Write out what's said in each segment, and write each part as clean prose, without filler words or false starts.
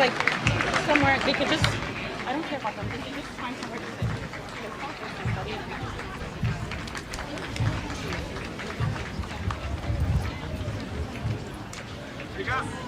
like somewhere they could just. I don't care about them. They could just find somewhere to sit. Here you go.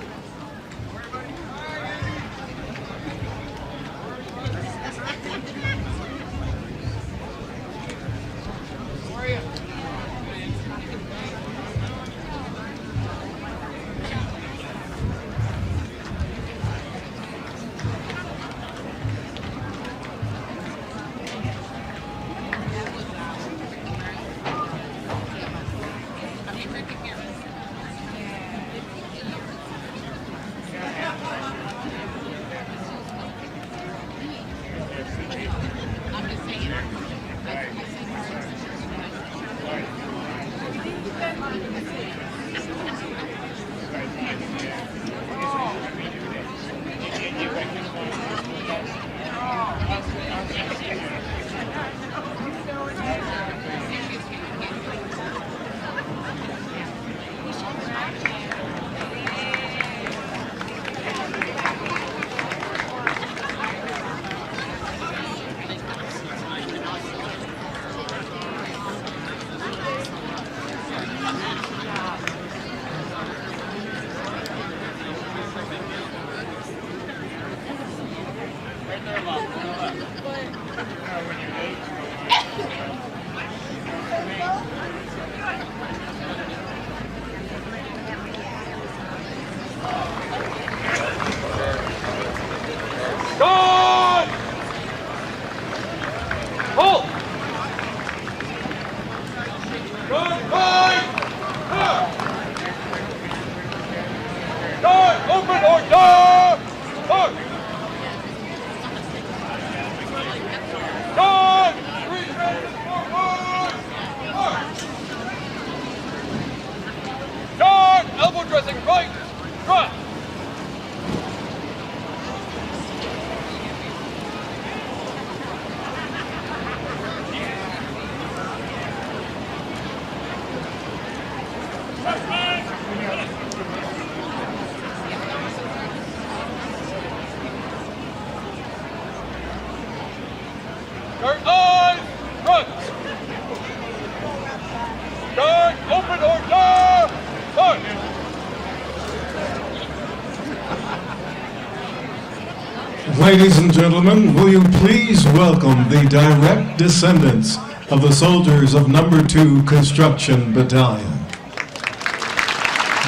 Ladies and gentlemen, will you please welcome the direct descendants of the soldiers of No. 2 Construction Battalion.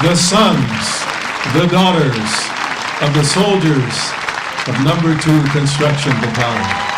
The sons, the daughters of the soldiers of No. 2 Construction Battalion.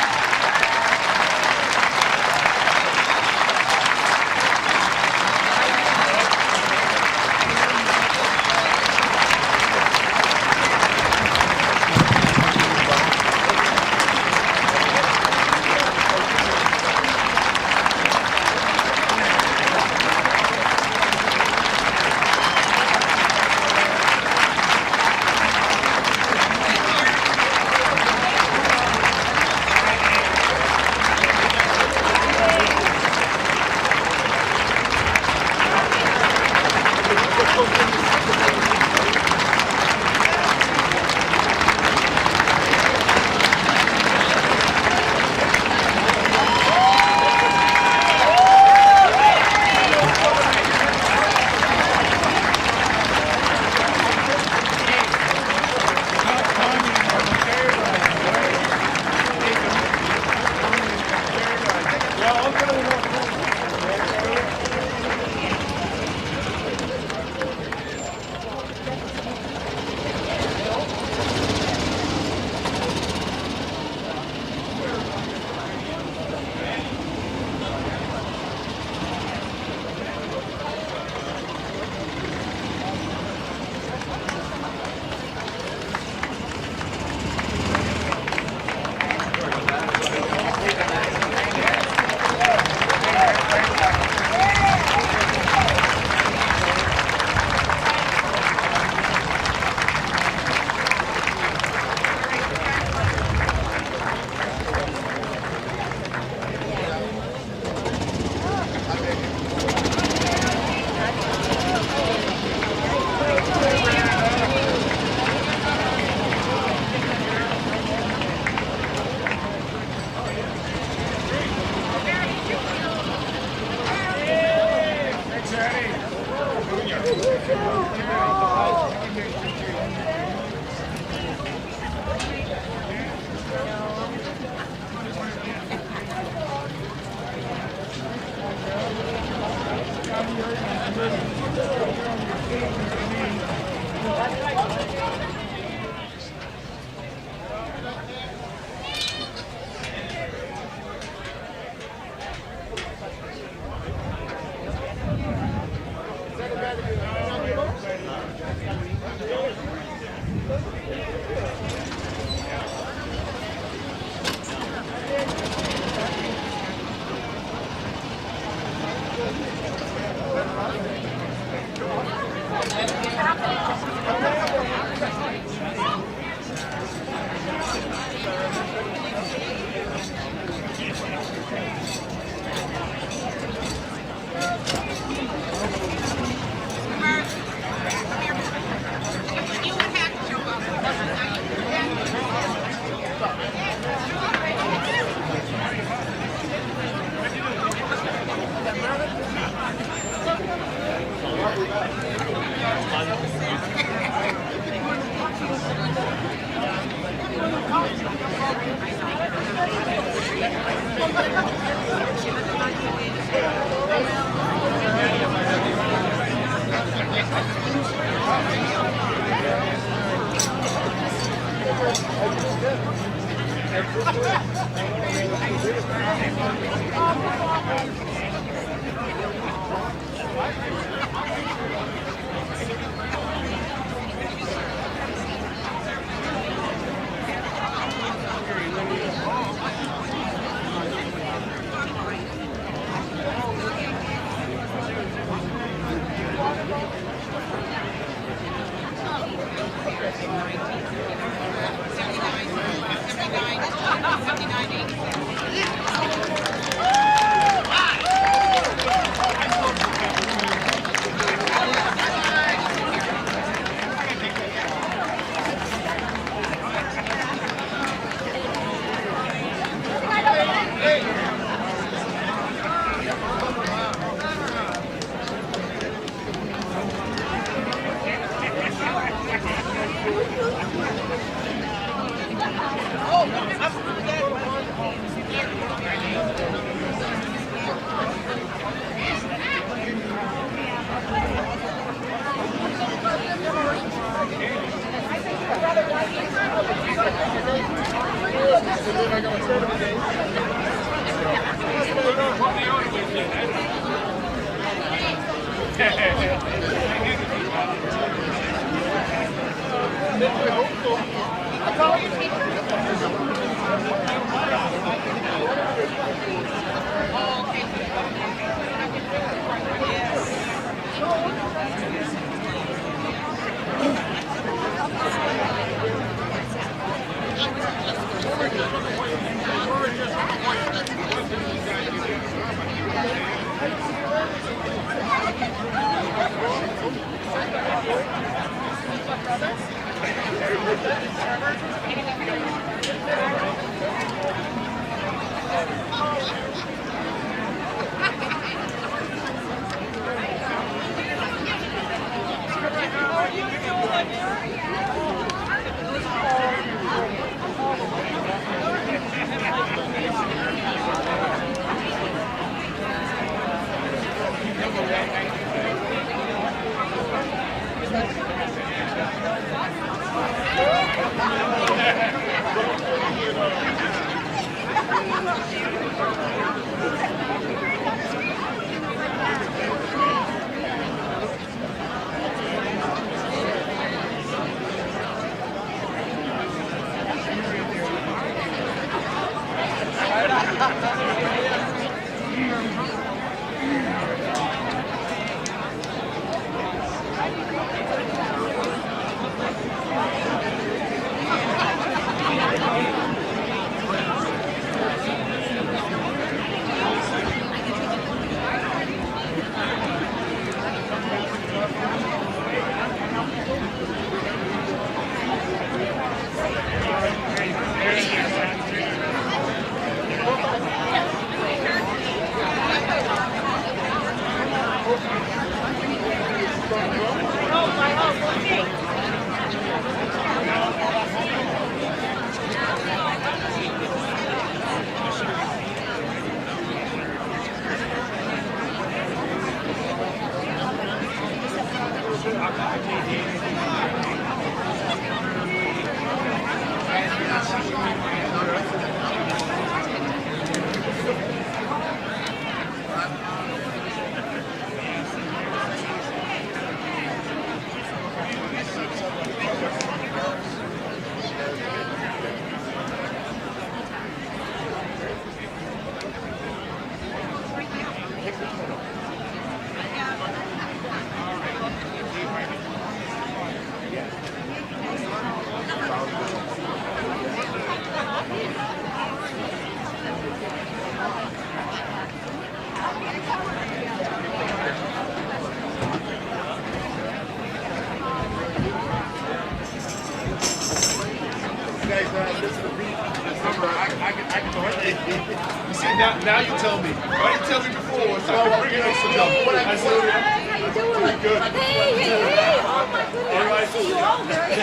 Now you tell me. Why didn't you tell me before? So I can bring it up to jump. I said, How you doing? good. Hey. Oh my goodness. All right. I see you all very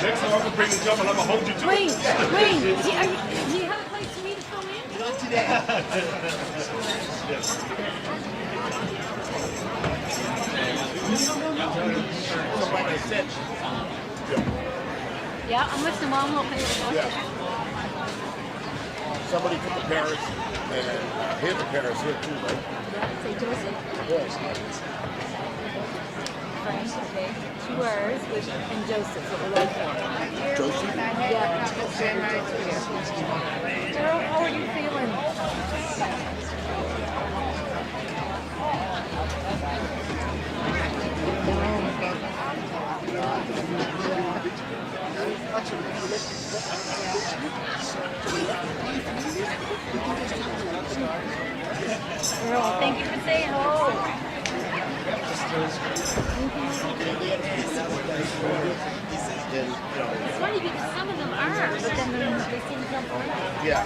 Next time I'm going to bring the jump and I'm going to hold you to it. Wayne, do you have a place for me to come in? Not today. So like I said, Yeah, I'm with the mom. Okay. Yeah. Somebody put the parents and hit the parents here too, right? Say Joseph. Yes. Frank, okay. 2 R's and Joseph, so we're like 4. Josie? Yeah. Girl, how are you feeling? Girl, thank you for saying hello. It's funny because some of them are, but then they seem to jump around. Yeah.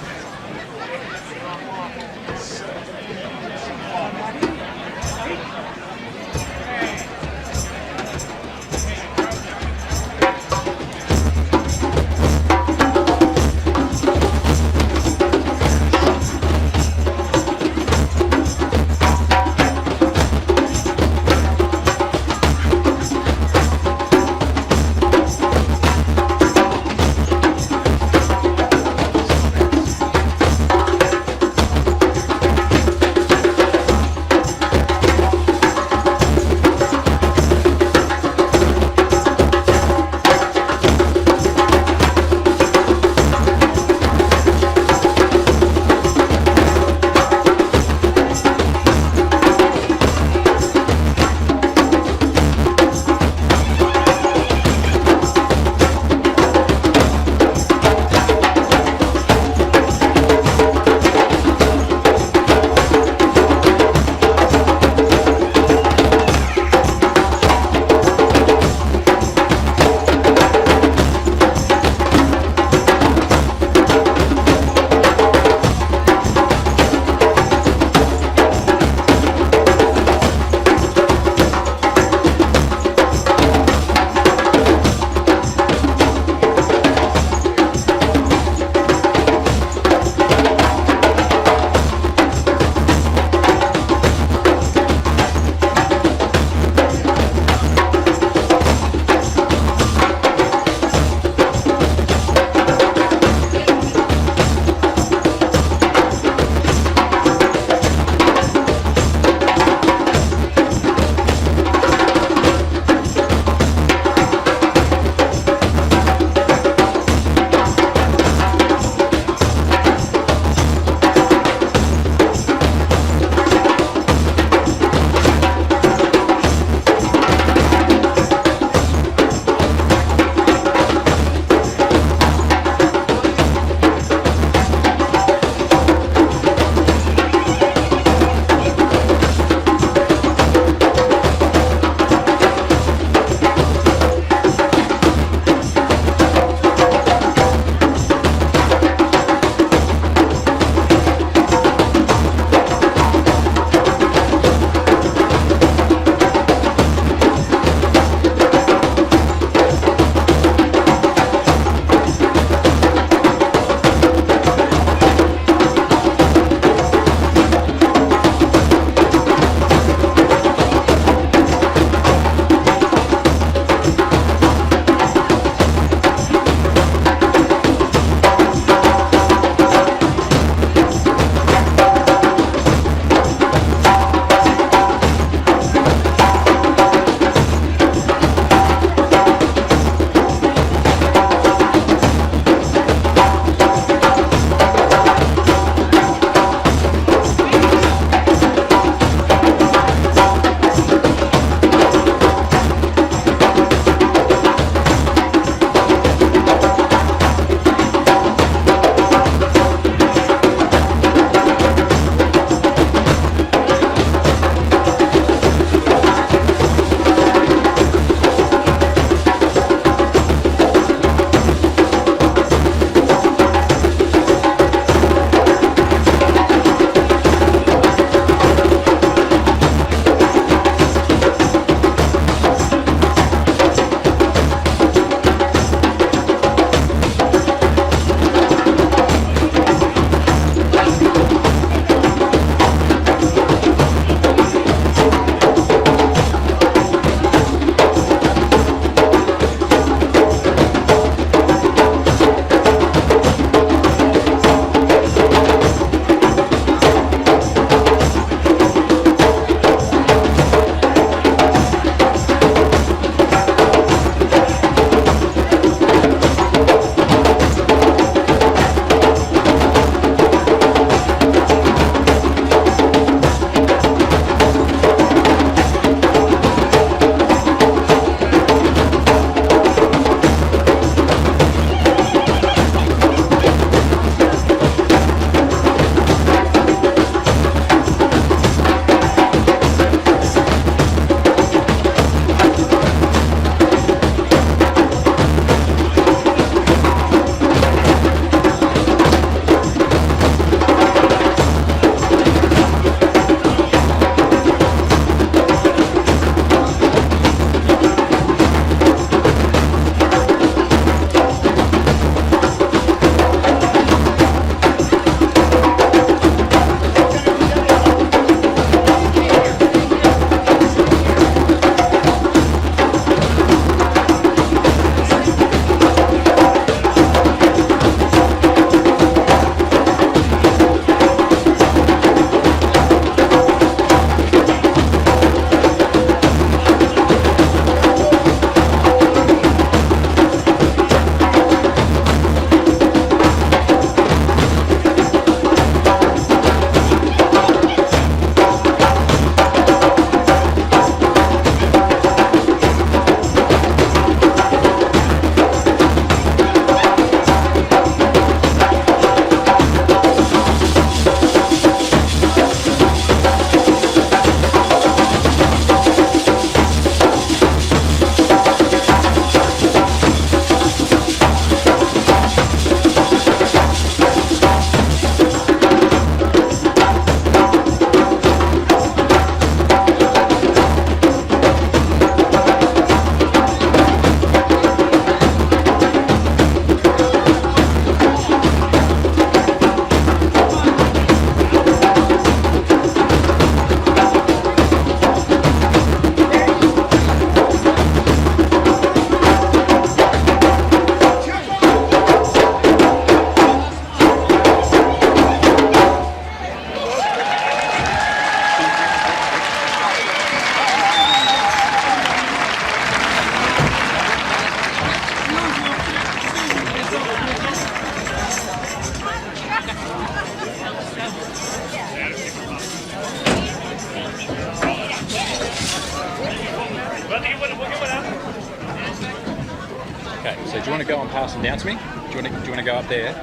So do you want to go and pass them down to me? Do you want to go up there,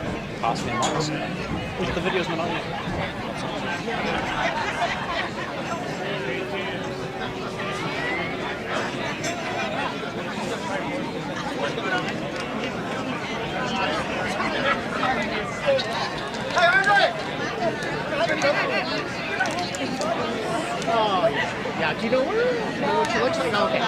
pass them mics? The video's not on yet. Oh, yeah. Do you know what she looks like? Okay.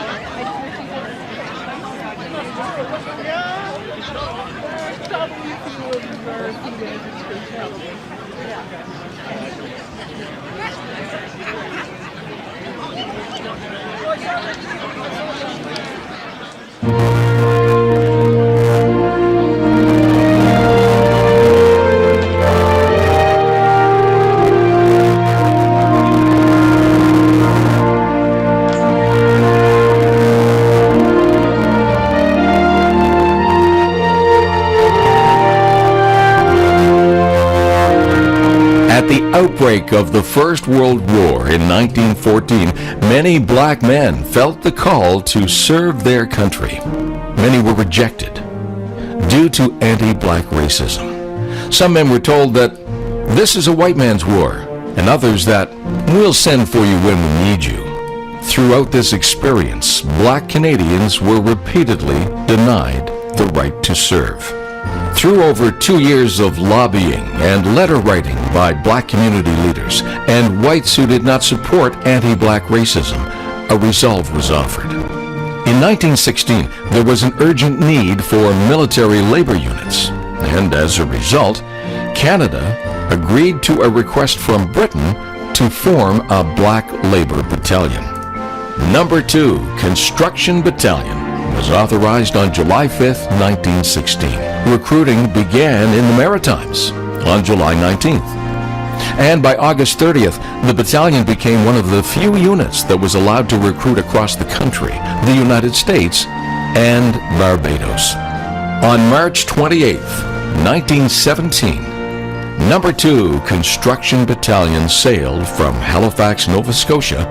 At the outbreak of the First World War in 1914, many black men felt the call to serve their country. Many were rejected due to anti-black racism. Some men were told that this is a white man's war, and others that we'll send for you when we need you. Throughout this experience, black Canadians were repeatedly denied the right to serve. Through over 2 years of lobbying and letter writing by black community leaders and whites who did not support anti-black racism, a resolve was offered. In 1916, there was an urgent need for military labor units, and as a result, Canada agreed to a request from Britain to form a black labor battalion. No. 2 Construction Battalion was authorized on July 5, 1916. Recruiting began in the Maritimes on July 19th. And by August 30th, the battalion became one of the few units that was allowed to recruit across the country, the United States, and Barbados. On March 28th, 1917, No. 2 Construction Battalion sailed from Halifax, Nova Scotia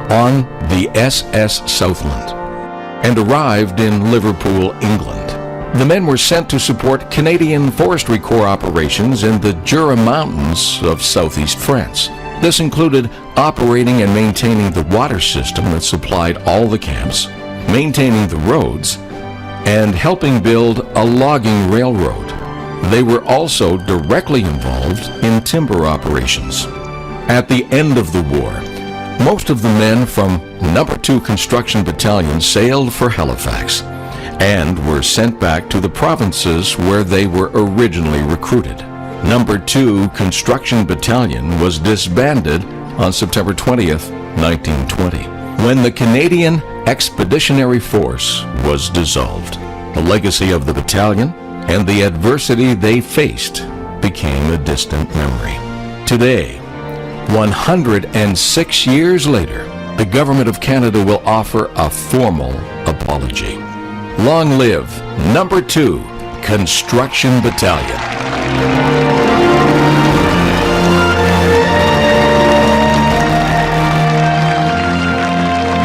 on the SS Southland and arrived in Liverpool, England. The men were sent to support Canadian Forestry Corps operations in the Jura Mountains of southeast France. This included operating and maintaining the water system that supplied all the camps, maintaining the roads, and helping build a logging railroad. They were also directly involved in timber operations. At the end of the war, most of the men from No. 2 Construction Battalion sailed for Halifax and were sent back to the provinces where they were originally recruited. No. 2 Construction Battalion was disbanded on September 20th, 1920, when the Canadian Expeditionary Force was dissolved. The legacy of the battalion and the adversity they faced became a distant memory. Today, 106 years later, the Government of Canada will offer a formal apology. Long live No. 2 Construction Battalion.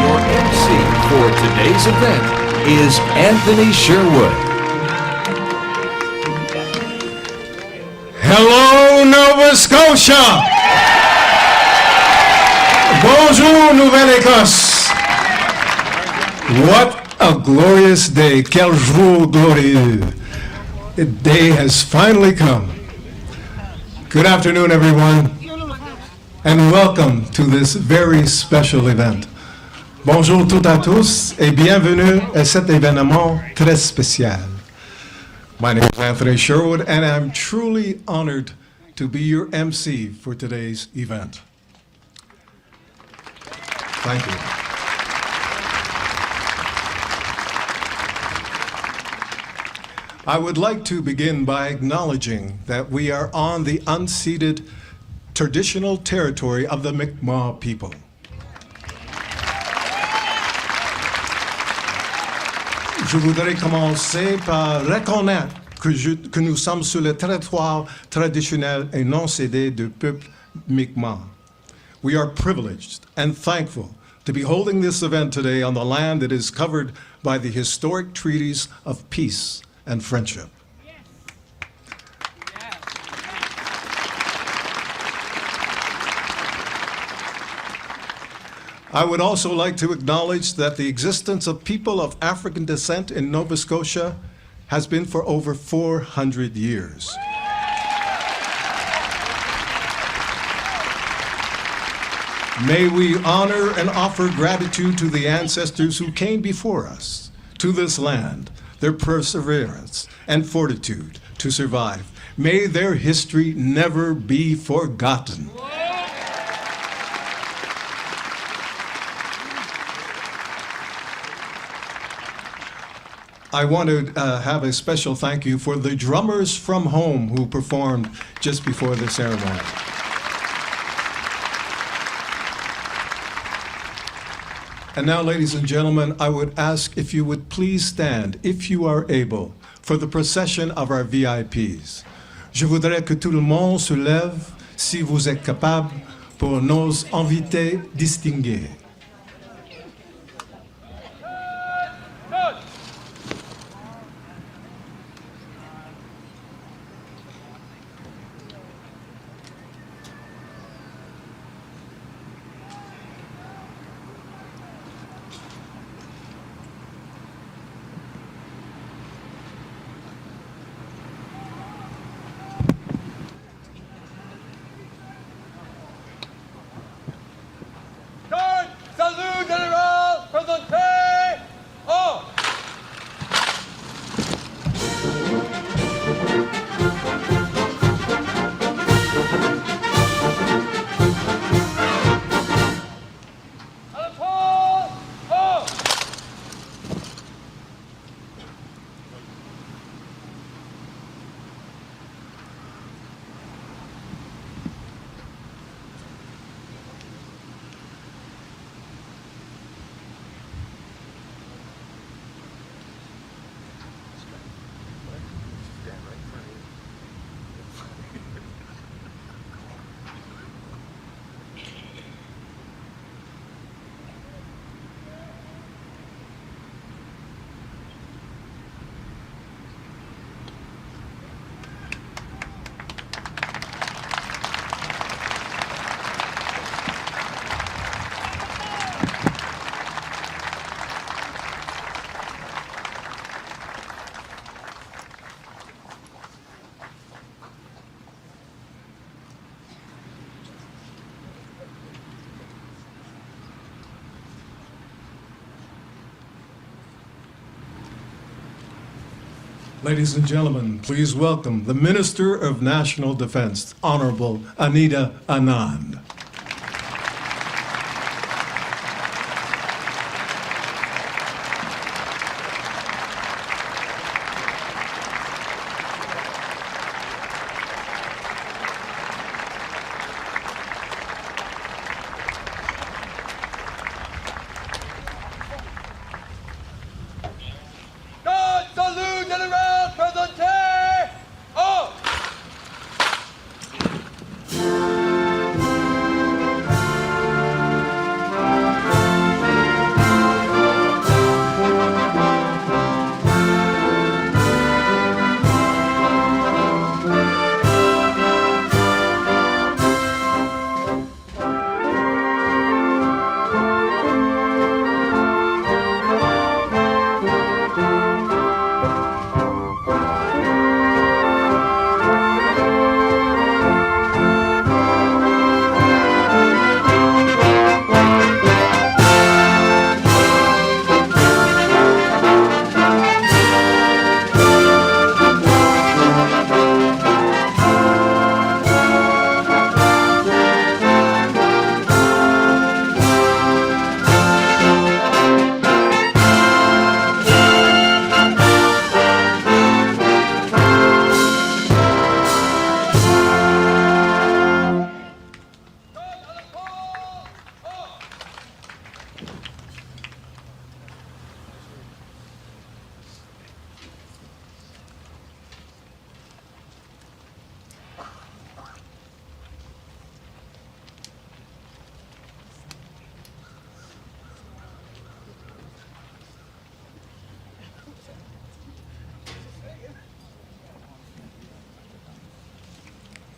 Your MC for today's event is Anthony Sherwood. Hello, Nova Scotia! Bonjour, Nouvelle-Écosse! What a glorious day. Quel jour glorieux. The day has finally come. Good afternoon, everyone, and welcome to this very special event. Bonjour toutes à tous et bienvenue à cet événement très spécial. My name is Anthony Sherwood, and I'm truly honored to be your MC for today's event. Thank you. I would like to begin by acknowledging that we are on the unceded traditional territory of the Mi'kmaq people. Je voudrais commencer par reconnaître que nous sommes sur le territoire traditionnel et non cédé du peuple Mi'kmaq. We are privileged and thankful to be holding this event today on the land that is covered by the historic treaties of peace and friendship. I would also like to acknowledge that the existence of people of African descent in Nova Scotia has been for over 400 years. May we honor and offer gratitude to the ancestors who came before us to this land, their perseverance and fortitude to survive. May their history never be forgotten. I want to have a special thank you for the drummers from home who performed just before the ceremony. And now, ladies and gentlemen, I would ask if you would please stand, if you are able, for the procession of our VIPs. Je voudrais que tout le monde se lève, si vous êtes capable, pour nos invités distingués. Salut général, présenté. Oh. À la pause. Oh. Ladies and gentlemen, please welcome the Minister of National Defense, Honorable Anita Anand. Salut général, présenté. Oh.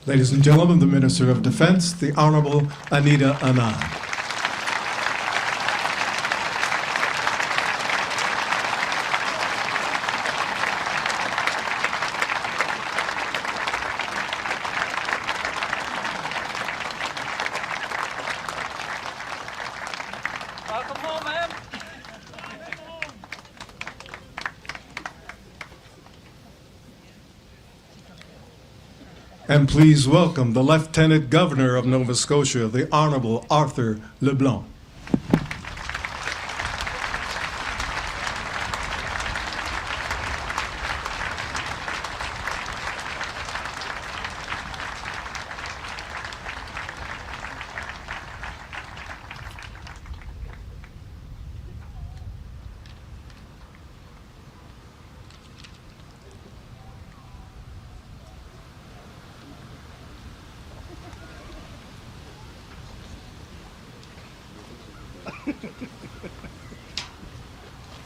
Ladies and gentlemen, the Minister of Defense, the Honorable Anita Anand. Welcome home, ma'am. And please welcome the Lieutenant Governor of Nova Scotia, the Honorable Arthur LeBlanc.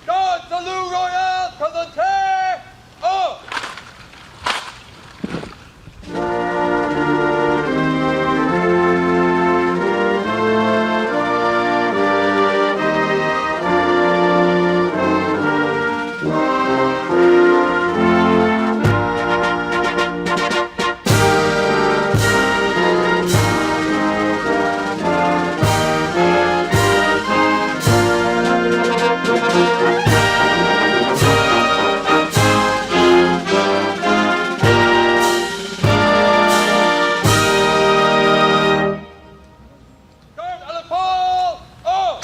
God salut royal présenté. Oh! Garde à l'épaule. Oh!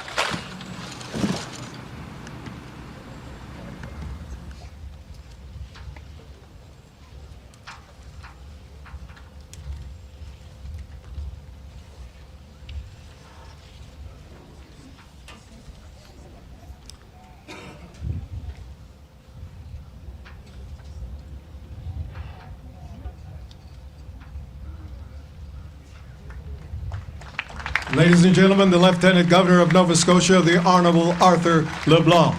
Ladies and gentlemen, the Lieutenant Governor of Nova Scotia, the Honorable Arthur LeBlanc.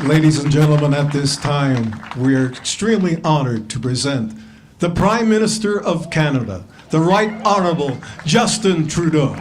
Ladies and gentlemen, at this time, we are extremely honored to present the Prime Minister of Canada, the Right Honorable Justin Trudeau.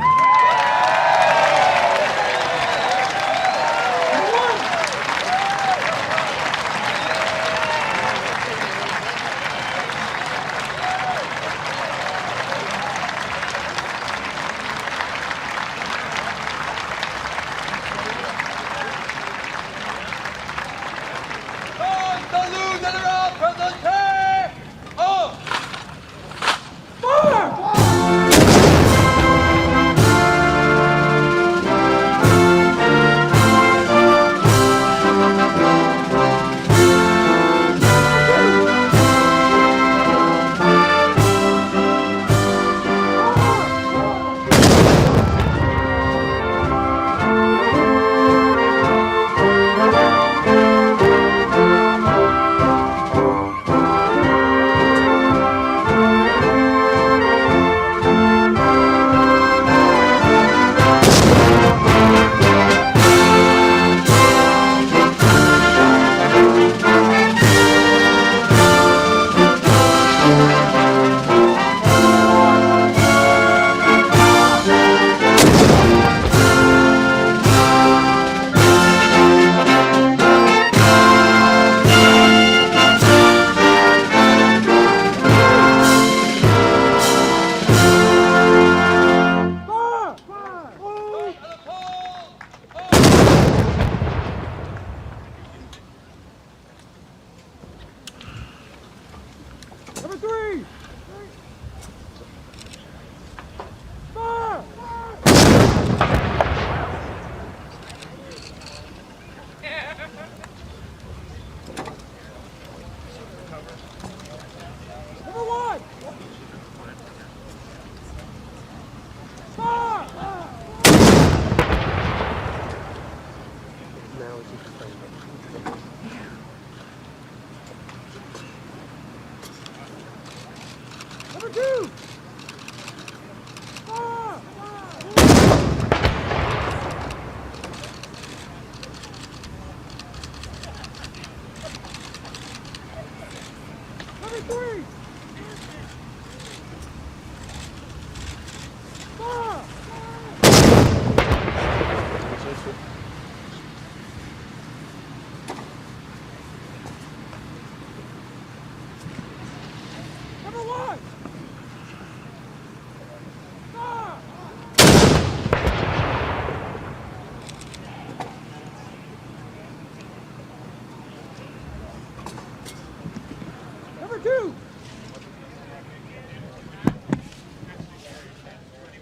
God salut général présenté. Oh! Number 2. Number 3. Number 1. Number 2.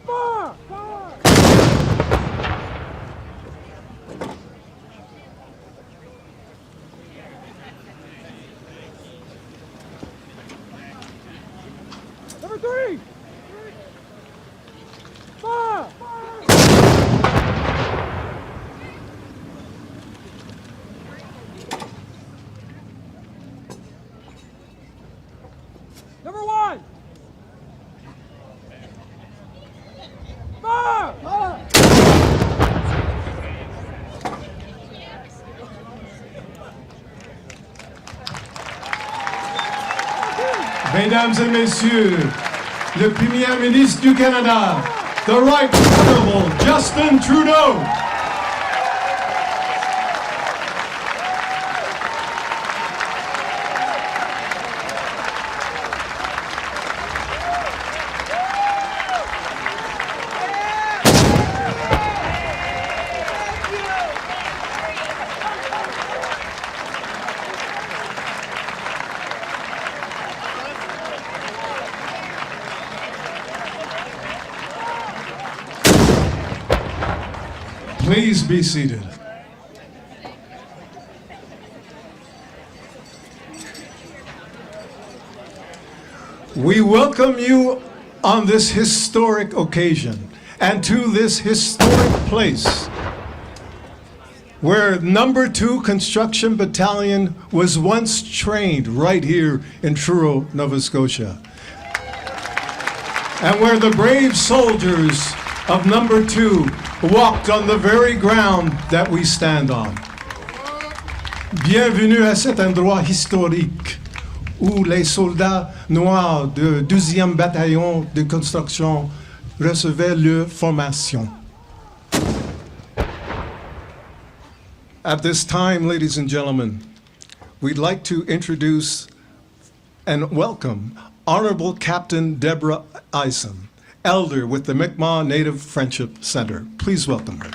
4. Number 3. 4. Number 1. 4. Mesdames et messieurs, le Premier ministre du Canada, the Right Honorable Justin Trudeau. Please be seated. We welcome you on this historic occasion and to this historic place where No. 2 Construction Battalion was once trained right here in Truro, Nova Scotia, and where the brave soldiers of No. 2 walked on the very ground that we stand on. Bienvenue à cet endroit historique où les soldats noirs du 12e Bataillon de construction recevaient leur formation. At this time, ladies and gentlemen, we'd like to introduce and welcome Honorable Captain Deborah Eisen, Elder with the Mi'kmaq Native Friendship Center. Please welcome her.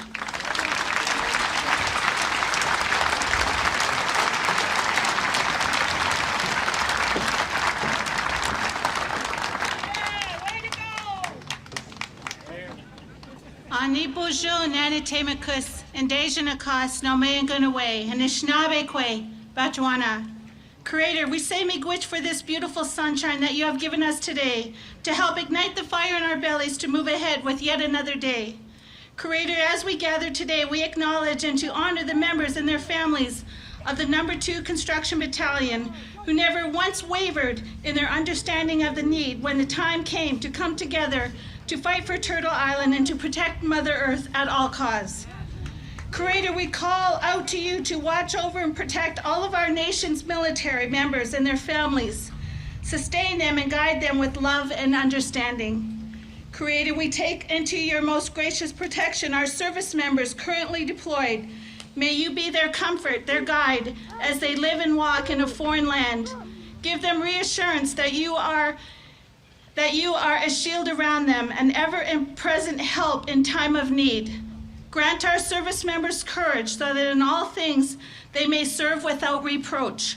Ani bojo nani temakus and dejanakas no mayangunaway and ishnabekwe batwana. Creator, we say miigwich for this beautiful sunshine that you have given us today to help ignite the fire in our bellies to move ahead with yet another day. Creator, as we gather today, we acknowledge and to honor the members and their families of the No. 2 Construction Battalion who never once wavered in their understanding of the need when the time came to come together to fight for Turtle Island and to protect Mother Earth at all costs. Creator, we call out to you to watch over and protect all of our nation's military members and their families. Sustain them and guide them with love and understanding. Creator, we take into your most gracious protection our service members currently deployed. May you be their comfort, their guide, as they live and walk in a foreign land. Give them reassurance that you are a shield around them, an ever-present help in time of need. Grant our service members courage so that in all things they may serve without reproach.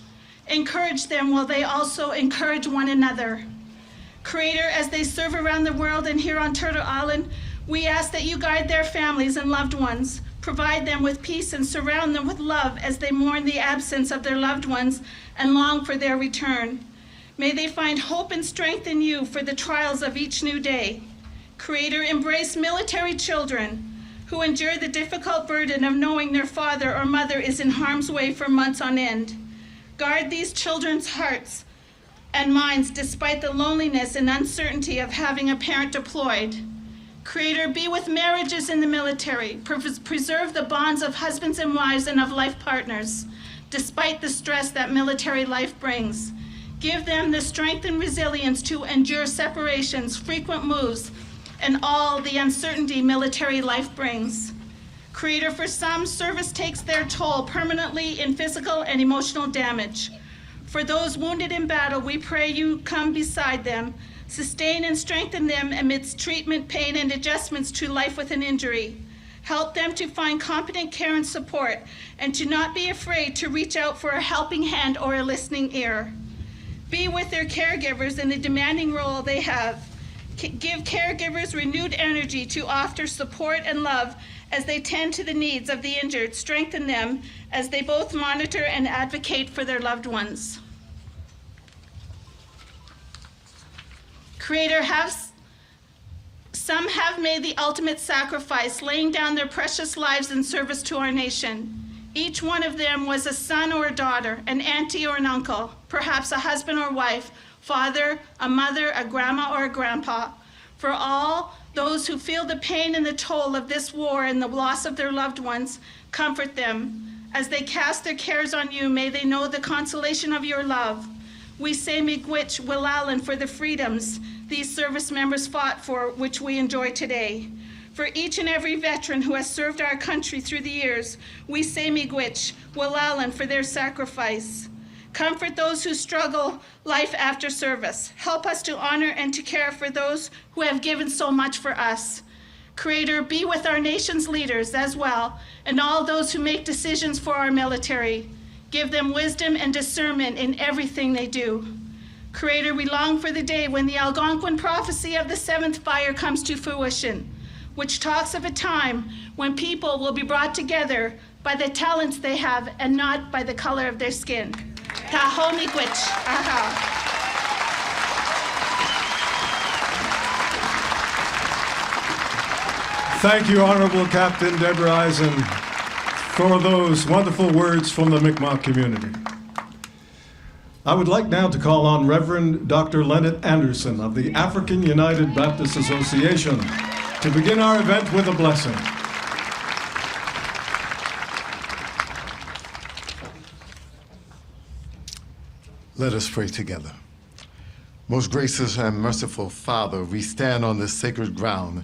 Encourage them while they also encourage one another. Creator, as they serve around the world and here on Turtle Island, we ask that you guide their families and loved ones, provide them with peace and surround them with love as they mourn the absence of their loved ones and long for their return. May they find hope and strength in you for the trials of each new day. Creator, embrace military children, who endure the difficult burden of knowing their father or mother is in harm's way for months on end. Guard these children's hearts and minds despite the loneliness and uncertainty of having a parent deployed. Creator, be with marriages in the military. Preserve the bonds of husbands and wives and of life partners, despite the stress that military life brings. Give them the strength and resilience to endure separations, frequent moves, and all the uncertainty military life brings. Creator, for some, service takes their toll permanently in physical and emotional damage. For those wounded in battle, we pray you come beside them, sustain and strengthen them amidst treatment, pain, and adjustments to life with an injury. Help them to find competent care and support, and to not be afraid to reach out for a helping hand or a listening ear. Be with their caregivers in the demanding role they have. Give caregivers renewed energy to offer support and love as they tend to the needs of the injured. Strengthen them as they both monitor and advocate for their loved ones. Creator, some have made the ultimate sacrifice, laying down their precious lives in service to our nation. Each one of them was a son or a daughter, an auntie or an uncle, perhaps a husband or wife, father, a mother, a grandma, or a grandpa. For all those who feel the pain and the toll of this war and the loss of their loved ones, comfort them. As they cast their cares on you, may they know the consolation of your love. We say miigwech willalan for the freedoms these service members fought for, which we enjoy today. For each and every veteran who has served our country through the years, we say miigwech willalan for their sacrifice. Comfort those who struggle life after service. Help us to honor and to care for those who have given so much for us. Creator, be with our nation's leaders as well, and all those who make decisions for our military. Give them wisdom and discernment in everything they do. Creator, we long for the day when the Algonquin prophecy of the seventh fire comes to fruition, which talks of a time when people will be brought together by the talents they have and not by the color of their skin. Taho miigwech, aha. Thank you, Honorable Captain Deborah Eisen, for those wonderful words from the Mi'kmaq community. I would like now to call on Reverend Dr. Leonard Anderson of the African United Baptist Association to begin our event with a blessing. Let us pray together. Most gracious and merciful Father, we stand on this sacred ground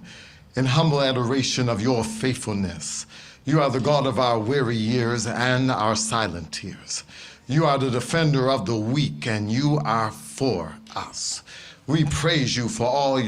in humble adoration of your faithfulness. You are the God of our weary years and our silent tears. You are the defender of the weak, and you are for us. We praise you for all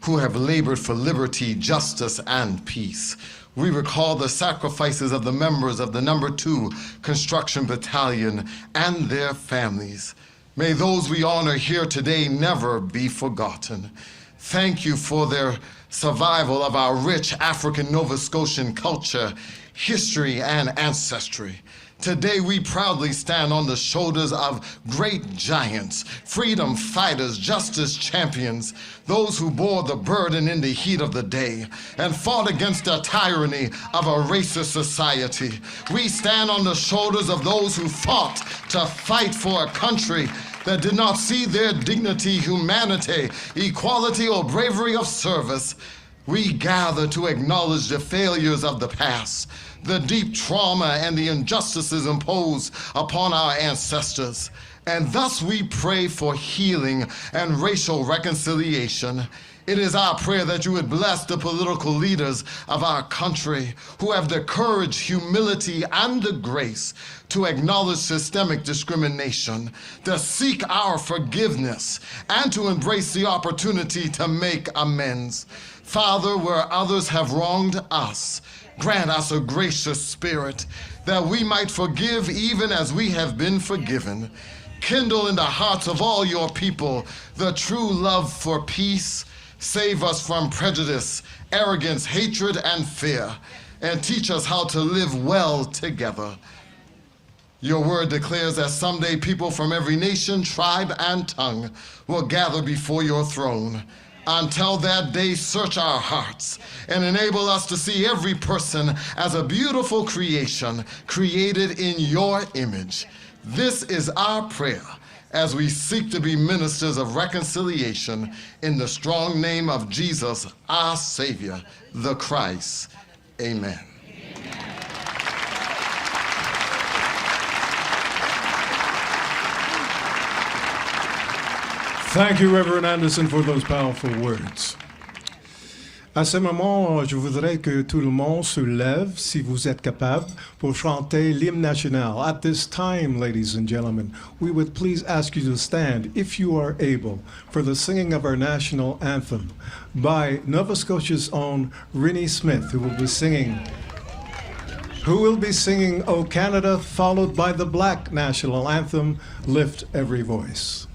who have labored for liberty, justice, and peace. We recall the sacrifices of the members of the No.2 Construction Battalion and their families. May those we honor here today never be forgotten. Thank you for their survival of our rich African Nova Scotian culture, history, and ancestry. Today we proudly stand on the shoulders of great giants, freedom fighters, justice champions, those who bore the burden in the heat of the day and fought against the tyranny of a racist society. We stand on the shoulders of those who fought to fight for a country that did not see their dignity, humanity, equality, or bravery of service. We gather to acknowledge the failures of the past, the deep trauma and the injustices imposed upon our ancestors. And thus we pray for healing and racial reconciliation. It is our prayer that you would bless the political leaders of our country who have the courage, humility, and the grace to acknowledge systemic discrimination, to seek our forgiveness, and to embrace the opportunity to make amends. Father, where others have wronged us, grant us a gracious spirit that we might forgive even as we have been forgiven. Kindle in the hearts of all your people the true love for peace. Save us from prejudice, arrogance, hatred, and fear, and teach us how to live well together. Your word declares that someday people from every nation, tribe, and tongue will gather before your throne. Until that day, search our hearts and enable us to see every person as a beautiful creation created in your image. This is our prayer as we seek to be ministers of reconciliation in the strong name of Jesus, our Savior, the Christ. Amen. Thank you, Reverend Anderson, for those powerful words. À ce moment, je voudrais que tout le monde se lève, si vous êtes capable, pour chanter l'hymne national. At this time, ladies and gentlemen, we would please ask you to stand, if you are able, for the singing of our national anthem by Nova Scotia's own Rennie Smith, who will be singing O Canada, followed by the Black national anthem, Lift Every Voice.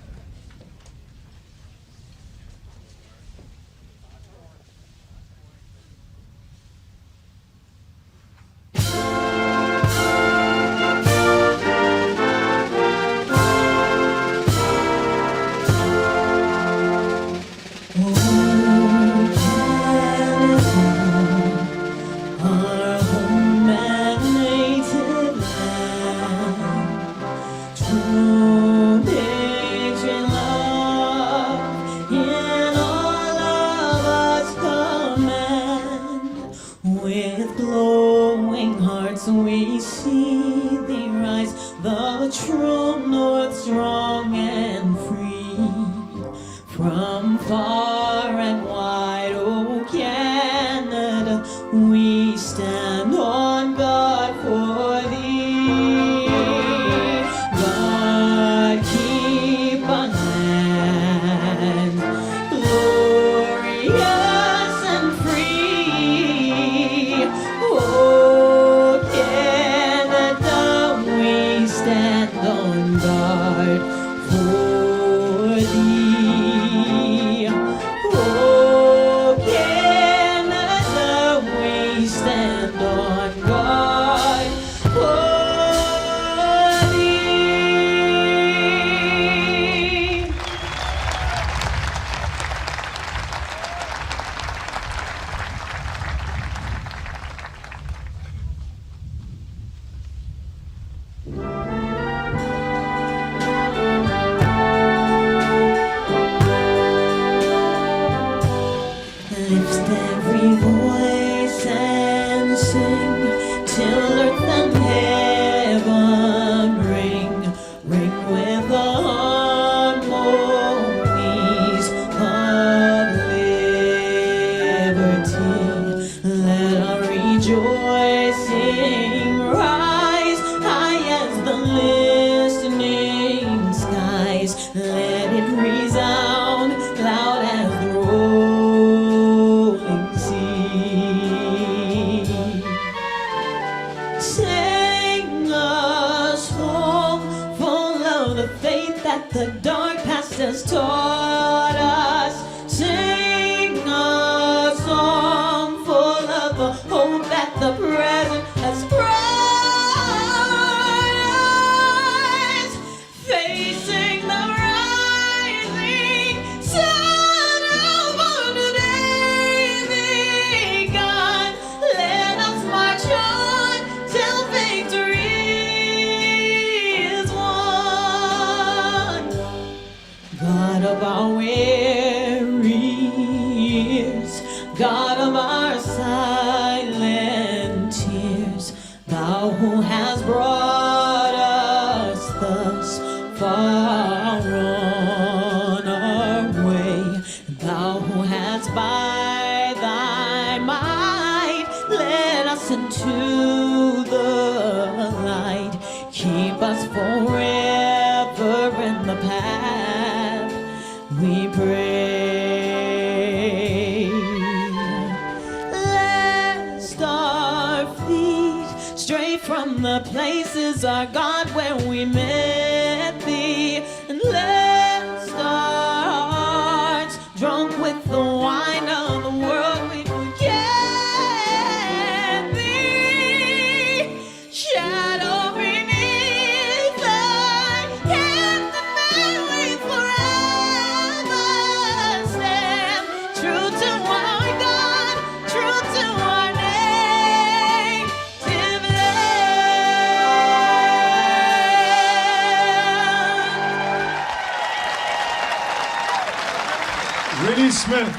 Smith.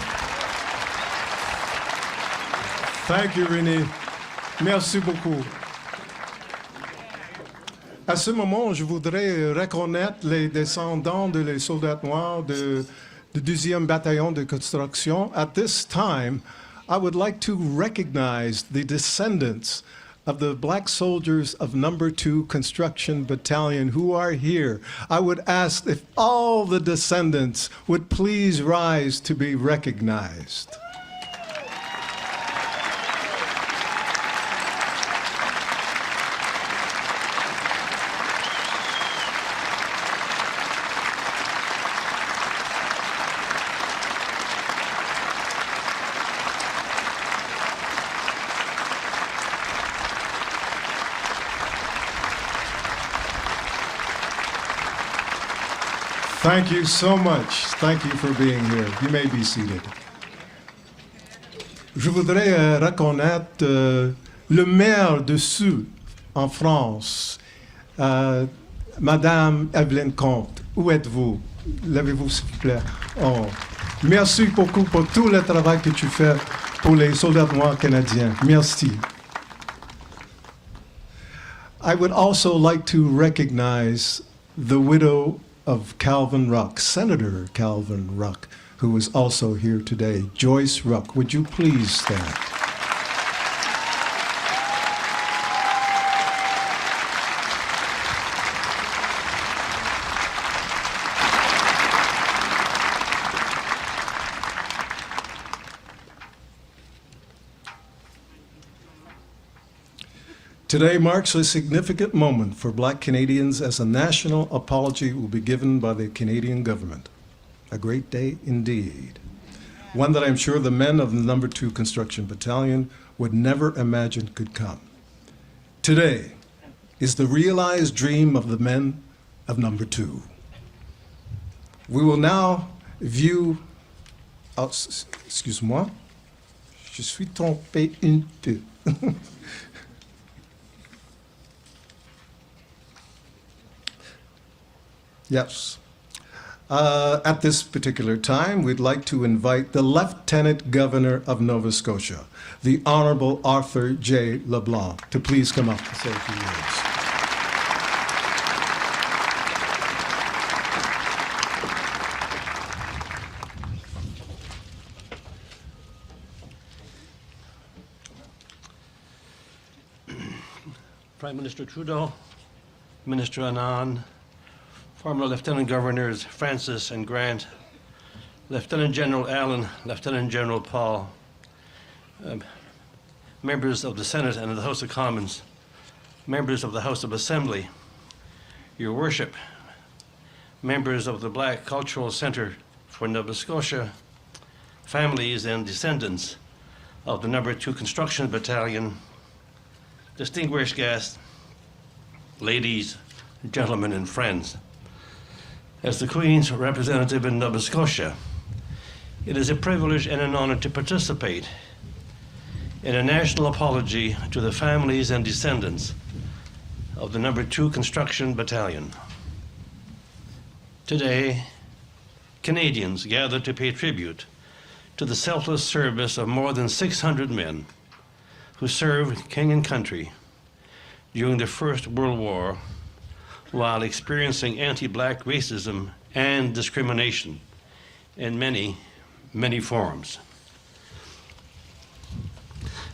Thank you, René. Merci beaucoup. À ce moment, je voudrais reconnaître les descendants des soldats noirs du 2e Bataillon de construction. At this time, I would like to recognize the descendants of the black soldiers of No.2 Construction Battalion who are here. I would ask if all the descendants would please rise to be recognized. Thank you so much. Thank you for being here. You may be seated. Je voudrais reconnaître le maire de Sceaux en France, Madame Evelyne Comte. Où êtes-vous? Levez-vous, s'il vous plaît. Oh. Merci beaucoup pour tout le travail que tu fais pour les soldats noirs canadiens. Merci. I would also like to recognize the widow of Calvin Ruck, Senator Calvin Ruck, who is also here today. Joyce Ruck, would you please stand? Today marks a significant moment for Black Canadians as a national apology will be given by the Canadian government. A great day indeed. One that I'm sure the men of the No.2 Construction Battalion would never imagine could come. Today is the realized dream of the men of No.2. We will now view, excuse-moi, je suis trompé un peu. Yes. At this particular time, we'd like to invite the Lieutenant Governor of Nova Scotia, the Honorable Arthur J. LeBlanc, to please come up and say a few words. Prime Minister Trudeau, Minister Anand, former Lieutenant Governors Francis and Grant, Lieutenant General Allen, Lieutenant General Paul, members of the Senate and of the House of Commons, members of the House of Assembly, Your Worship, members of the Black Cultural Centre for Nova Scotia, families and descendants of the No.2 Construction Battalion, distinguished guests, ladies, gentlemen, and friends. As the Queen's representative in Nova Scotia, it is a privilege and an honor to participate in a national apology to the families and descendants of the No.2 Construction Battalion. Today, Canadians gather to pay tribute to the selfless service of more than 600 men who served king and country during the First World War while experiencing anti-Black racism and discrimination in many, many forms.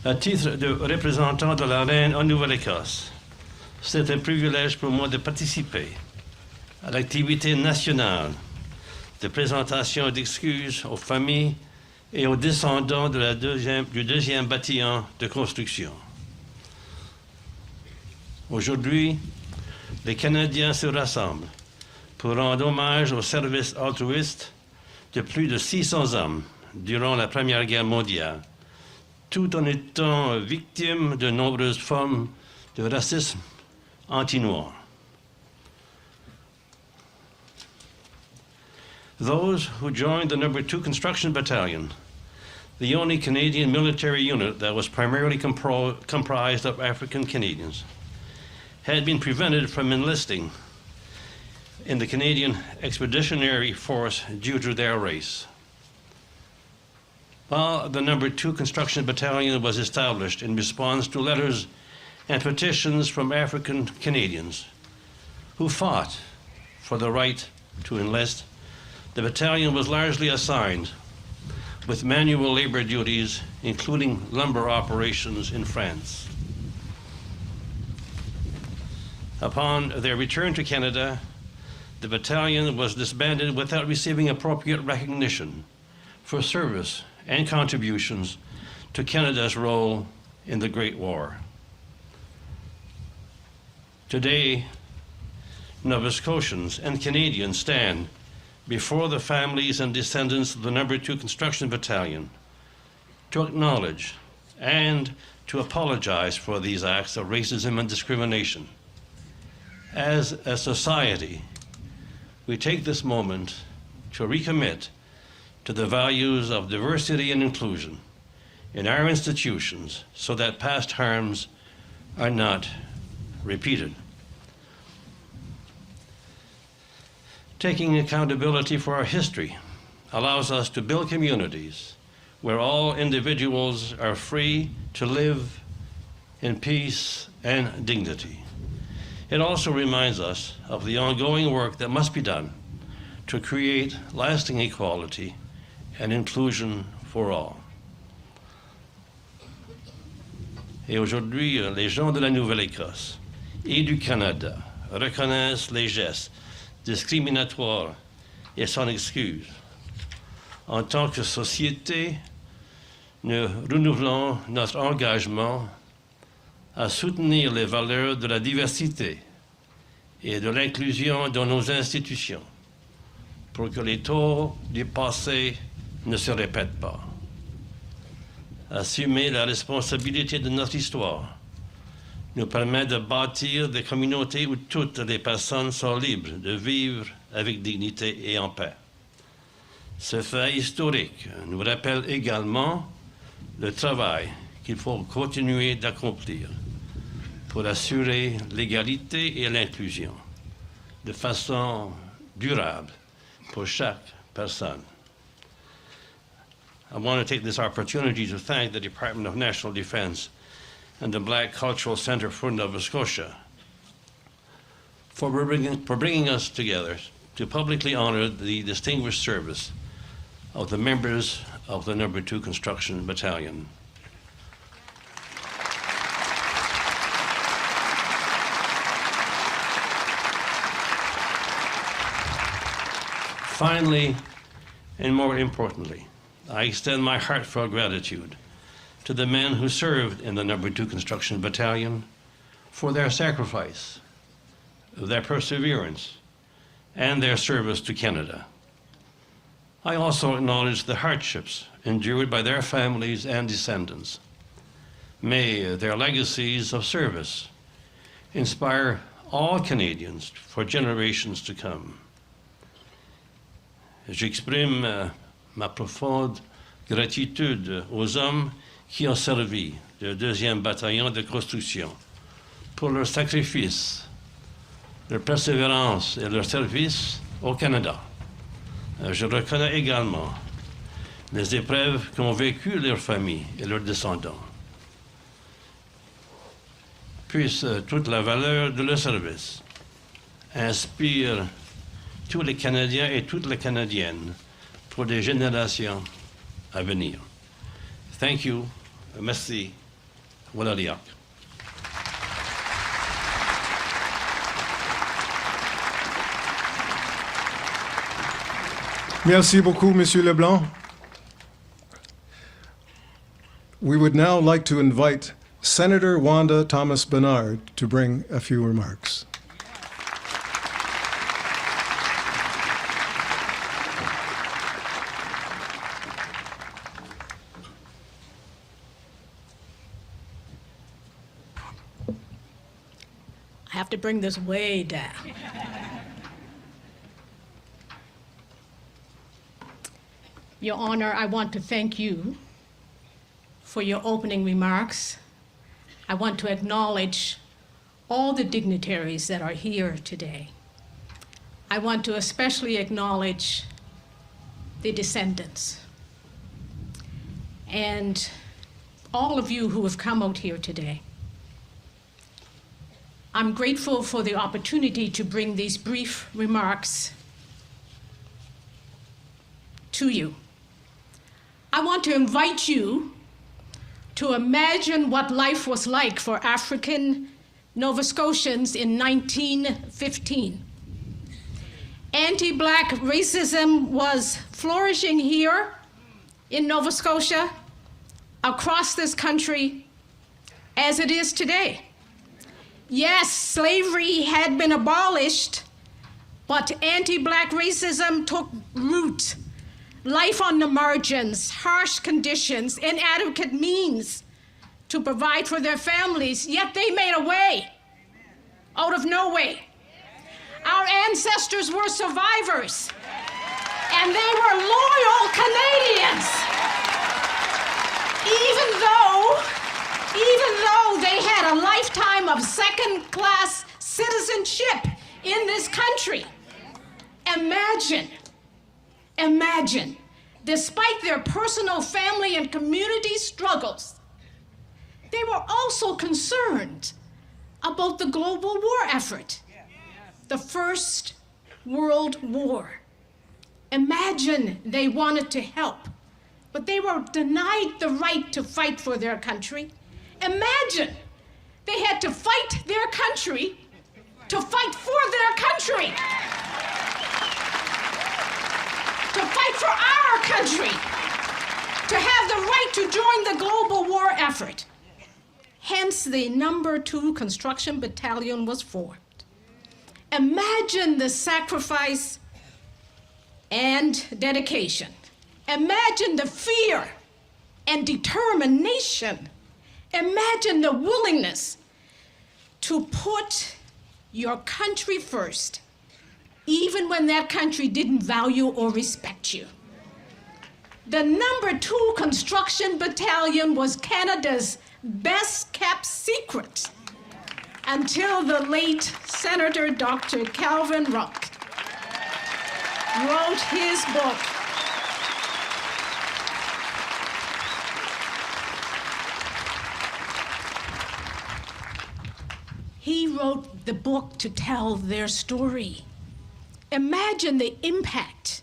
À titre de représentant de la Reine en Nouvelle-Écosse, c'est un privilège pour moi de participer à l'activité nationale de présentation d'excuses aux familles et aux descendants du 2e bataillon de construction. Aujourd'hui, les Canadiens se rassemblent pour rendre hommage au service altruiste de plus de 600 hommes durant la Première Guerre mondiale, tout en étant victimes de nombreuses formes de racisme anti-noir. Those who joined the No.2 Construction Battalion, the only Canadian military unit that was primarily comprised of African Canadians, had been prevented from enlisting in the Canadian Expeditionary Force due to their race. While the No.2 Construction Battalion was established in response to letters and petitions from African Canadians who fought for the right to enlist, the battalion was largely assigned with manual labor duties, including lumber operations in France. Upon their return to Canada, the battalion was disbanded without receiving appropriate recognition for service and contributions to Canada's role in the Great War. Today, Nova Scotians and Canadians stand before the families and descendants of the No.2 Construction Battalion to acknowledge and to apologize for these acts of racism and discrimination. As a society, we take this moment to recommit to the values of diversity and inclusion in our institutions so that past harms are not repeated. Taking accountability for our history allows us to build communities where all individuals are free to live in peace and dignity. It also reminds us of the ongoing work that must be done to create lasting equality and inclusion for all. Et aujourd'hui, les gens de la Nouvelle-Écosse et du Canada reconnaissent les gestes discriminatoires et s'en excusent. En tant que société, nous renouvelons notre engagement à soutenir les valeurs de la diversité et de l'inclusion dans nos institutions pour que les torts du passé ne se répètent pas. Assumer la responsabilité de notre histoire nous permet de bâtir des communautés où toutes les personnes sont libres de vivre avec dignité et en paix. Ce fait historique nous rappelle également le travail qu'il faut continuer d'accomplir pour assurer l'égalité et l'inclusion de façon durable pour chaque personne. I want to take this opportunity to thank the Department of National Defense and the Black Cultural Center for Nova Scotia for bringing us together to publicly honor the distinguished service of the members of the No.2 Construction Battalion. Finally, and more importantly, I extend my heartfelt gratitude to the men who served in the No.2 Construction Battalion for their sacrifice, their perseverance, and their service to Canada. I also acknowledge the hardships endured by their families and descendants. May their legacies of service inspire all Canadians for generations to come. J'exprime ma profonde gratitude aux hommes qui ont servi le 2e bataillon de construction pour leur sacrifice, leur persévérance et leur service au Canada. Je reconnais également les épreuves qu'ont vécues leurs familles et leurs descendants. Puisse toute la valeur de leur service inspire tous les Canadiens et toutes les Canadiennes pour des générations à venir. Thank you. Merci. Walaliak. Merci beaucoup, Monsieur Leblanc. We would now like to invite Senator Wanda Thomas Bernard to bring a few remarks. I have to bring this way down. Your Honor, I want to thank you for your opening remarks. I want to acknowledge all the dignitaries that are here today. I want to especially acknowledge the descendants. and all of you who have come out here today. I'm grateful for the opportunity to bring these brief remarks to you. I want to invite you to imagine what life was like for African Nova Scotians in 1915. Anti-Black racism was flourishing here in Nova Scotia, across this country, as it is today. Yes, slavery had been abolished, but anti-Black racism took root. Life on the margins, harsh conditions, inadequate means to provide for their families, yet they made a way out of no way. Our ancestors were survivors, and they were loyal Canadians. Even though they had a lifetime of second-class citizenship in this country. Imagine, despite their personal family and community struggles, they were also concerned about the global war effort, the First World War. Imagine they wanted to help, but they were denied the right to fight for their country. Imagine they had to fight their country to fight for their country, to fight for our country, to have the right to join the global war effort. Hence, the No.2 Construction Battalion was formed. Imagine the sacrifice and dedication. Imagine the fear and determination. Imagine the willingness to put your country first, even when that country didn't value or respect you. The No.2 Construction Battalion was Canada's best-kept secret until the late Senator Dr. Calvin Ruck wrote his book, He wrote the book to tell their story. Imagine the impact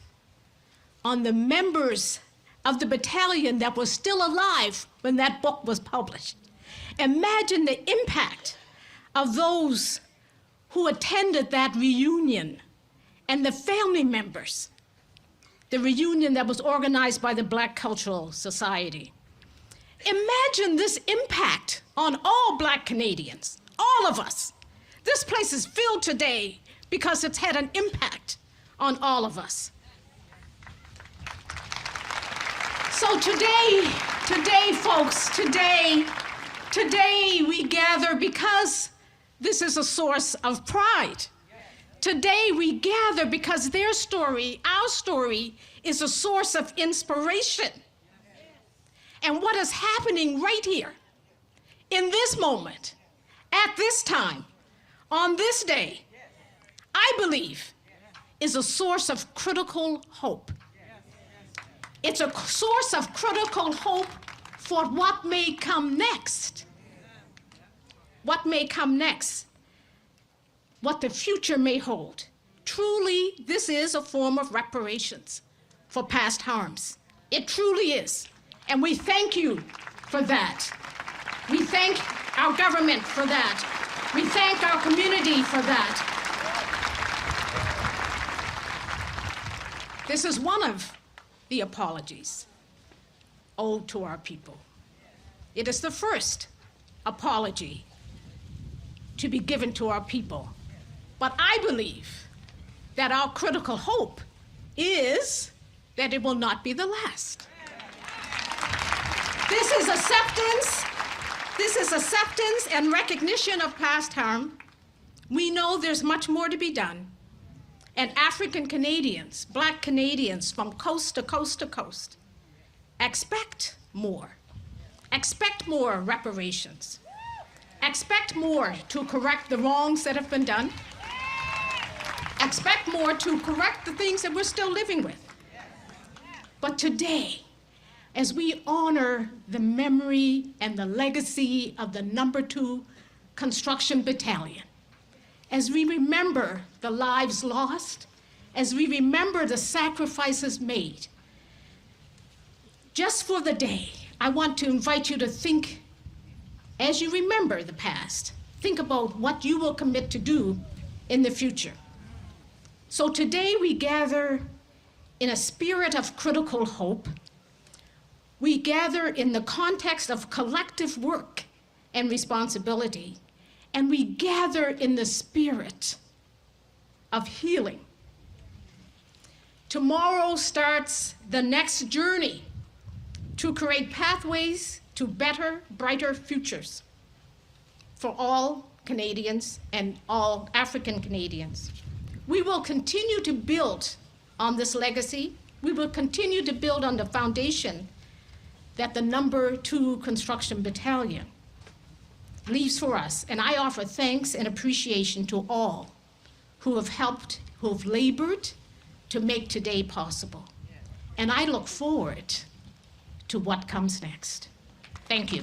on the members of the battalion that was still alive when that book was published. Imagine the impact of those who attended that reunion and the family members, the reunion that was organized by the Black Cultural Society. Imagine this impact on all Black Canadians, all of us. This place is filled today because it's had an impact on all of us. So today, folks, today we gather because this is a source of pride. Today we gather because their story, our story, is a source of inspiration. And what is happening right here, in this moment, at this time, on this day, I believe, is a source of critical hope. It's a source of critical hope for what may come next. What may come next. What the future may hold. Truly, this is a form of reparations for past harms. It truly is. And we thank you for that. We thank our government for that. We thank our community for that. This is one of the apologies owed to our people. It is the first apology to be given to our people. But I believe that our critical hope is that it will not be the last. This is acceptance and recognition of past harm. We know there's much more to be done. And African Canadians, Black Canadians from coast to coast to coast, expect more. Expect more reparations. Expect more to correct the wrongs that have been done. Expect more to correct the things that we're still living with. But today, as we honor the memory and the legacy of the No.2 Construction Battalion, as we remember the lives lost, as we remember the sacrifices made. Just for the day, I want to invite you to think, as you remember the past, think about what you will commit to do in the future. So today we gather in a spirit of critical hope. We gather in the context of collective work and responsibility, and we gather in the spirit of healing. Tomorrow starts the next journey to create pathways to better, brighter futures for all Canadians and all African Canadians. We will continue to build on this legacy. We will continue to build on the foundation that the No.2 Construction Battalion leaves for us. And I offer thanks and appreciation to all who have helped, who have labored to make today possible. And I look forward to what comes next. Thank you.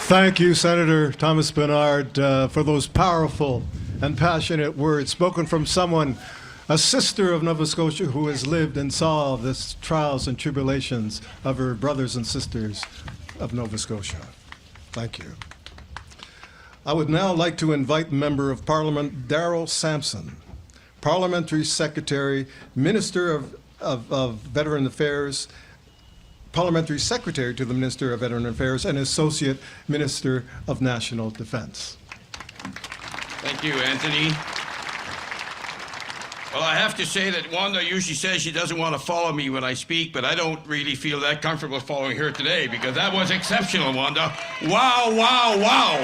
Thank you, Senator Thomas Bernard, for those powerful and passionate words spoken from someone, a sister of Nova Scotia who has lived and saw the trials and tribulations of her brothers and sisters of Nova Scotia. Thank you. I would now like to invite Member of Parliament Daryl Sampson, Parliamentary Secretary, Minister of Veteran Affairs, Parliamentary Secretary to the Minister of Veteran Affairs, and Associate Minister of National Defense. Thank you, Anthony. Well, I have to say that Wanda usually says she doesn't want to follow me when I speak, but I don't really feel that comfortable following her today because that was exceptional, Wanda. Wow, wow, wow.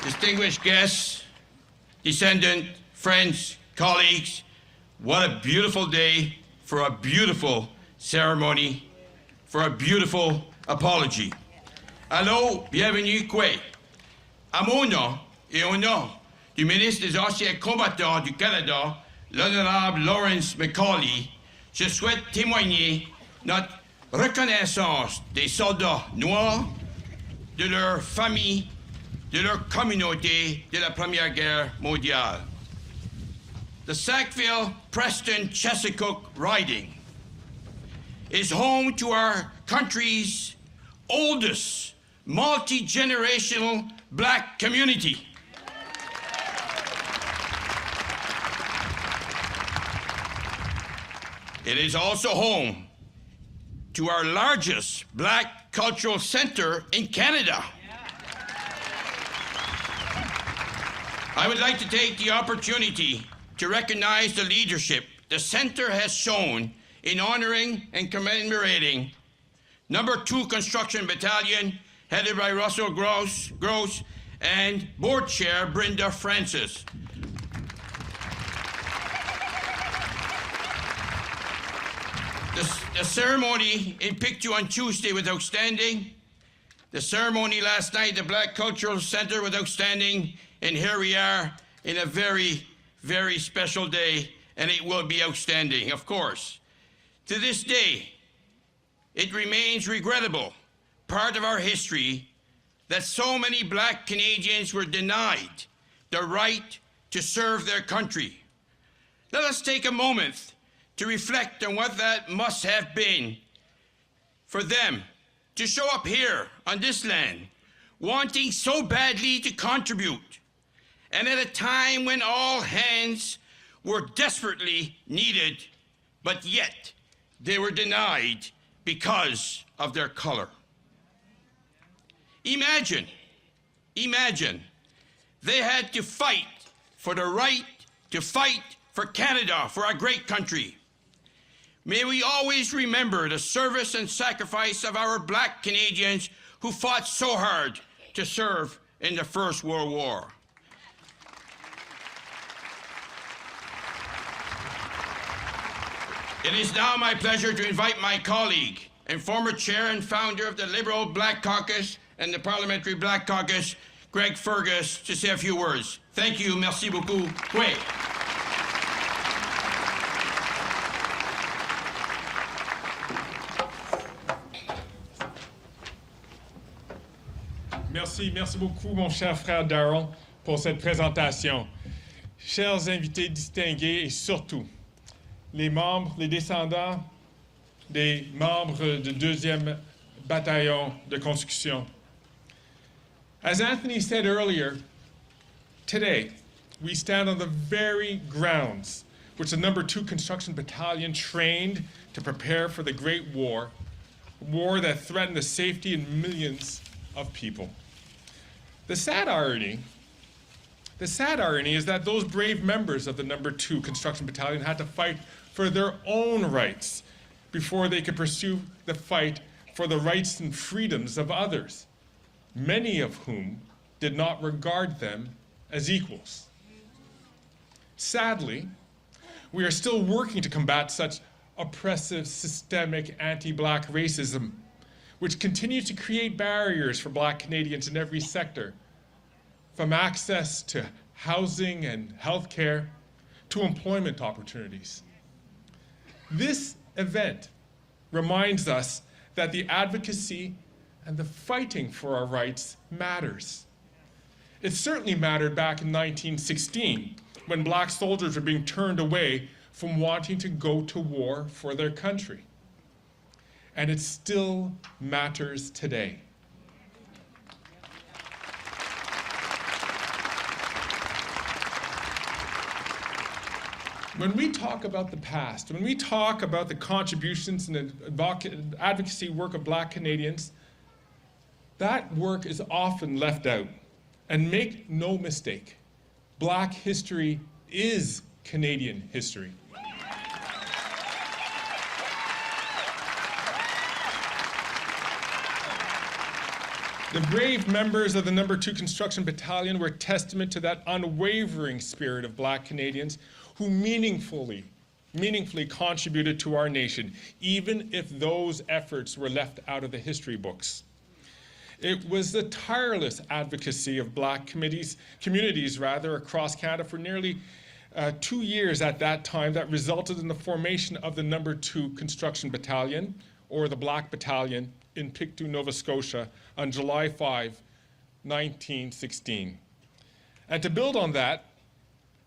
Distinguished guests, descendants, friends, colleagues, what a beautiful day for a beautiful ceremony, for a beautiful apology. Allô, bienvenue, quoi. À mon nom et au nom du ministre des Anciens combattants du Canada, l'honorable Lawrence Macaulay, je souhaite témoigner notre reconnaissance des soldats noirs, de leurs familles, de leur communauté de la Première Guerre mondiale. The Sackville-Preston-Chesapeake riding is home to our country's oldest multi-generational Black community. It is also home to our largest Black cultural center in Canada. I would like to take the opportunity to recognize the leadership the center has shown in honoring and commemorating No.2 Construction Battalion, headed by Russell Gross and Board Chair Brenda Francis. The ceremony in Pictou on Tuesday was outstanding. The ceremony last night at the Black Cultural Center was outstanding, and here we are in a very, very special day, and it will be outstanding, of course. To this day, it remains regrettable, part of our history, that so many Black Canadians were denied the right to serve their country. Let us take a moment to reflect on what that must have been for them to show up here on this land, wanting so badly to contribute, and at a time when all hands were desperately needed, but yet they were denied because of their color. Imagine, they had to fight for the right to fight for Canada, for our great country. May we always remember the service and sacrifice of our Black Canadians who fought so hard to serve in the First World War. It is now my pleasure to invite my colleague and former chair and founder of the Liberal Black Caucus and the Parliamentary Black Caucus, Greg Fergus, to say a few words. Thank you. Merci beaucoup. Great. Merci beaucoup, mon cher frère Darrell, pour cette présentation. Chers invités distingués et surtout, les descendants des membres du 2e Battalion de construction. As Anthony said earlier, today we stand on the very grounds which the No. 2 Construction Battalion trained to prepare for the Great War, a war that threatened the safety of millions of people. The sad irony is that those brave members of the No. 2 Construction Battalion had to fight for their own rights before they could pursue the fight for the rights and freedoms of others, many of whom did not regard them as equals. Sadly, we are still working to combat such oppressive, systemic anti-Black racism, which continues to create barriers for Black Canadians in every sector, from access to housing and health care to employment opportunities. This event reminds us that the advocacy and the fighting for our rights matters. It certainly mattered back in 1916 when Black soldiers were being turned away from wanting to go to war for their country. And it still matters today. When we talk about the past, when we talk about the contributions and advocacy work of Black Canadians, that work is often left out. And make no mistake, Black history is Canadian history. The brave members of the No. 2 Construction Battalion were testament to that unwavering spirit of Black Canadians who meaningfully contributed to our nation, even if those efforts were left out of the history books. It was the tireless advocacy of Black communities across Canada for nearly 2 years at that time that resulted in the formation of the No. 2 Construction Battalion, or the Black Battalion, in Pictou, Nova Scotia on July 5, 1916. And to build on that,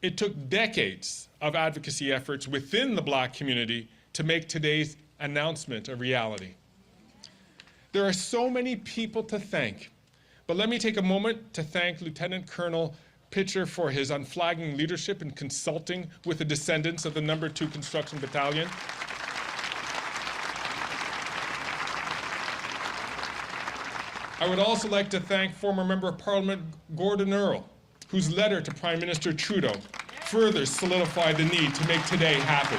it took decades of advocacy efforts within the Black community to make today's announcement a reality. There are so many people to thank, but let me take a moment to thank Lieutenant Colonel Pitcher for his unflagging leadership in consulting with the descendants of the No. 2 Construction Battalion. I would also like to thank former Member of Parliament Gordon Earl, whose letter to Prime Minister Trudeau further solidified the need to make today happen.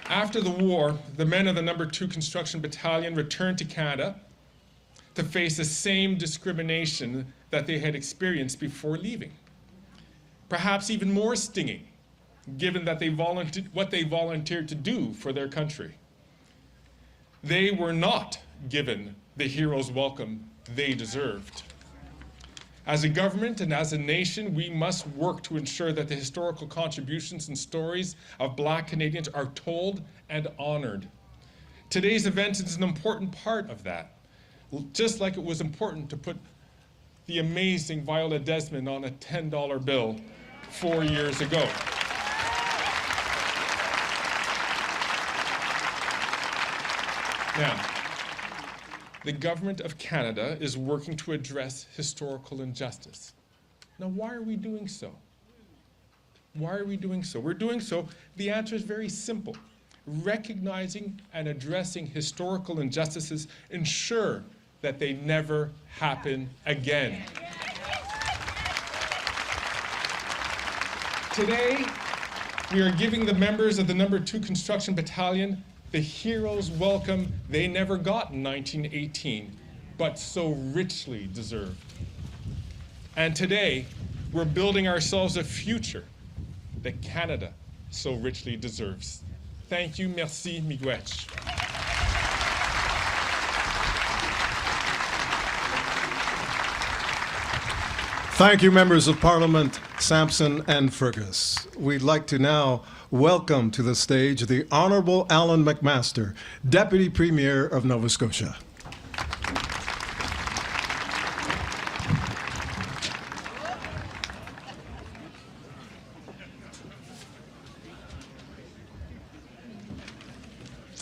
After the war, the men of the No. 2 Construction Battalion returned to Canada to face the same discrimination that they had experienced before leaving. Perhaps even more stinging, given that what they volunteered to do for their country. They were not given the hero's welcome they deserved. As a government and as a nation, we must work to ensure that the historical contributions and stories of Black Canadians are told and honored. Today's event is an important part of that, just like it was important to put the amazing Viola Desmond on a $10 bill 4 years ago. Now, the Government of Canada is working to address historical injustice. Now, why are we doing so? Why are we doing so? We're doing so, the answer is very simple. Recognizing and addressing historical injustices ensure that they never happen again. Today, we are giving the members of the No. 2 Construction Battalion the hero's welcome they never got in 1918, but so richly deserved. And today, we're building ourselves a future that Canada so richly deserves. Thank you, merci, miigwech. Thank you, members of Parliament Sampson and Fergus. We'd like to now welcome to the stage the Honourable Alan McMaster, Deputy Premier of Nova Scotia.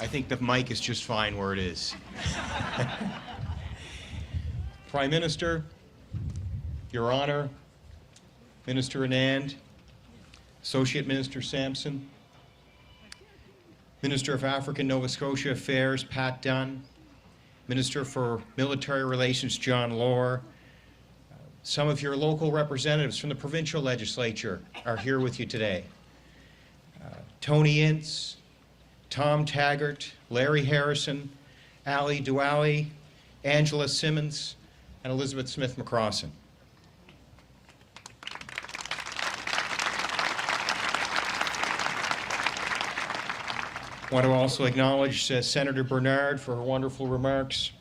I think the mic is just fine where it is. Prime Minister, Your Honor, Minister Anand, Associate Minister Sampson, Minister of African Nova Scotia Affairs Pat Dunn, Minister for Military Relations John Lohr, some of your local representatives from the provincial legislature are here with you today. Tony Ince, Tom Taggart, Larry Harrison, Ali Douali, Angela Simmons, and Elizabeth Smith McCrossan. I want to also acknowledge Senator Bernard for her wonderful remarks,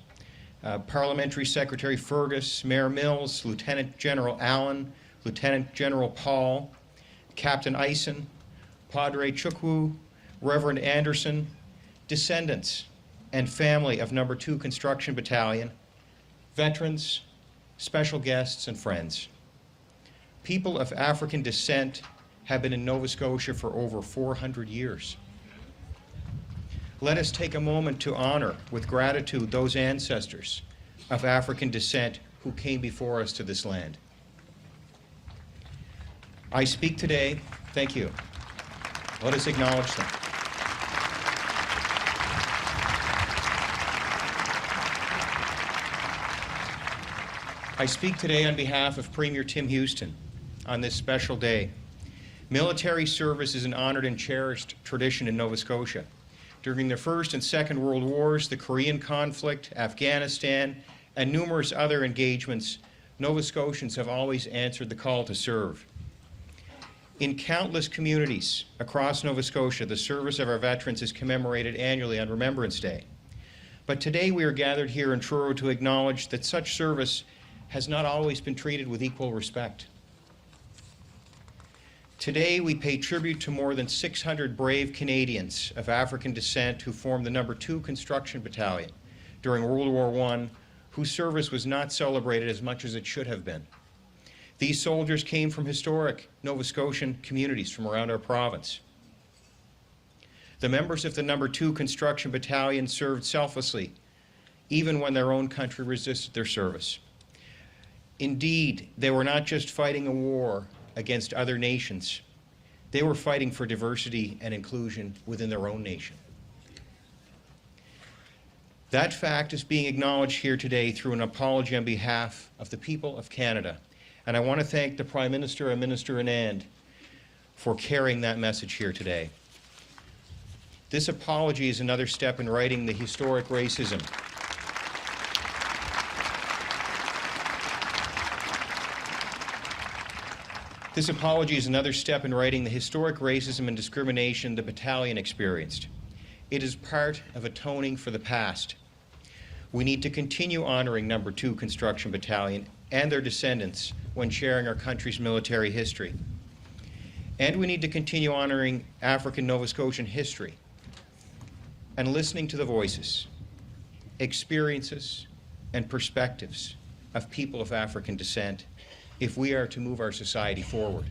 Parliamentary Secretary Fergus, Mayor Mills, Lieutenant General Allen, Lieutenant General Paul, Captain Eisen, Padre Chukwu, Reverend Anderson, descendants and family of No. 2 Construction Battalion, veterans, special guests, and friends. People of African descent have been in Nova Scotia for over 400 years. Let us take a moment to honor with gratitude those ancestors of African descent who came before us to this land. I speak today, thank you. Let us acknowledge them. I speak today on behalf of Premier Tim Houston on this special day. Military service is an honored and cherished tradition in Nova Scotia. During the First and Second World Wars, the Korean conflict, Afghanistan, and numerous other engagements, Nova Scotians have always answered the call to serve. In countless communities across Nova Scotia, the service of our veterans is commemorated annually on Remembrance Day. But today we are gathered here in Truro to acknowledge that such service has not always been treated with equal respect. Today, we pay tribute to more than 600 brave Canadians of African descent who formed the No. 2 Construction Battalion during World War I, whose service was not celebrated as much as it should have been. These soldiers came from historic Nova Scotian communities from around our province. The members of the No. 2 Construction Battalion served selflessly, even when their own country resisted their service. Indeed, they were not just fighting a war against other nations. They were fighting for diversity and inclusion within their own nation. That fact is being acknowledged here today through an apology on behalf of the people of Canada. And I want to thank the Prime Minister and Minister Anand for carrying that message here today. This apology is another step in righting the historic racism This apology is another step in righting the historic racism and discrimination the battalion experienced. It is part of atoning for the past. We need to continue honoring No. 2 Construction Battalion and their descendants when sharing our country's military history. And we need to continue honoring African Nova Scotian history and listening to the voices, experiences, and perspectives of people of African descent if we are to move our society forward.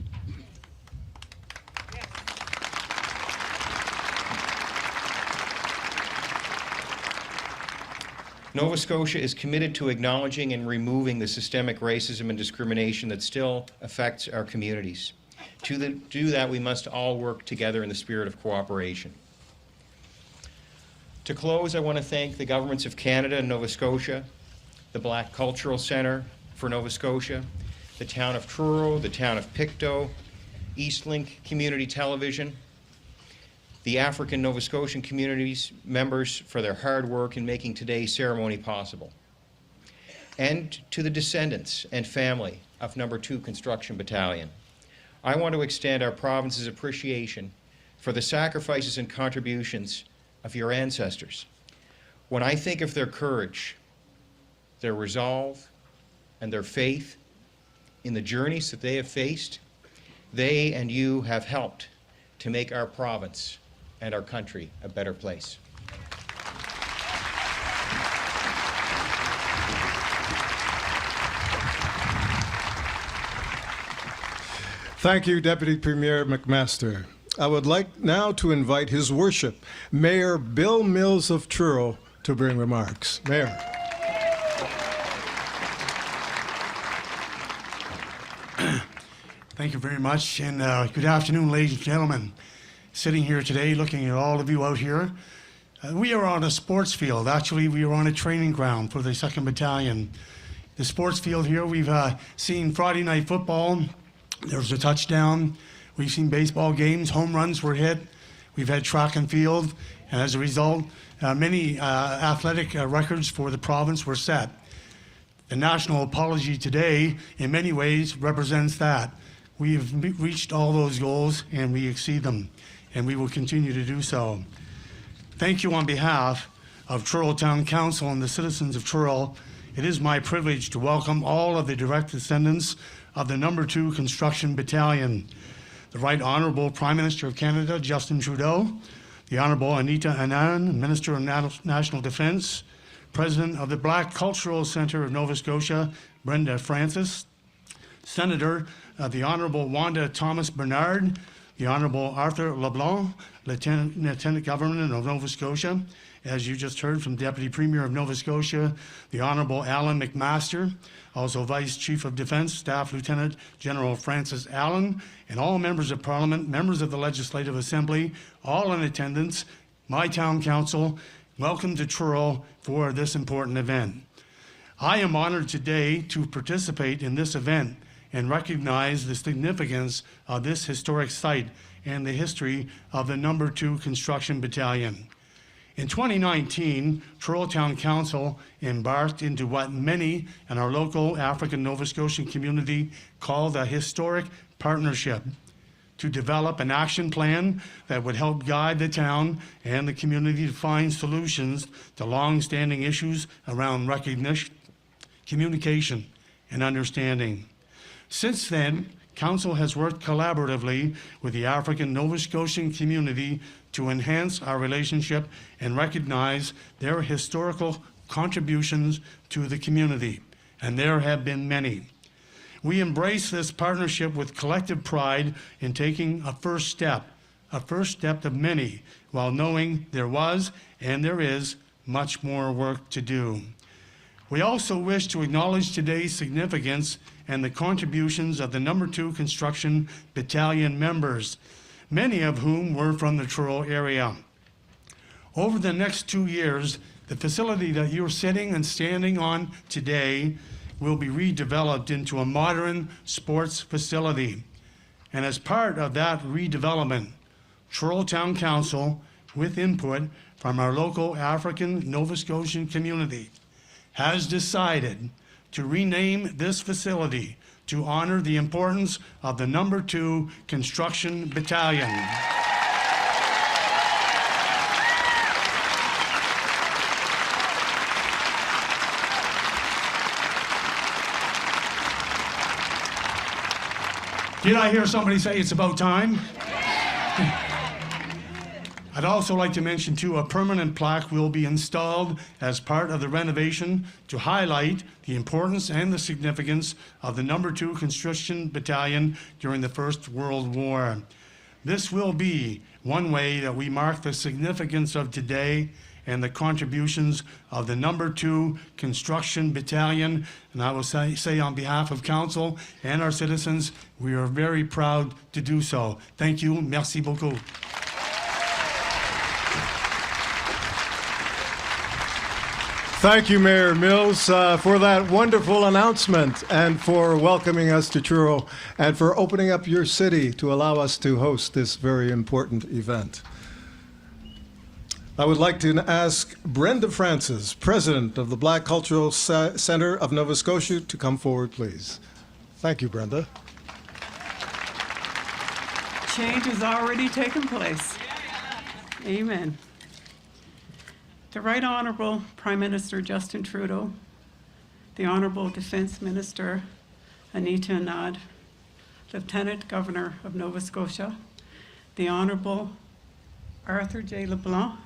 Nova Scotia is committed to acknowledging and removing the systemic racism and discrimination that still affects our communities. To do that, we must all work together in the spirit of cooperation. To close, I want to thank the governments of Canada and Nova Scotia, the Black Cultural Centre for Nova Scotia, the town of Truro, the town of Pictou, Eastlink Community Television, the African Nova Scotian communities members for their hard work in making today's ceremony possible, and to the descendants and family of No. 2 Construction Battalion. I want to extend our province's appreciation for the sacrifices and contributions of your ancestors. When I think of their courage, their resolve, and their faith in the journeys that they have faced, they and you have helped to make our province and our country a better place. Thank you, Deputy Premier McMaster. I would like now to invite His Worship, Mayor Bill Mills of Truro, to bring remarks. Mayor. Thank you very much, and good afternoon, ladies and gentlemen. Sitting here today, looking at all of you out here, we are on a sports field. Actually, we are on a training ground for the 2nd Battalion. The sports field here, we've seen Friday night football. There was a touchdown. We've seen baseball games, home runs were hit. We've had track and field, and as a result, many athletic records for the province were set. The national apology today, in many ways, represents that. We have reached all those goals, and we exceed them, and we will continue to do so. Thank you on behalf of Truro Town Council and the citizens of Truro. It is my privilege to welcome all of the direct descendants of the No. 2 Construction Battalion. The Right Honourable Prime Minister of Canada, Justin Trudeau, the Honourable Anita Anand, Minister of National Defence, President of the Black Cultural Centre of Nova Scotia, Brenda Francis, Senator the Honourable Wanda Thomas Bernard, the Honourable Arthur LeBlanc, Lieutenant Governor of Nova Scotia, as you just heard from Deputy Premier of Nova Scotia, the Honourable Alan McMaster, also Vice Chief of Defence, Staff Lieutenant General Francis Allen, and all members of Parliament, members of the Legislative Assembly, all in attendance, my town council, welcome to Truro for this important event. I am honored today to participate in this event and recognize the significance of this historic site and the history of the No. 2 Construction Battalion. In 2019, Truro Town Council embarked into what many in our local African Nova Scotian community called a historic partnership to develop an action plan that would help guide the town and the community to find solutions to long-standing issues around recognition, communication, and understanding. Since then, Council has worked collaboratively with the African Nova Scotian community to enhance our relationship and recognize their historical contributions to the community, and there have been many. We embrace this partnership with collective pride in taking a first step of many, while knowing there was and there is much more work to do. We also wish to acknowledge today's significance and the contributions of the No. 2 Construction Battalion members, many of whom were from the Truro area. Over the next 2 years, the facility that you're sitting and standing on today will be redeveloped into a modern sports facility. And as part of that redevelopment, Truro Town Council, with input from our local African Nova Scotian community, has decided to rename this facility to honor the importance of the No. 2 Construction Battalion. Did I hear somebody say it's about time? I'd also like to mention, too, a permanent plaque will be installed as part of the renovation to highlight the importance and the significance of the No. 2 Construction Battalion during the First World War. This will be one way that we mark the significance of today and the contributions of the No. 2 Construction Battalion. And I will say on behalf of Council and our citizens, we are very proud to do so. Thank you. Merci beaucoup. Thank you, Mayor Mills, for that wonderful announcement and for welcoming us to Truro and for opening up your city to allow us to host this very important event. I would like to ask Brenda Francis, President of the Black Cultural Center of Nova Scotia, to come forward, please. Thank you, Brenda. Change has already taken place. Amen. The Right Honourable Prime Minister Justin Trudeau, the Honourable Defence Minister Anita Anand, Lieutenant Governor of Nova Scotia, the Honourable Arthur J. LeBlanc,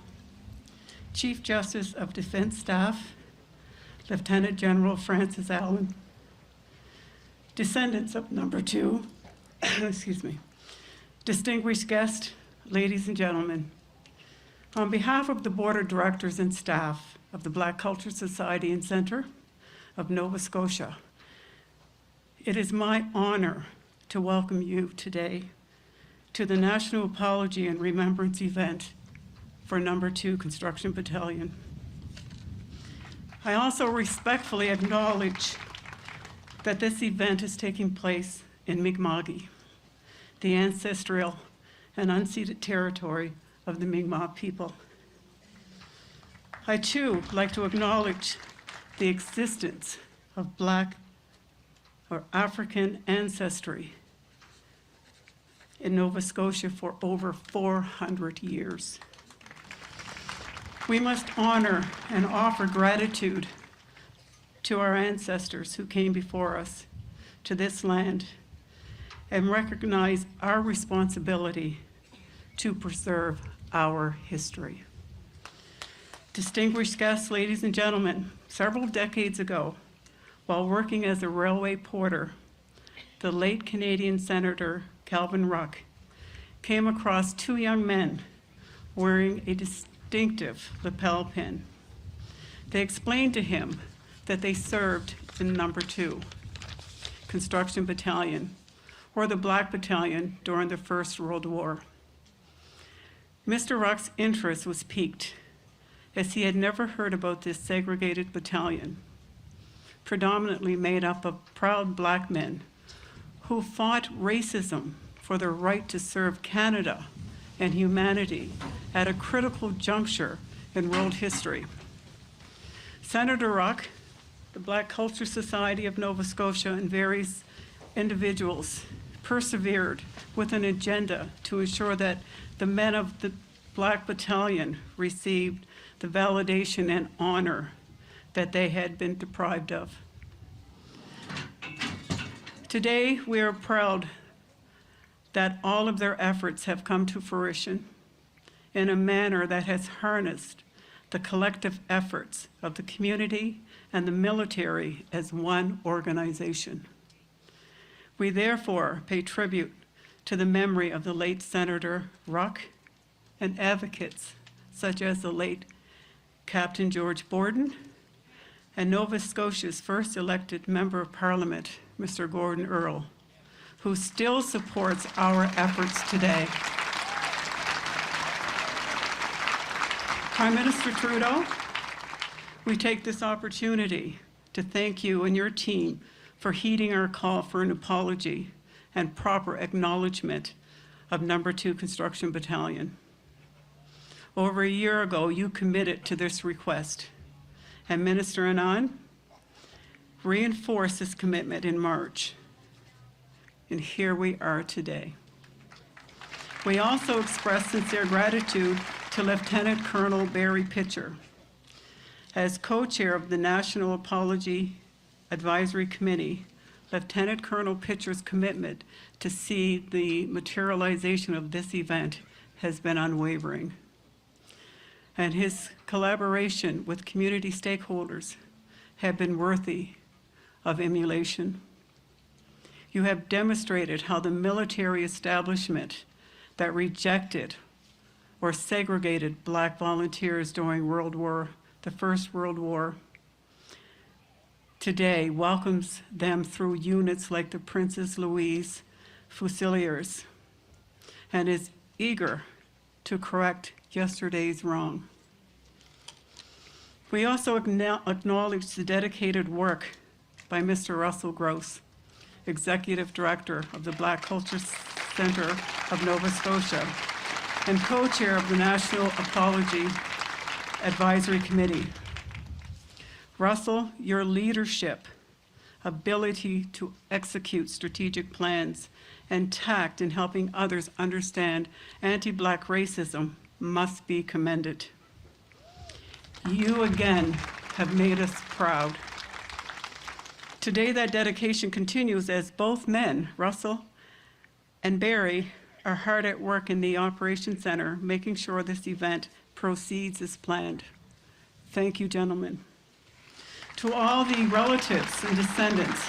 Chief Justice of Defence Staff, Lieutenant General Francis Allen, descendants of No.2, excuse me, distinguished guests, ladies and gentlemen, on behalf of the Board of Directors and staff of the Black Culture Society and Centre of Nova Scotia, it is my honor to welcome you today to the National Apology and Remembrance event for No.2 Construction Battalion. I also respectfully acknowledge that this event is taking place in Mi'kma'ki, the ancestral and unceded territory of the Mi'kmaq people. I too like to acknowledge the existence of Black or African ancestry in Nova Scotia for over 400 years. We must honor and offer gratitude to our ancestors who came before us to this land and recognize our responsibility to preserve our history. Distinguished guests, ladies and gentlemen, several decades ago, while working as a railway porter, the late Canadian Senator Calvin Ruck came across two young men wearing a distinctive lapel pin. They explained to him that they served in No.2 Construction Battalion, or the Black Battalion during the First World War. Mr. Ruck's interest was piqued, as he had never heard about this segregated battalion, predominantly made up of proud Black men who fought racism for their right to serve Canada and humanity at a critical juncture in world history. Senator Ruck, the Black Culture Society of Nova Scotia, and various individuals persevered with an agenda to ensure that the men of the Black Battalion received the validation and honor that they had been deprived of. Today, we are proud that all of their efforts have come to fruition in a manner that has harnessed the collective efforts of the community and the military as one organization. We therefore pay tribute to the memory of the late Senator Ruck and advocates such as the late Captain George Borden and Nova Scotia's first elected Member of Parliament, Mr. Gordon Earl, who still supports our efforts today. Prime Minister Trudeau, we take this opportunity to thank you and your team for heeding our call for an apology and proper acknowledgement of No.2 Construction Battalion. Over a year ago, you committed to this request, and Minister Anand reinforced this commitment in March, and here we are today. We also express sincere gratitude to Lieutenant Colonel Barry Pitcher. As co-chair of the National Apology Advisory Committee, Lieutenant Colonel Pitcher's commitment to see the materialization of this event has been unwavering. And his collaboration with community stakeholders have been worthy of emulation. You have demonstrated how the military establishment that rejected or segregated Black volunteers during the First World War, today welcomes them through units like the Princess Louise Fusiliers and is eager to correct yesterday's wrong. We also acknowledge the dedicated work by Mr. Russell Gross, Executive Director of the Black Culture Center of Nova Scotia and co-chair of the National Apology Advisory Committee. Russell, your leadership, ability to execute strategic plans, and tact in helping others understand anti-Black racism must be commended. You again have made us proud. Today that dedication continues as both men, Russell and Barry, are hard at work in the Operations Center, making sure this event proceeds as planned. Thank you, gentlemen. To all the relatives and descendants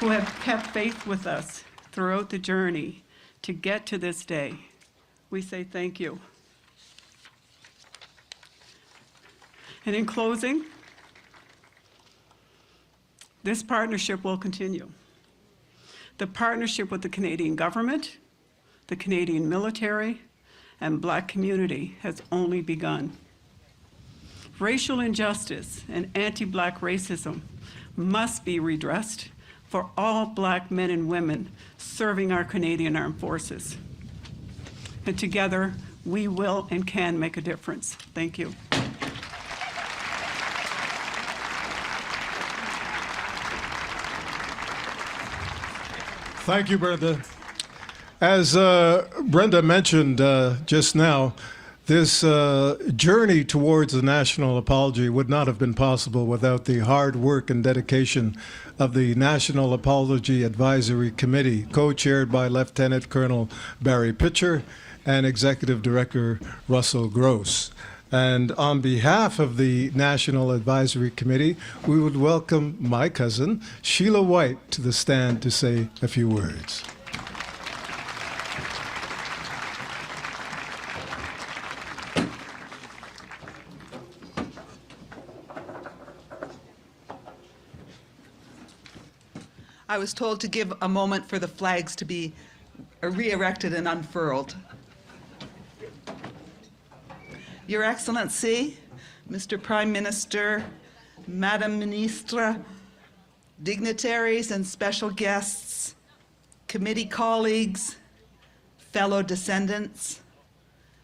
who have kept faith with us throughout the journey to get to this day, we say thank you. And in closing, this partnership will continue. The partnership with the Canadian government, the Canadian military, and Black community has only begun. Racial injustice and anti-Black racism must be redressed for all Black men and women serving our Canadian Armed Forces. And together, we will and can make a difference. Thank you. Thank you, Brenda. As Brenda mentioned just now, this journey towards a national apology would not have been possible without the hard work and dedication of the National Apology Advisory Committee, co-chaired by Lieutenant Colonel Barry Pitcher and Executive Director Russell Gross. And on behalf of the National Advisory Committee, we would welcome my cousin, Sheila White, to the stand to say a few words. I was told to give a moment for the flags to be re-erected and unfurled. Your Excellency, Mr. Prime Minister, Madam Ministre, dignitaries and special guests, committee colleagues, fellow descendants,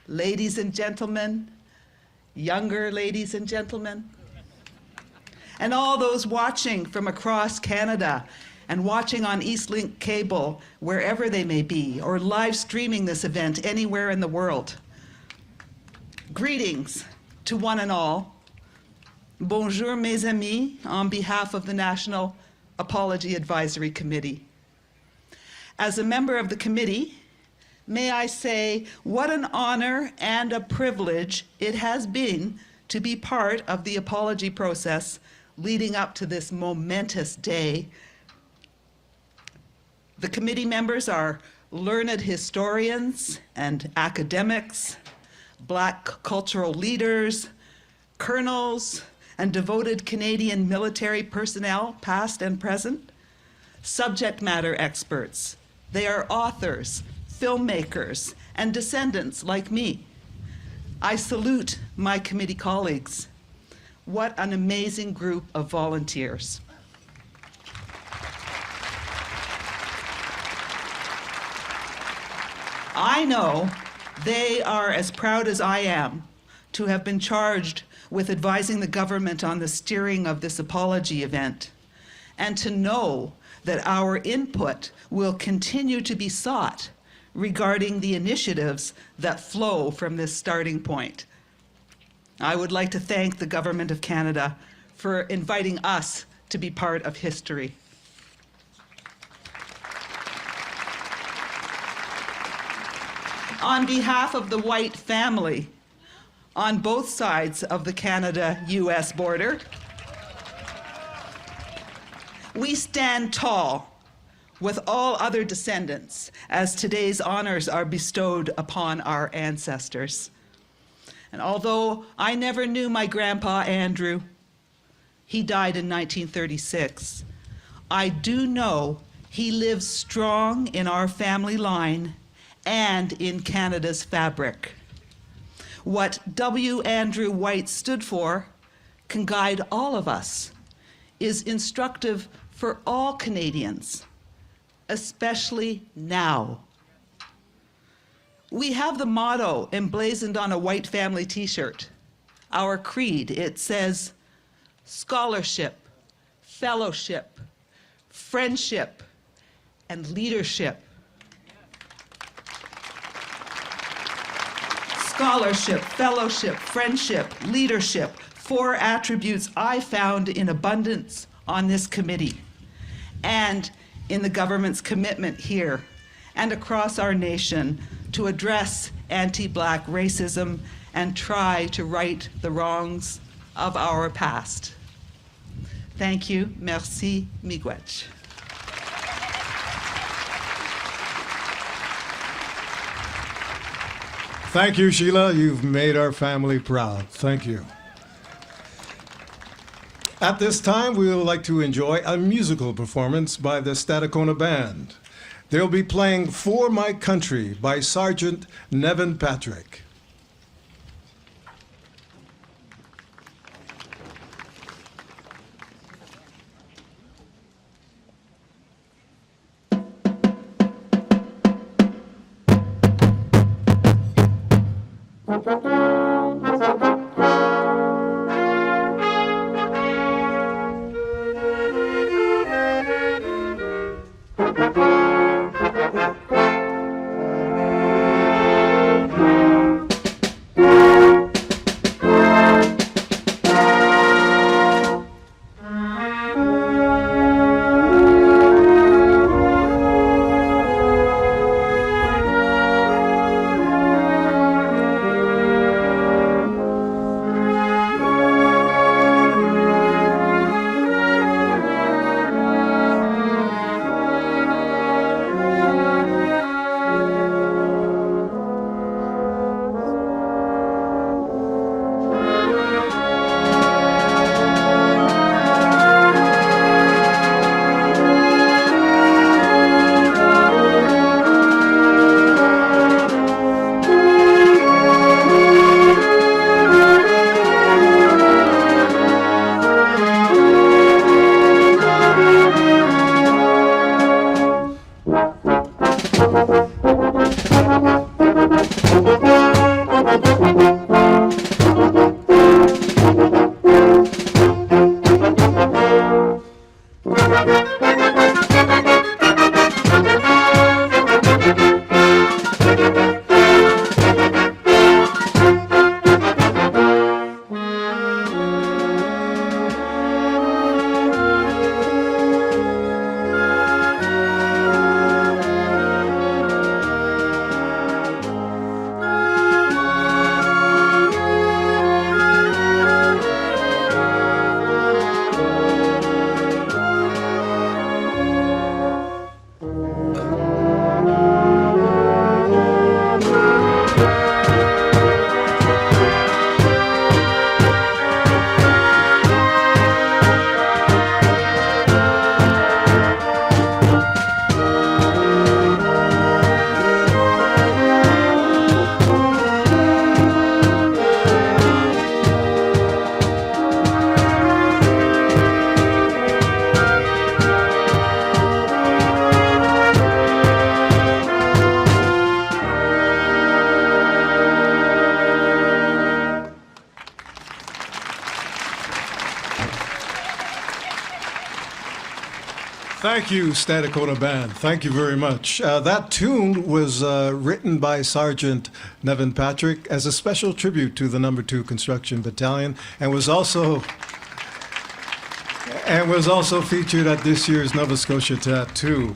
ladies and gentlemen, younger ladies and gentlemen, and all those watching from across Canada and watching on Eastlink cable, wherever they may be, or live streaming this event anywhere in the world. Greetings to one and all. Bonjour, mes amis, on behalf of the National Apology Advisory Committee. As a member of the committee, may I say what an honor and a privilege it has been to be part of the apology process leading up to this momentous day. The committee members are learned historians and academics, Black cultural leaders, colonels, and devoted Canadian military personnel, past and present, subject matter experts. They are authors, filmmakers, and descendants like me. I salute my committee colleagues. What an amazing group of volunteers. I know they are as proud as I am to have been charged with advising the government on the steering of this apology event, and to know that our input will continue to be sought regarding the initiatives that flow from this starting point. I would like to thank the Government of Canada for inviting us to be part of history. On behalf of the White family on both sides of the Canada-US border, we stand tall with all other descendants as today's honors are bestowed upon our ancestors. And although I never knew my grandpa Andrew, he died in 1936, I do know he lives strong in our family line and in Canada's fabric. What W. Andrew White stood for can guide all of us, is instructive for all Canadians, especially now. We have the motto emblazoned on a White family t-shirt, our creed. It says scholarship, fellowship, friendship, and leadership. Scholarship, fellowship, friendship, leadership, 4 attributes I found in abundance on this committee and in the government's commitment here and across our nation to address anti-Black racism and try to right the wrongs of our past. Thank you. Merci, miigwech. Thank you, Sheila. You've made our family proud. Thank you. At this time, we would like to enjoy a musical performance by the Stadacona Band. They'll be playing For My Country by Sergeant Nevin Patrick. Thank you, Stadacona Band. Thank you very much. That tune was written by Sergeant Nevin Patrick as a special tribute to the No. 2 Construction Battalion and was also featured at this year's Nova Scotia Tattoo.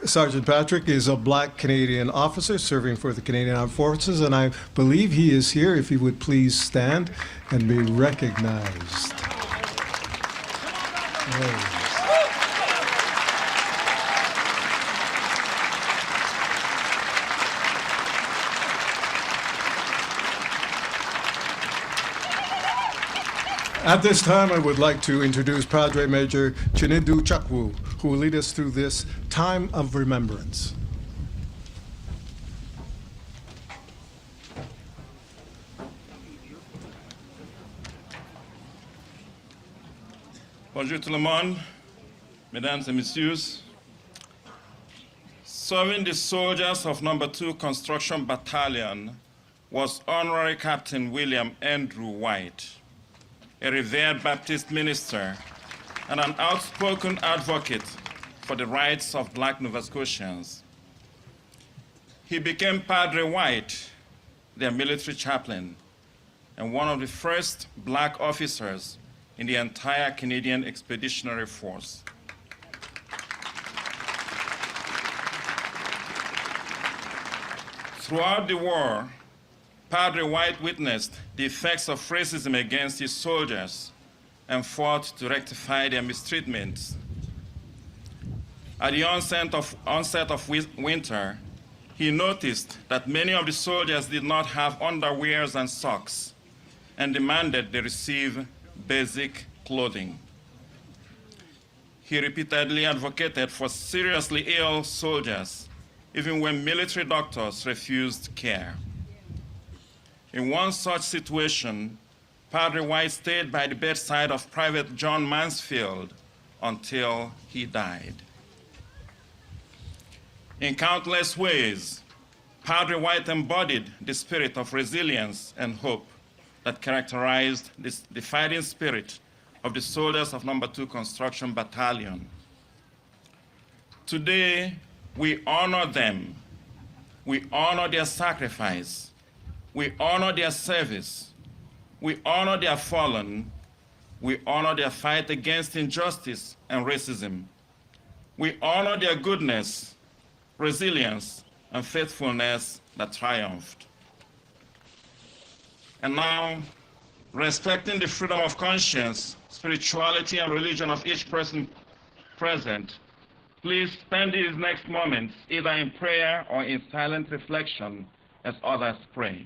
Sergeant Patrick is a Black Canadian officer serving for the Canadian Armed Forces, and I believe he is here. If he would please stand and be recognized. Hey. At this time, I would like to introduce Padre Major Chinidu Chakwu, who will lead us through this time of remembrance. Bonjour tout le monde, mesdames et messieurs. Serving the soldiers of No. 2 Construction Battalion was Honorary Captain William Andrew White, a revered Baptist minister and an outspoken advocate for the rights of Black Nova Scotians. He became Padre White, their military chaplain, and one of the first Black officers in the entire Canadian Expeditionary Force. Throughout the war, Padre White witnessed the effects of racism against his soldiers and fought to rectify their mistreatments. At the onset of winter, he noticed that many of the soldiers did not have underwears and socks and demanded they receive basic clothing. He repeatedly advocated for seriously ill soldiers, even when military doctors refused care. In one such situation, Padre White stayed by the bedside of Private John Mansfield until he died. In countless ways, Padre White embodied the spirit of resilience and hope that characterized the fighting spirit of the soldiers of No. 2 Construction Battalion. Today, we honor them. We honor their sacrifice. We honor their service. We honor their fallen. We honor their fight against injustice and racism. We honor their goodness, resilience, and faithfulness that triumphed. And now, respecting the freedom of conscience, spirituality, and religion of each person present, please spend these next moments either in prayer or in silent reflection as others pray.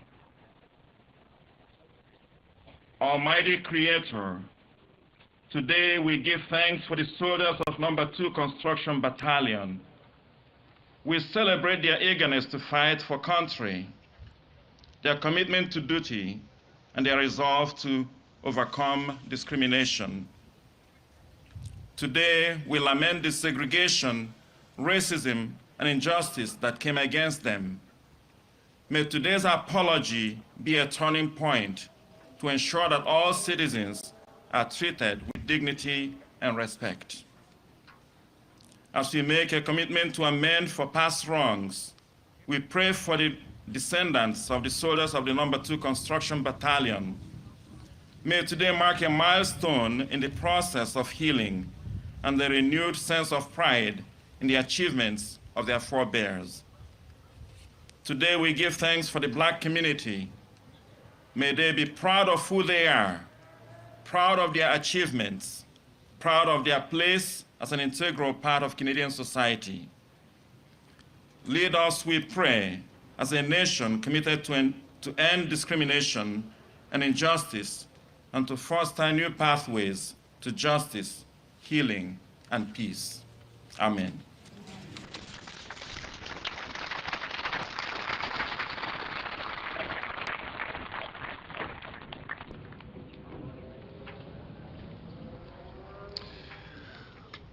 Almighty Creator, today we give thanks for the soldiers of No. 2 Construction Battalion. We celebrate their eagerness to fight for country, their commitment to duty, and their resolve to overcome discrimination. Today, we lament the segregation, racism, and injustice that came against them. May today's apology be a turning point to ensure that all citizens are treated with dignity and respect. As we make a commitment to amend for past wrongs, we pray for the descendants of the soldiers of the No. 2 Construction Battalion. May today mark a milestone in the process of healing and the renewed sense of pride in the achievements of their forebears. Today we give thanks for the Black community. May they be proud of who they are, proud of their achievements, proud of their place as an integral part of Canadian society. Lead us, we pray, as a nation committed to end discrimination and injustice and to foster new pathways to justice, healing, and peace. Amen.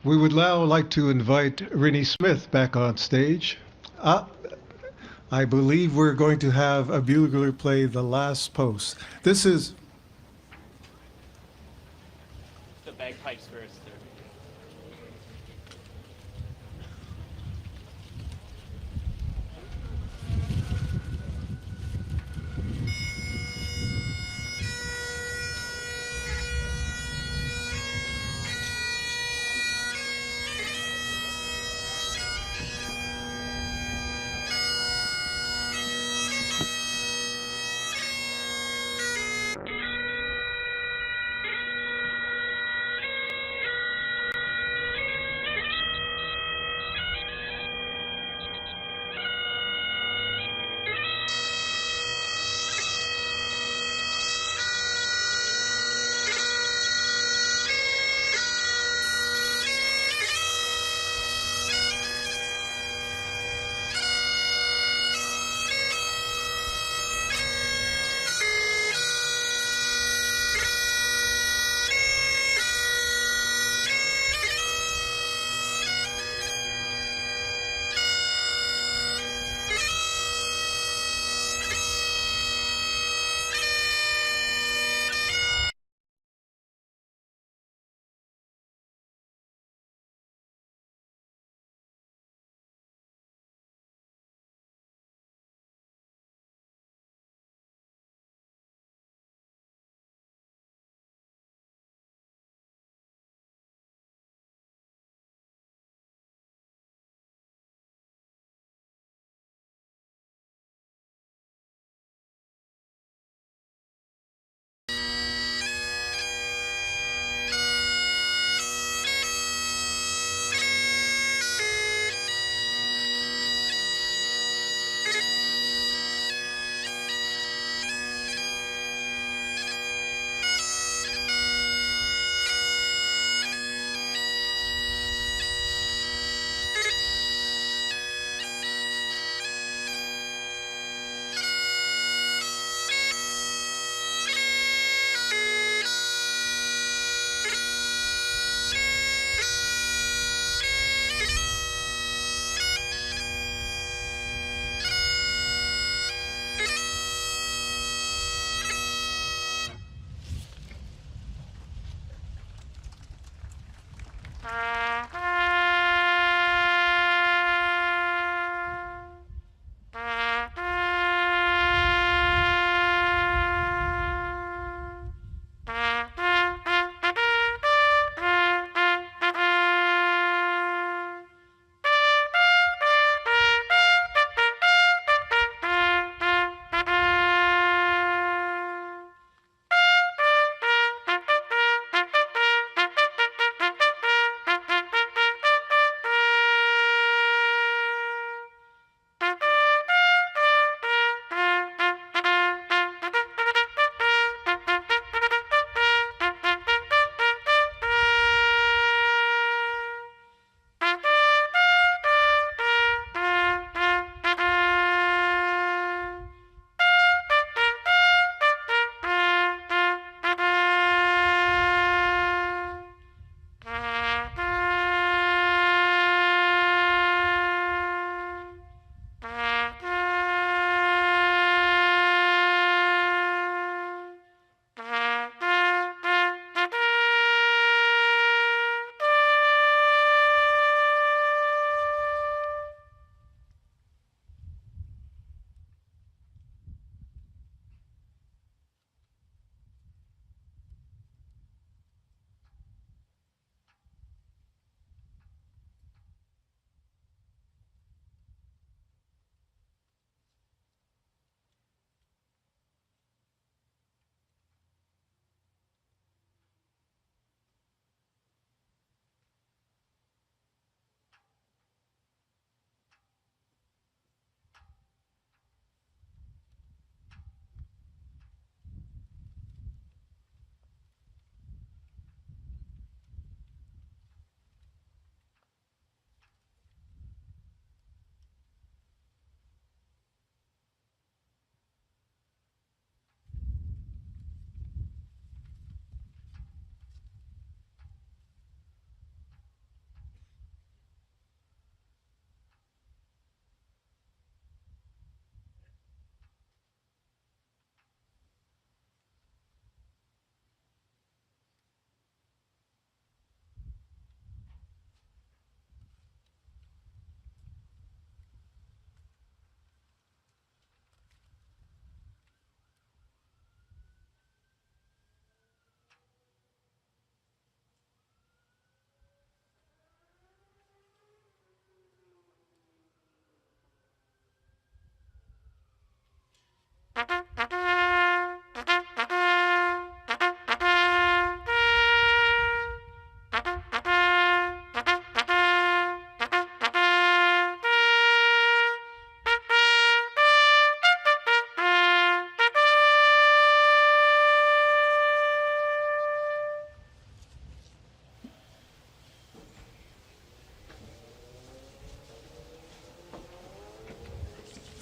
We would now like to invite Rennie Smith back on stage. I believe we're going to have a bugler play The Last Post. This is... The bagpipes first.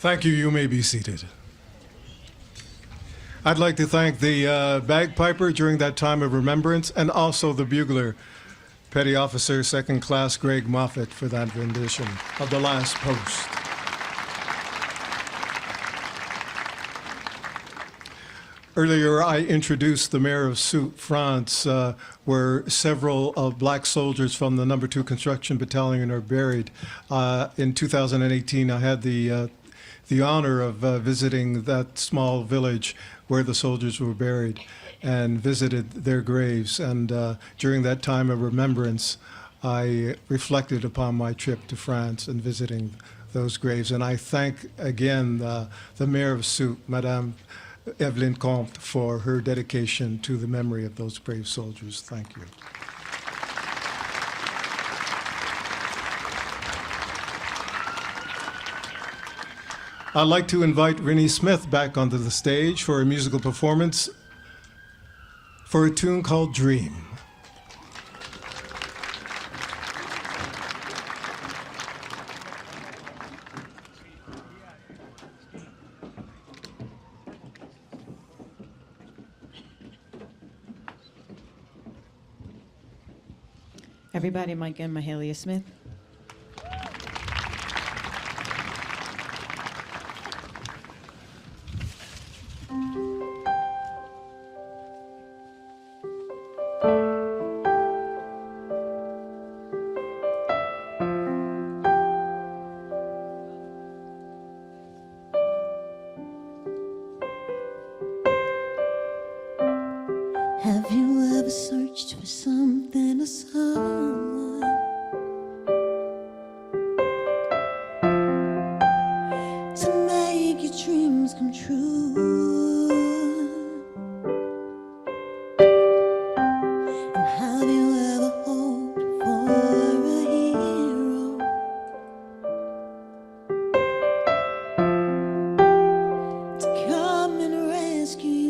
Thank you. You may be seated. I'd like to thank the bagpiper during that time of remembrance, and also the bugler, Petty Officer Second Class Greg Moffat, for that rendition of The Last Post. Earlier, I introduced the Mayor of Soult, France, where several of black soldiers from the No. 2 Construction Battalion are buried. In 2018, I had the honor of visiting that small village where the soldiers were buried and visited their graves. And during that time of remembrance, I reflected upon my trip to France and visiting those graves. And I thank again the Mayor of Soult, Madame Evelyn Comte, for her dedication to the memory of those brave soldiers. Thank you. I'd like to invite Rennie Smith back onto the stage for a musical performance for a tune called Dream. Everybody, Mike and Mahalia Smith. Have you ever searched for something or someone to make your dreams come true? And have you ever hoped for a hero to come and rescue you?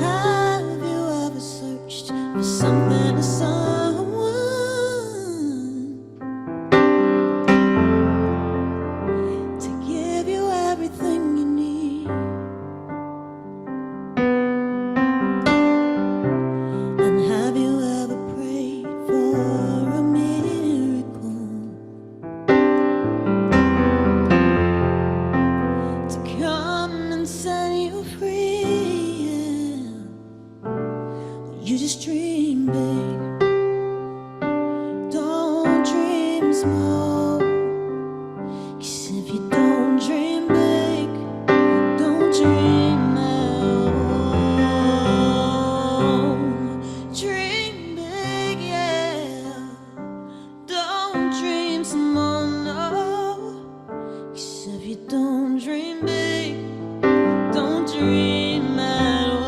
Have you ever searched for something or someone to give you everything you need? And have you ever prayed for a miracle to come and set you free? You just dream big, don't dream small. 'Cause if you don't dream big, don't dream at all. Dream big, yeah, don't dream small, no. 'Cause if you don't dream big, don't dream at all.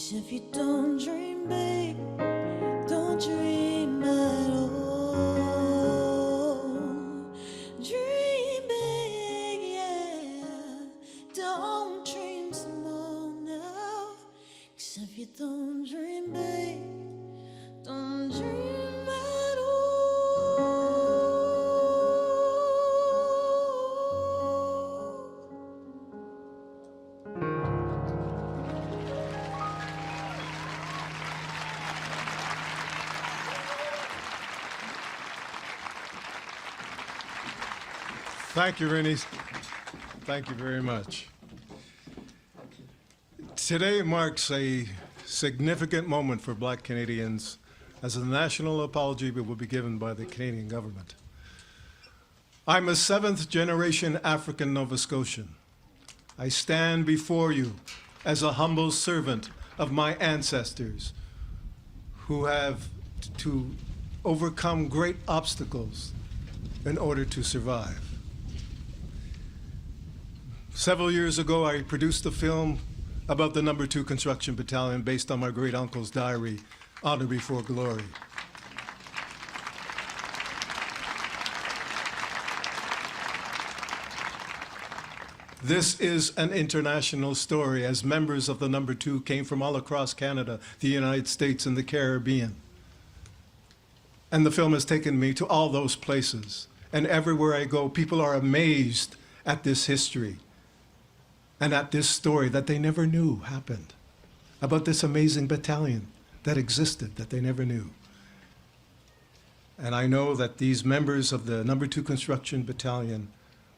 'Cause if you don't dream big, don't dream at all. Dream big, yeah. Don't dream small now. 'Cause if you don't dream big, don't dream at all. Thank you, Rennie. Thank you very much. Today marks a significant moment for Black Canadians as a national apology will be given by the Canadian government. I'm a seventh-generation African Nova Scotian. I stand before you as a humble servant of my ancestors who have to overcome great obstacles in order to survive. Several years ago, I produced a film about the No. 2 Construction Battalion based on my great-uncle's diary, Honor Before Glory. This is an international story, as members of the No. 2 came from all across Canada, the United States, and the Caribbean. And the film has taken me to all those places. And everywhere I go, people are amazed at this history and at this story that they never knew happened, about this amazing battalion that existed that they never knew. And I know that these members of the No. 2 Construction Battalion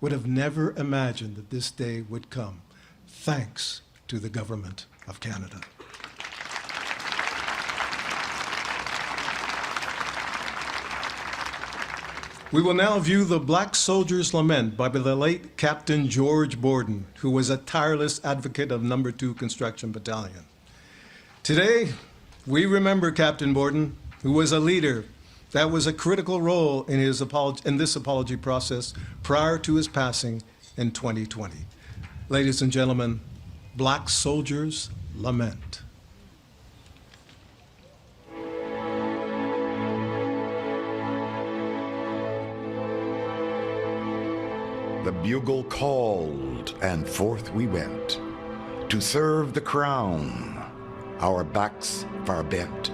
would have never imagined that this day would come, thanks to the government of Canada. We will now view the Black Soldier's Lament by the late Captain George Borden, who was a tireless advocate of No. 2 Construction Battalion. Today, we remember Captain Borden, who was a leader that was a critical role in this apology process prior to his passing in 2020. Ladies and gentlemen, Black Soldier's Lament. The bugle called, and forth we went to serve the crown, our backs far bent,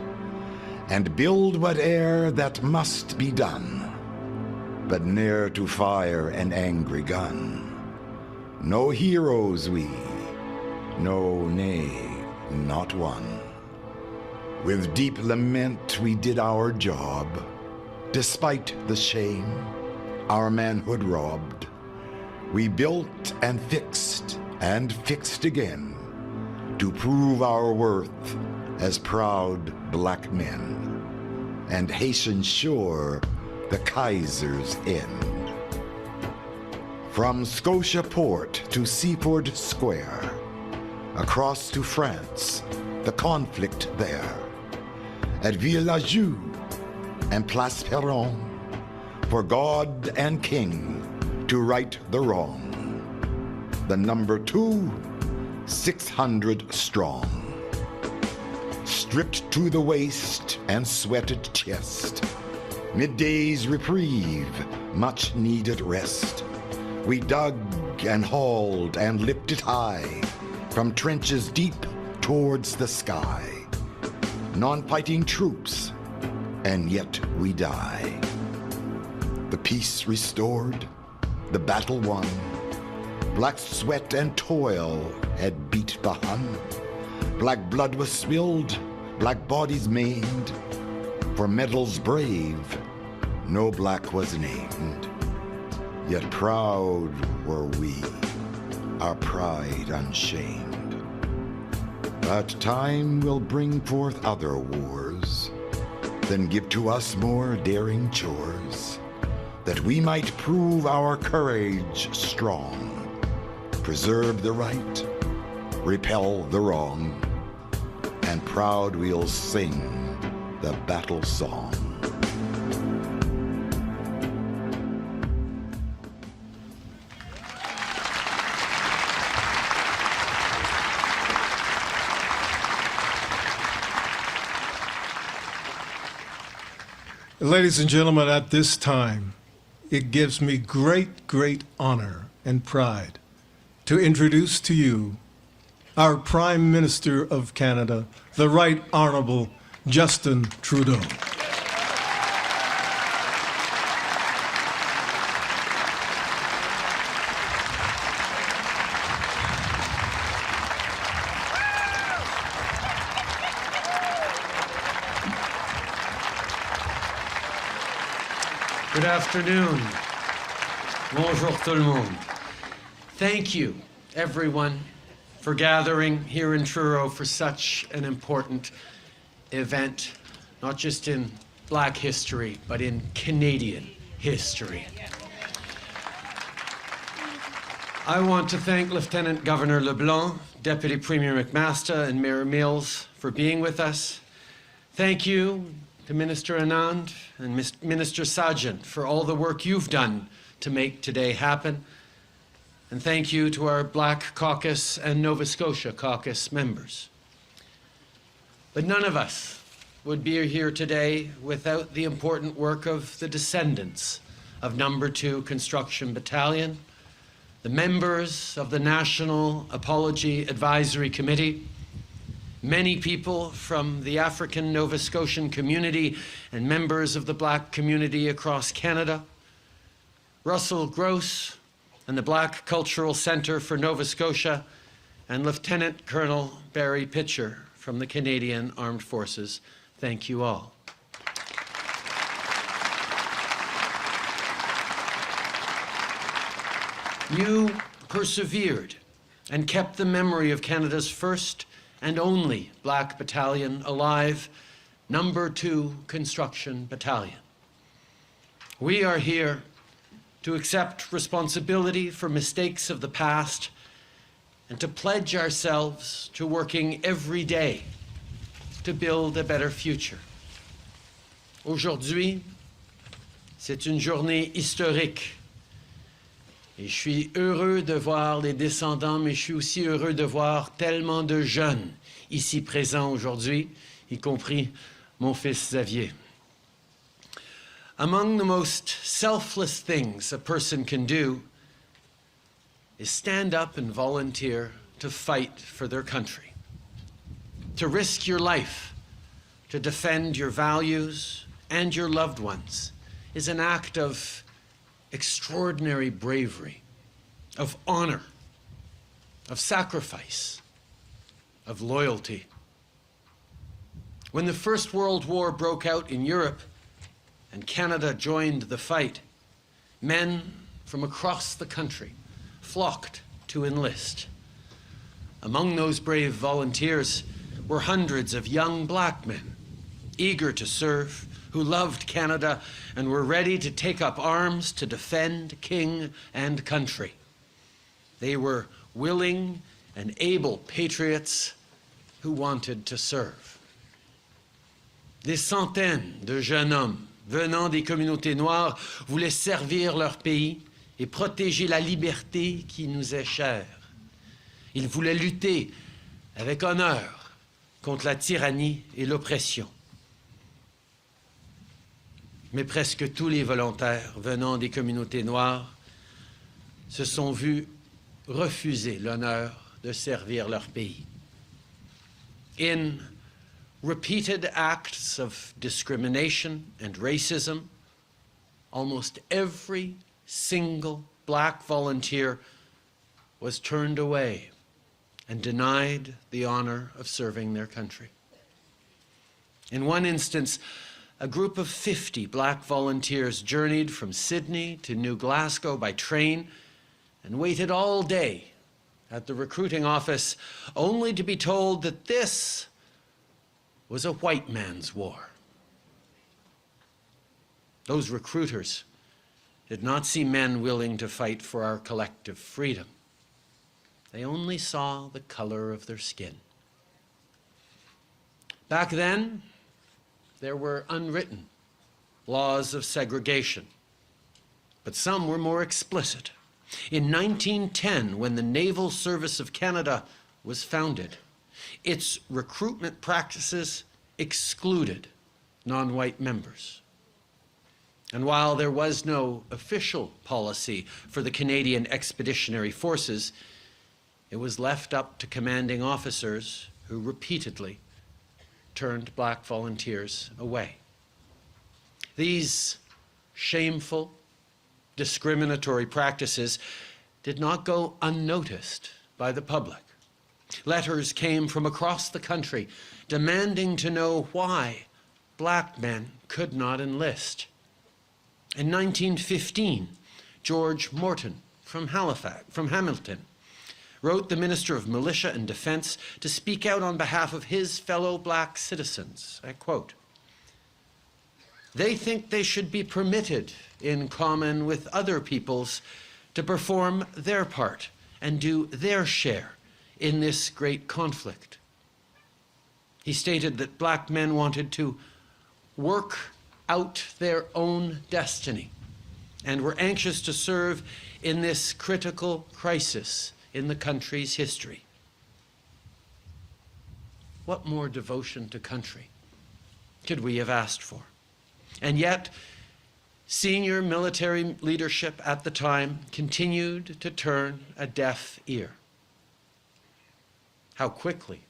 and build whate'er that must be done, but ne'er to fire an angry gun. No heroes we, no, nay, not one. With deep lament we did our job, despite the shame, our manhood robbed. We built and fixed again to prove our worth as proud black men and hasten sure the Kaiser's end. From Scotia Port to Seaport Square, across to France, the conflict there, at Villajou and Place Perron, for God and King to right the wrong. The No. 2, 600 strong. Stripped to the waist and sweated chest, midday's reprieve, much needed rest. We dug and hauled and lifted high, from trenches deep towards the sky. Non-fighting troops, and yet we die. The peace restored, the battle won. Black sweat and toil had beat the Hun. Black blood was spilled, black bodies maimed. For medals brave, no black was named. Yet proud were we, our pride unshamed. But time will bring forth other wars, then give to us more daring chores, that we might prove our courage strong, preserve the right, repel the wrong, and proud we'll sing the battle song. Ladies and gentlemen, at this time, it gives me great honor and pride to introduce to you our Prime Minister of Canada, the Right Honourable Justin Trudeau. Good afternoon. Bonjour tout le monde. Thank you, everyone, for gathering here in Truro for such an important event, not just in Black history, but in Canadian history. I want to thank Lieutenant Governor LeBlanc, Deputy Premier McMaster, and Mayor Mills for being with us. Thank you to Minister Anand and Minister Sajjan for all the work you've done to make today happen. And thank you to our Black Caucus and Nova Scotia Caucus members. But none of us would be here today without the important work of the descendants of No. 2 Construction Battalion, the members of the National Apology Advisory Committee, many people from the African Nova Scotian community and members of the Black community across Canada, Russell Gross and the Black Cultural Centre for Nova Scotia, and Lieutenant Colonel Barry Pitcher from the Canadian Armed Forces. Thank you all. You persevered and kept the memory of Canada's first and only Black battalion alive, No. 2 Construction Battalion. We are here to accept responsibility for mistakes of the past and to pledge ourselves to working every day to build a better future. Aujourd'hui, c'est une journée historique. Et je suis heureux de voir les descendants, mais je suis aussi heureux de voir tellement de jeunes ici présents aujourd'hui, y compris mon fils Xavier. Among the most selfless things a person can do is stand up and volunteer to fight for their country, to risk your life, to defend your values and your loved ones is an act of extraordinary bravery, of honor, of sacrifice, of loyalty. When the First World War broke out in Europe and Canada joined the fight, men from across the country flocked to enlist. Among those brave volunteers were hundreds of young Black men, eager to serve, who loved Canada and were ready to take up arms to defend king and country. They were willing and able patriots who wanted to serve. Des centaines de jeunes hommes venant des communautés noires voulaient servir leur pays et protéger la liberté qui nous est chère. Ils voulaient lutter avec honneur contre la tyrannie et l'oppression. Mais presque tous les volontaires venant des communautés noires se sont vus refuser l'honneur de servir leur pays. In repeated acts of discrimination and racism, almost every single Black volunteer was turned away and denied the honor of serving their country. In one instance, a group of 50 Black volunteers journeyed from Sydney to New Glasgow by train and waited all day at the recruiting office only to be told that this was a white man's war. Those recruiters did not see men willing to fight for our collective freedom. They only saw the color of their skin. Back then, there were unwritten laws of segregation, but some were more explicit. In 1910, when the Naval Service of Canada was founded, its recruitment practices excluded non-white members. And while there was no official policy for the Canadian Expeditionary Forces, it was left up to commanding officers who repeatedly turned black volunteers away. These shameful, discriminatory practices did not go unnoticed by the public. Letters came from across the country demanding to know why black men could not enlist. In 1915, George Morton from Hamilton, wrote the Minister of Militia and Defense to speak out on behalf of his fellow black citizens. I quote, "They think they should be permitted, in common with other peoples, to perform their part and do their share in this great conflict." He stated that black men wanted to work out their own destiny and were anxious to serve in this critical crisis in the country's history. What more devotion to country could we have asked for? And yet, senior military leadership at the time continued to turn a deaf ear. How quickly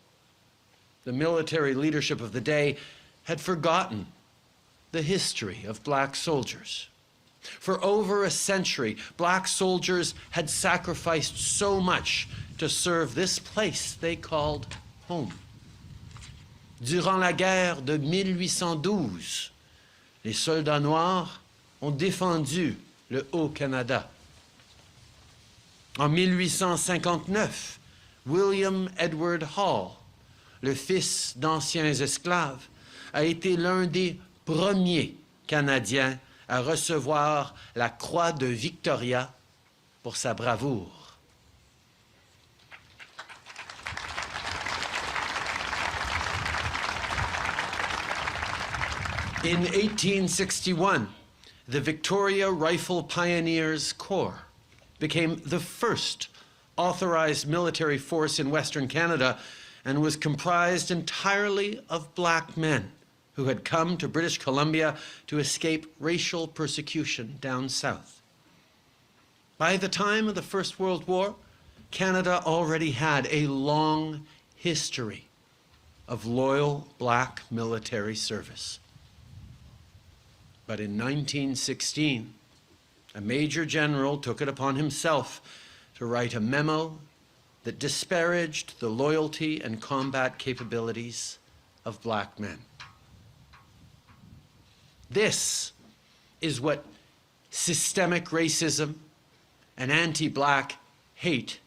the military leadership of the day had forgotten the history of black soldiers. For over a century, black soldiers had sacrificed so much to serve this place they called home. Durant la guerre de 1812, les soldats noirs ont défendu le Haut-Canada. En 1859, William Edward Hall, le fils d'anciens esclaves, a été l'un des premiers Canadiens à recevoir la Croix de Victoria pour sa bravoure. In 1861, the Victoria Rifle Pioneers Corps became the first authorized military force in Western Canada and was comprised entirely of black men who had come to British Columbia to escape racial persecution down south. By the time of the First World War, Canada already had a long history of loyal black military service. But in 1916, a major general took it upon himself to write a memo that disparaged the loyalty and combat capabilities of black men. This is what systemic racism and anti-black hate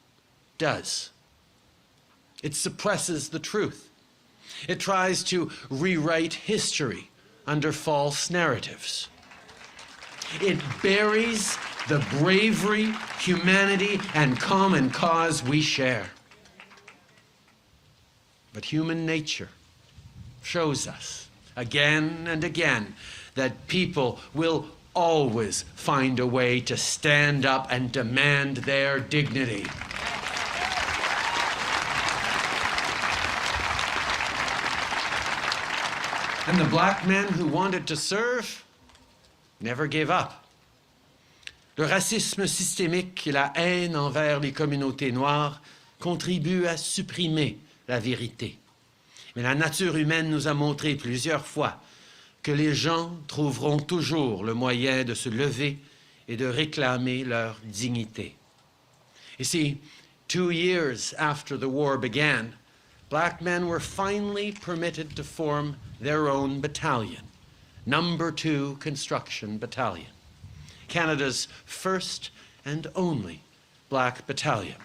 does. It suppresses the truth. It tries to rewrite history under false narratives. It buries the bravery, humanity, and common cause we share. But human nature shows us again and again that people will always find a way to stand up and demand their dignity. And the black men who wanted to serve never gave up. Le racisme systémique et la haine envers les communautés noires contribuent à supprimer la vérité. Mais la nature humaine nous a montré plusieurs fois que les gens trouveront toujours le moyen de se lever et de réclamer leur dignité. You see, 2 years after the war began, black men were finally permitted to form their own battalion, No.2 Construction Battalion, Canada's first and only black battalion.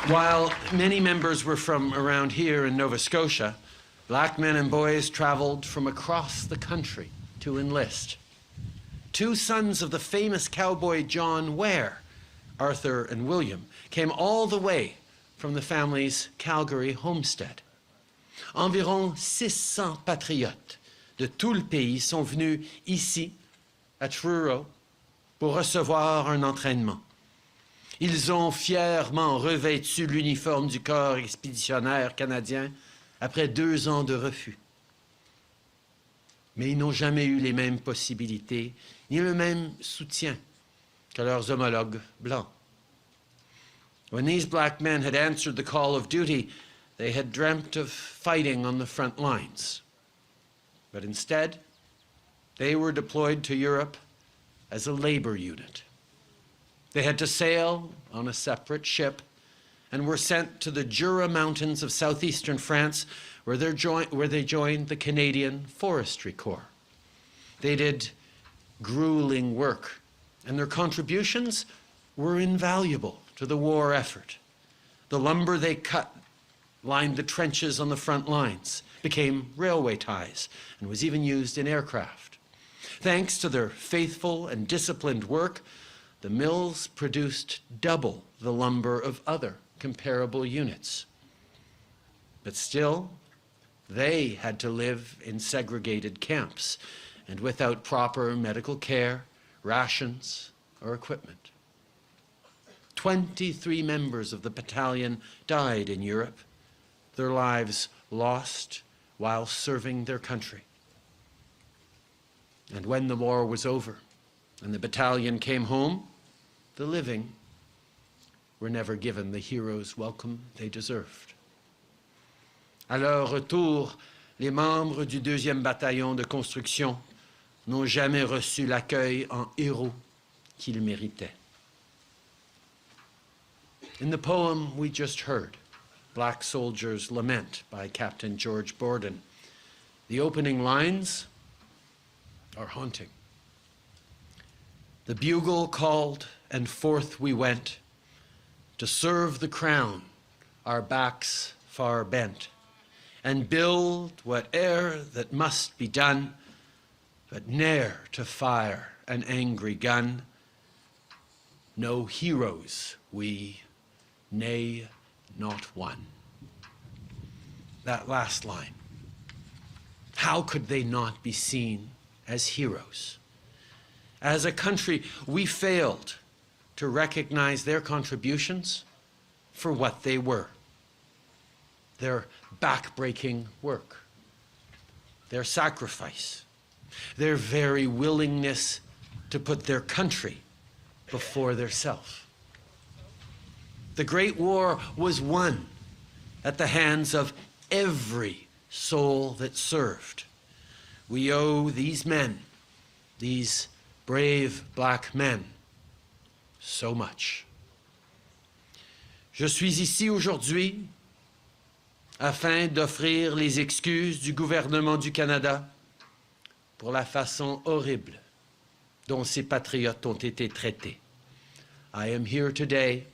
While many members were from around here in Nova Scotia, black men and boys traveled from across the country to enlist. 2 sons of the famous cowboy John Ware, Arthur and William, came all the way from the family's Calgary homestead. Environ 600 patriotes de tout le pays sont venus ici, à Truro, pour recevoir un entraînement. Ils ont fièrement revêtu l'uniforme du corps expéditionnaire canadien après 2 ans de refus. Mais ils n'ont jamais eu les mêmes possibilités ni le même soutien que leurs homologues blancs. When these black men had answered the call of duty, they had dreamt of fighting on the front lines. But instead, they were deployed to Europe as a labor unit. They had to sail on a separate ship and were sent to the Jura Mountains of southeastern France, where they joined the Canadian Forestry Corps. They did grueling work, and their contributions were invaluable to the war effort. The lumber they cut lined the trenches on the front lines, became railway ties, and was even used in aircraft. Thanks to their faithful and disciplined work, the mills produced double the lumber of other comparable units. But still, they had to live in segregated camps and without proper medical care, rations, or equipment. 23 members of the battalion died in Europe, their lives lost while serving their country. And when the war was over and the battalion came home, the living were never given the hero's welcome they deserved. À leur retour, les membres du 2e bataillon de construction n'ont jamais reçu l'accueil en héros qu'ils méritaient. In the poem we just heard, Black Soldier's Lament by Captain George Borden, the opening lines are haunting. The bugle called, and forth we went, to serve the crown, our backs far bent, and build whate'er that must be done, but ne'er to fire an angry gun. No heroes we, nay, not one. That last line. How could they not be seen as heroes? As a country, we failed to recognize their contributions for what they were. Their backbreaking work, their sacrifice, their very willingness to put their country before their self. The Great War was won at the hands of every soul that served. We owe these men, these brave black men, so much. Je suis ici aujourd'hui afin d'offrir les excuses du gouvernement du Canada pour la façon horrible dont ces patriotes ont été traités. I am here today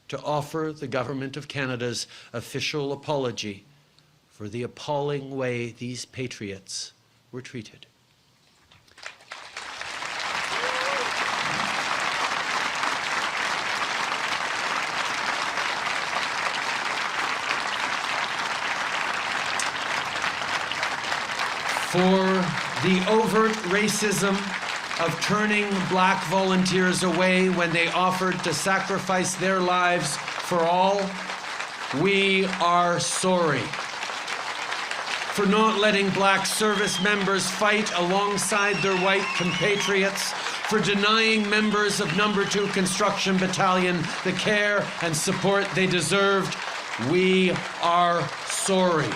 to offer the Government of Canada's official apology for the appalling way these patriots were treated. For the overt racism of turning black volunteers away when they offered to sacrifice their lives for all, we are sorry. For not letting black service members fight alongside their white compatriots, for denying members of No. 2 Construction Battalion the care and support they deserved, we are sorry.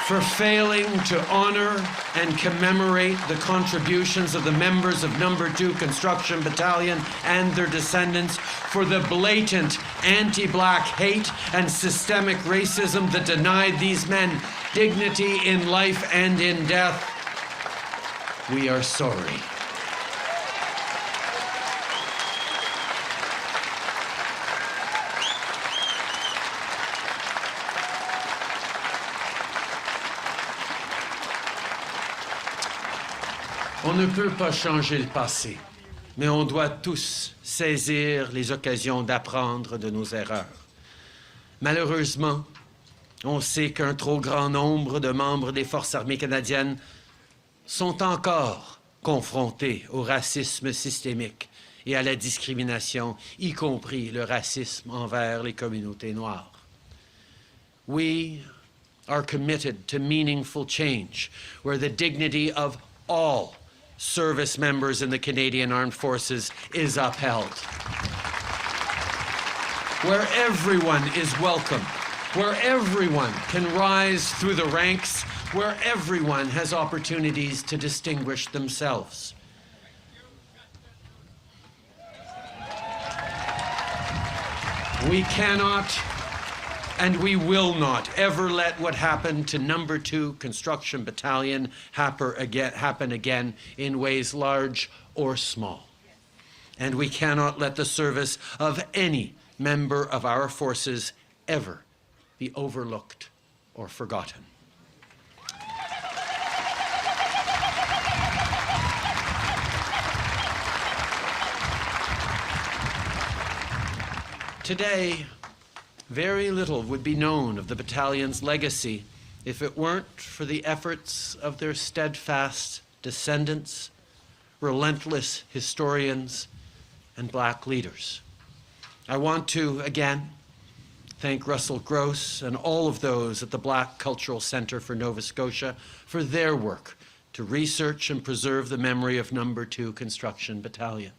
For failing to honor and commemorate the contributions of the members of No. 2 Construction Battalion and their descendants, for the blatant anti-black hate and systemic racism that denied these men dignity in life and in death, we are sorry. On ne peut pas changer le passé, mais on doit tous saisir les occasions d'apprendre de nos erreurs. Malheureusement, on sait qu'un trop grand nombre de membres des Forces armées canadiennes sont encore confrontés au racisme systémique et à la discrimination, y compris le racisme envers les communautés noires. We are committed to meaningful change where the dignity of all service members in the Canadian Armed Forces is upheld. Where everyone is welcome, where everyone can rise through the ranks, where everyone has opportunities to distinguish themselves. We cannot and we will not ever let what happened to No. 2 Construction Battalion happen again in ways large or small. And we cannot let the service of any member of our forces ever be overlooked or forgotten. Today, very little would be known of the battalion's legacy if it weren't for the efforts of their steadfast descendants, relentless historians, and Black leaders. I want to, again, thank Russell Gross and all of those at the Black Cultural Centre for Nova Scotia for their work to research and preserve the memory of No. 2 Construction Battalion.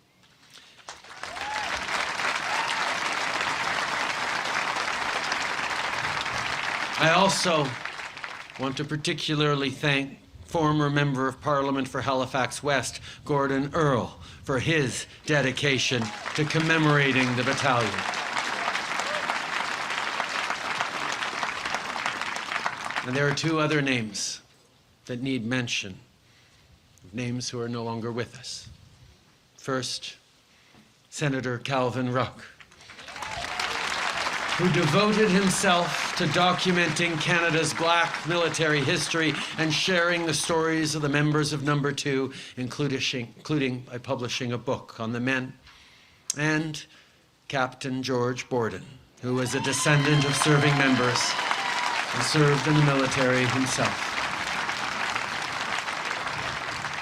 I also want to particularly thank former Member of Parliament for Halifax West, Gordon Earl, for his dedication to commemorating the battalion. And there are two other names that need mention, names who are no longer with us. First, Senator Calvin Ruck, who devoted himself to documenting Canada's Black military history and sharing the stories of the members of No. 2, including by publishing a book on the men, and Captain George Borden, who was a descendant of serving members and served in the military himself.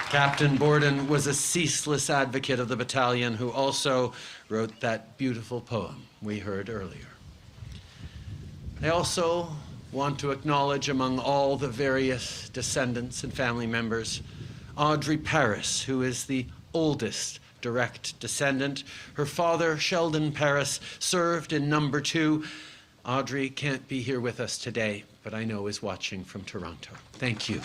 Captain Borden was a ceaseless advocate of the battalion who also wrote that beautiful poem we heard earlier. I also want to acknowledge among all the various descendants and family members, Audrey Paris, who is the oldest direct descendant. Her father, Sheldon Paris, served in No. 2. Audrey can't be here with us today, but I know is watching from Toronto. Thank you.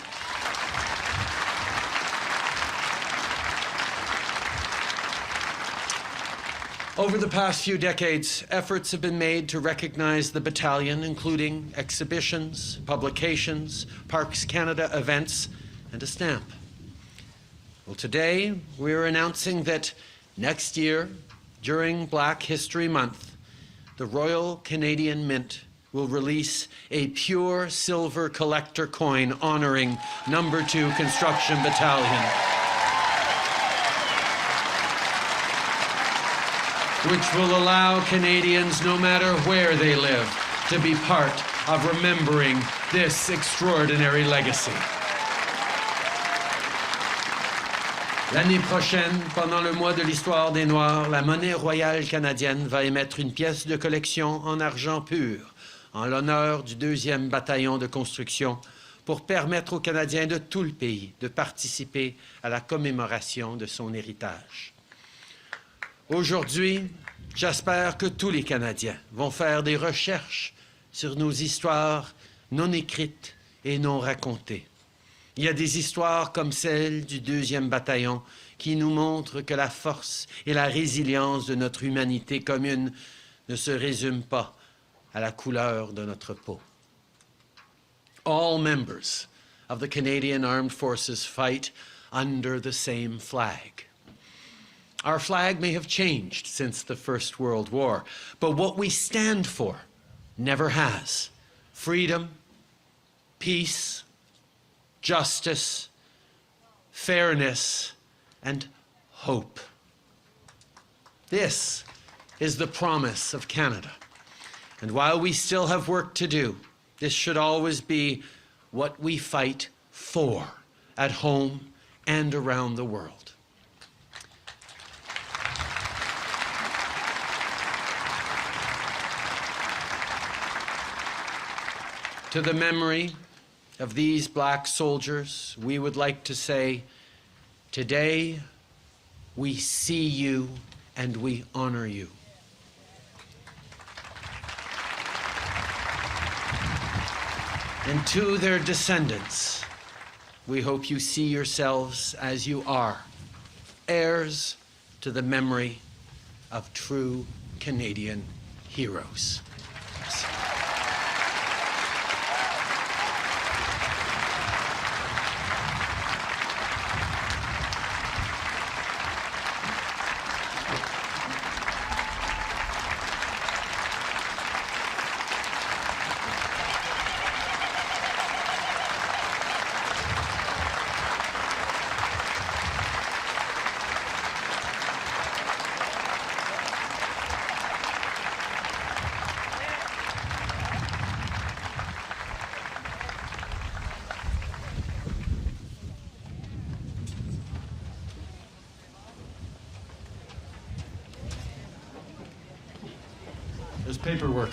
Over the past few decades, efforts have been made to recognize the battalion, including exhibitions, publications, Parks Canada events, and a stamp. Well, today, we're announcing that next year, during Black History Month, the Royal Canadian Mint will release a pure silver collector coin honoring No. 2 Construction Battalion, which will allow Canadians, no matter where they live, to be part of remembering this extraordinary legacy. L'année prochaine, pendant le mois de l'histoire des Noirs, la monnaie royale canadienne va émettre une pièce de collection en argent pur, en l'honneur du 2e bataillon de construction, pour permettre aux Canadiens de tout le pays de participer à la commémoration de son héritage. Aujourd'hui, j'espère que tous les Canadiens vont faire des recherches sur nos histoires non écrites et non racontées. Il y a des histoires comme celle du 2e bataillon qui nous montrent que la force et la résilience de notre humanité commune ne se résument pas à la couleur de notre peau. All members of the Canadian Armed Forces fight under the same flag. Our flag may have changed since the First World War, but what we stand for never has. Freedom, peace, justice, fairness, and hope. This is the promise of Canada. And while we still have work to do, this should always be what we fight for at home and around the world. To the memory of these black soldiers, we would like to say, today we see you and we honor you. And to their descendants, we hope you see yourselves as you are, heirs to the memory of true Canadian heroes. There's paperwork.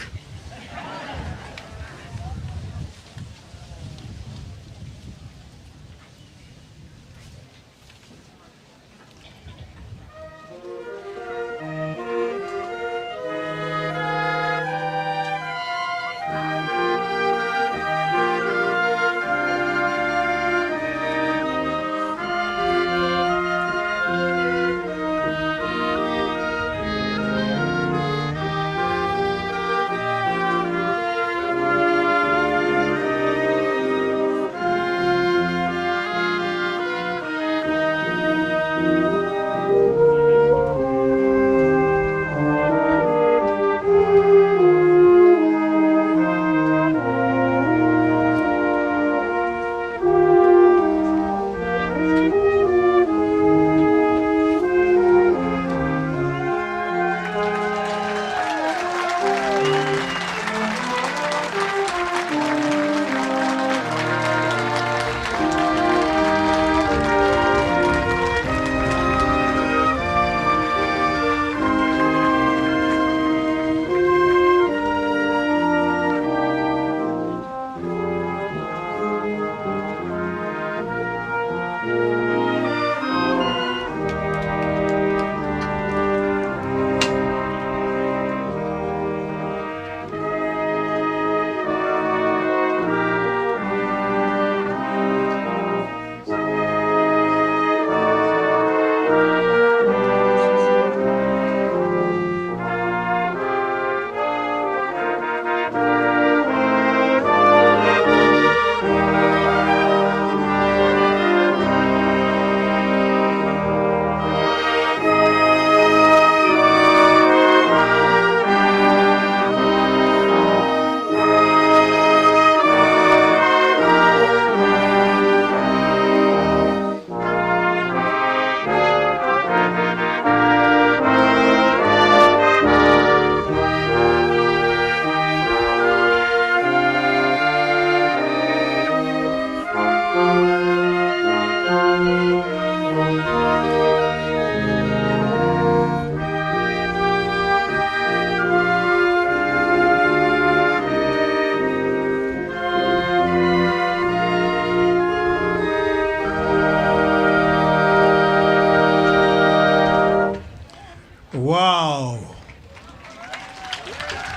Wow.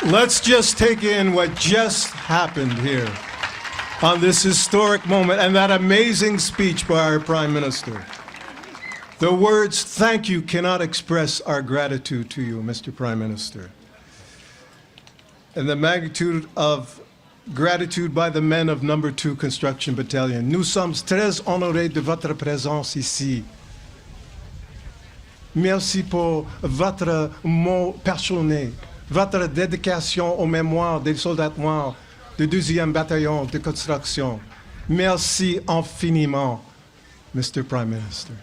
Let's just take in what just happened here on this historic moment and that amazing speech by our Prime Minister. The words "thank you" cannot express our gratitude to you, Mr. Prime Minister. And the magnitude of gratitude by the men of No. 2 Construction Battalion. Nous sommes très honorés de votre présence ici. Merci pour votre mot passionné, votre dédication aux mémoires des soldats noirs du 2e Bataillon de construction. Merci infiniment, Mr. Prime Minister.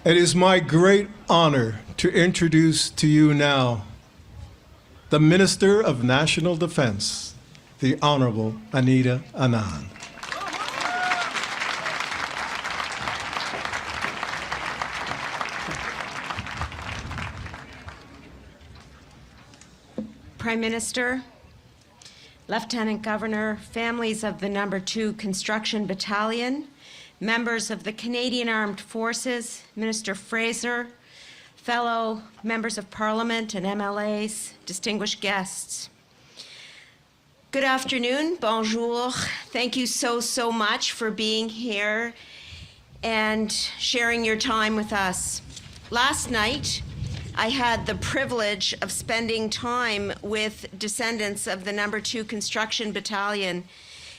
It is my great honor to introduce to you now the Minister of National Defense, the Honorable Anita Anand. Prime Minister, Lieutenant Governor, families of the No. 2 Construction Battalion, members of the Canadian Armed Forces, Minister Fraser, fellow members of Parliament and MLAs, distinguished guests. Good afternoon, bonjour. Thank you so much for being here and sharing your time with us. Last night, I had the privilege of spending time with descendants of the No. 2 Construction Battalion,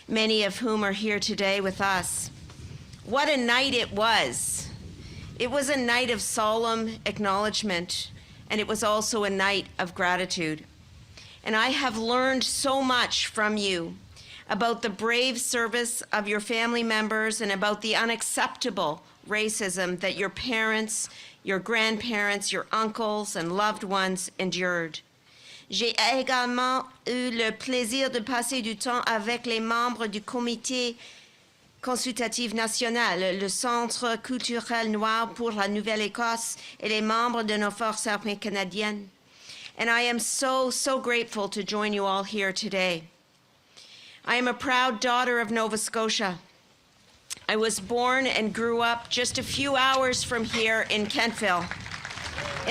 many of whom are here today with us. What a night it was. It was a night of solemn acknowledgement, and it was also a night of gratitude. And I have learned so much from you about the brave service of your family members and about the unacceptable racism that your parents, your grandparents, your uncles and loved ones endured. J'ai également eu le plaisir de passer du temps avec les membres du comité consultatif national, le Centre culturel noir pour la Nouvelle-Écosse et les membres de nos forces armées canadiennes. And I am so grateful to join you all here today. I am a proud daughter of Nova Scotia. I was born and grew up just a few hours from here in Kentville,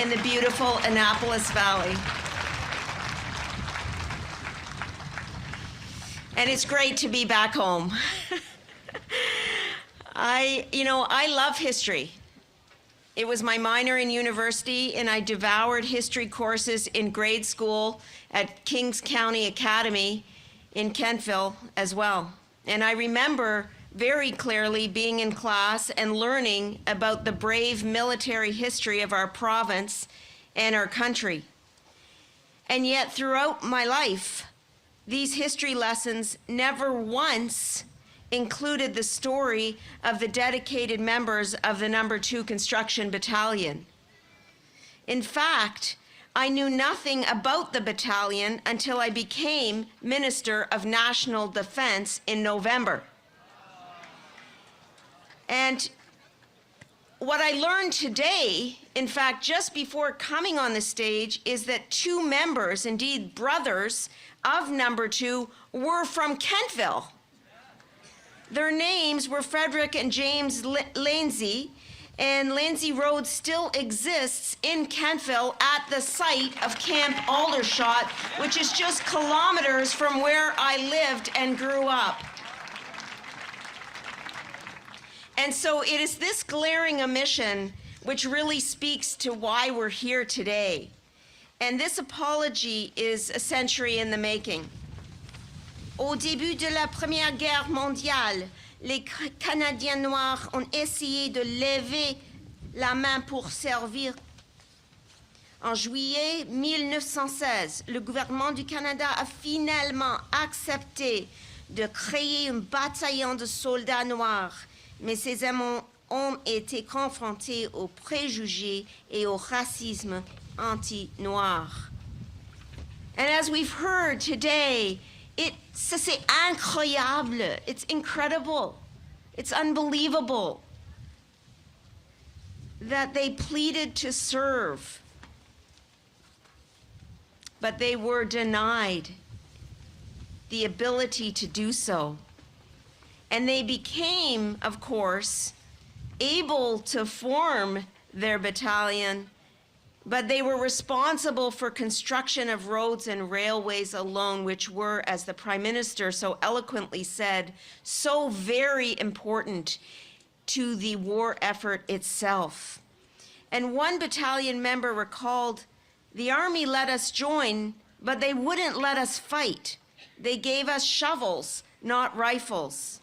in the beautiful Annapolis Valley. And it's great to be back home. I love history. It was my minor in university, and I devoured history courses in grade school at Kings County Academy in Kentville as well. And I remember very clearly being in class and learning about the brave military history of our province and our country. And yet throughout my life, these history lessons never once included the story of the dedicated members of the No. 2 Construction Battalion. In fact, I knew nothing about the battalion until I became Minister of National Defense in November. And what I learned today, in fact, just before coming on the stage, is that two members, indeed brothers, of No. 2 were from Kentville. Their names were Frederick and James Lindsay, and Lindsay Road still exists in Kentville at the site of Camp Aldershot, which is just kilometers from where I lived and grew up. And so it is this glaring omission which really speaks to why we're here today. And this apology is a century in the making. Au début de la Première Guerre mondiale, les Canadiens noirs ont essayé de lever la main pour servir. En juillet 1916, le gouvernement du Canada a finalement accepté de créer un bataillon de soldats noirs, mais ces hommes ont été confrontés aux préjugés et au racisme anti-noir. And as we've heard today, c'est incroyable. It's incredible. It's unbelievable that they pleaded to serve, but they were denied the ability to do so. And they became, of course, able to form their battalion, but they were responsible for construction of roads and railways alone, which were, as the Prime Minister so eloquently said, so very important to the war effort itself. And one battalion member recalled, "The Army let us join, but they wouldn't let us fight. They gave us shovels, not rifles.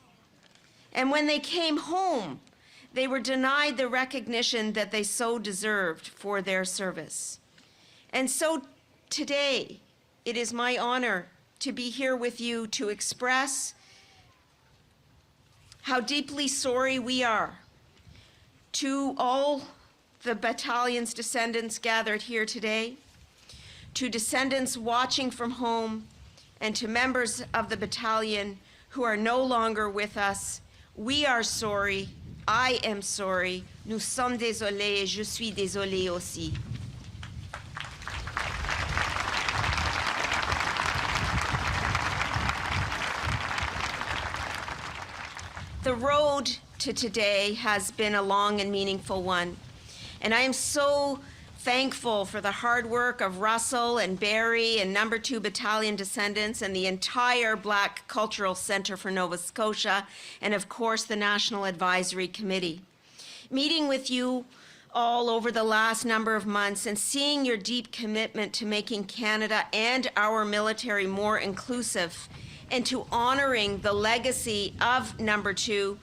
And when they came home, they were denied the recognition that they so deserved for their service." And so today, it is my honor to be here with you to express how deeply sorry we are to all the battalion's descendants gathered here today, to descendants watching from home, and to members of the battalion who are no longer with us. We are sorry. I am sorry. Nous sommes désolés. Je suis désolée aussi. road to today has been a long and meaningful one, and I am so thankful for the hard work of Russell and Barry and No. 2 Battalion descendants and the entire Black Cultural Centre for Nova Scotia, and of course the National Advisory Committee. Meeting with you all over the last number of months and seeing your deep commitment to making Canada and our military more inclusive and to honoring the legacy of No. 2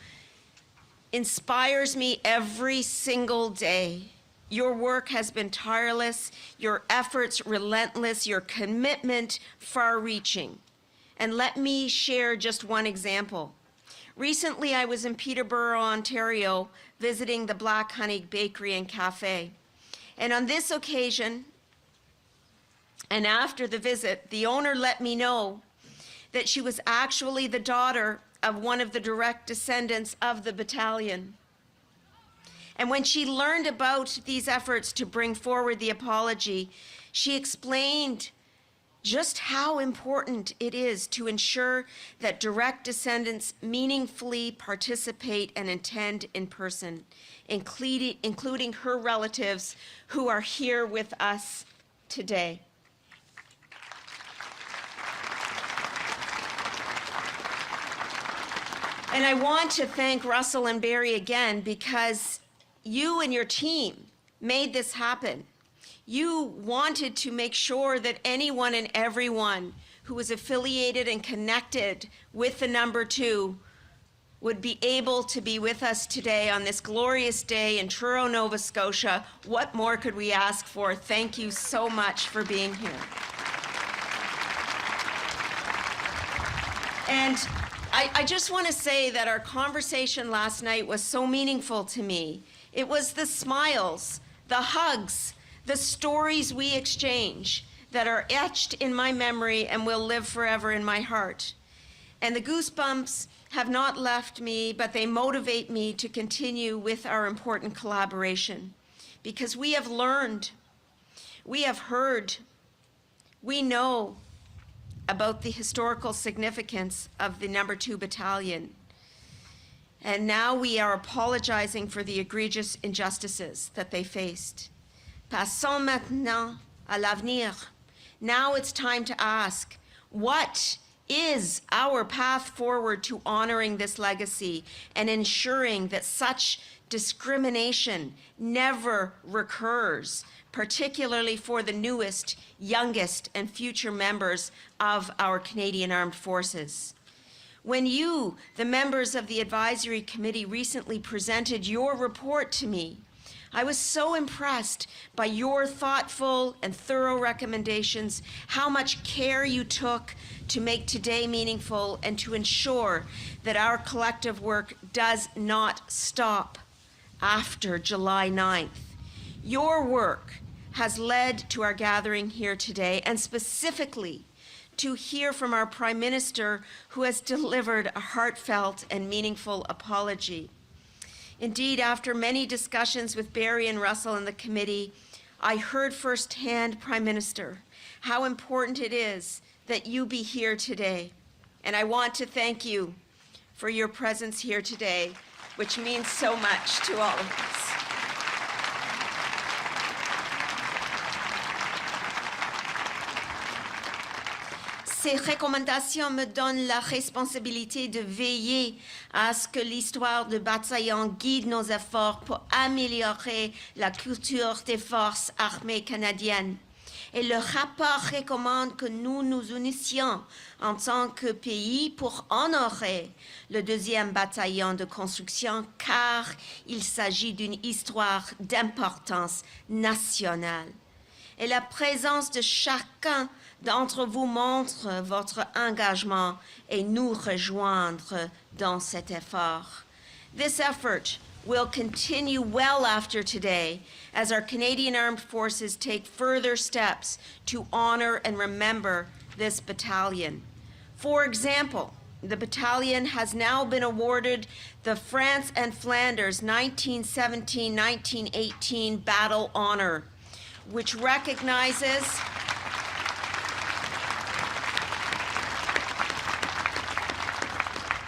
inspires me every single day. Your work has been tireless, your efforts relentless, your commitment far-reaching. And let me share just one example. Recently, I was in Peterborough, Ontario, visiting the Black Honey Bakery and Cafe. And on this occasion, and after the visit, the owner let me know that she was actually the daughter of one of the direct descendants of the battalion. And when she learned about these efforts to bring forward the apology, she explained just how important it is to ensure that direct descendants meaningfully participate and attend in person, including her relatives who are here with us today. And I want to thank Russell and Barry again because you and your team made this happen. You wanted to make sure that anyone and everyone who was affiliated and connected with the No. 2 would be able to be with us today on this glorious day in Truro, Nova Scotia. What more could we ask for? Thank you so much for being here. And I just want to say that our conversation last night was so meaningful to me. It was the smiles, the hugs, the stories we exchange that are etched in my memory and will live forever in my heart. And the goosebumps have not left me, but they motivate me to continue with our important collaboration. Because we have learned, we have heard, we know about the historical significance of the No. 2 Battalion. And now we are apologizing for the egregious injustices that they faced. Passons maintenant à l'avenir. Now it's time to ask, what is our path forward to honoring this legacy and ensuring that such discrimination never recurs, particularly for the newest, youngest, and future members of our Canadian Armed Forces? When you, the members of the Advisory Committee, recently presented your report to me, I was so impressed by your thoughtful and thorough recommendations, how much care you took to make today meaningful and to ensure that our collective work does not stop after July 9th. Your work has led to our gathering here today, and specifically to hear from our Prime Minister, who has delivered a heartfelt and meaningful apology. Indeed, after many discussions with Barry and Russell in the committee, I heard firsthand, Prime Minister, how important it is that you be here today. And I want to thank you for your presence here today, which means so much to all of us. Ces recommandations me donnent la responsabilité de veiller à ce que l'histoire du bataillon guide nos efforts pour améliorer la culture des forces armées canadiennes. Et le rapport recommande que nous nous unissions en tant que pays pour honorer le 2e bataillon de construction, car il s'agit d'une histoire d'importance nationale. Et la présence de chacun d'entre vous montre votre engagement et nous rejoindre dans cet effort. This effort will continue well after today as our Canadian Armed Forces take further steps to honor and remember this battalion. For example, the battalion has now been awarded the France and Flanders 1917-1918 Battle Honor, which recognizes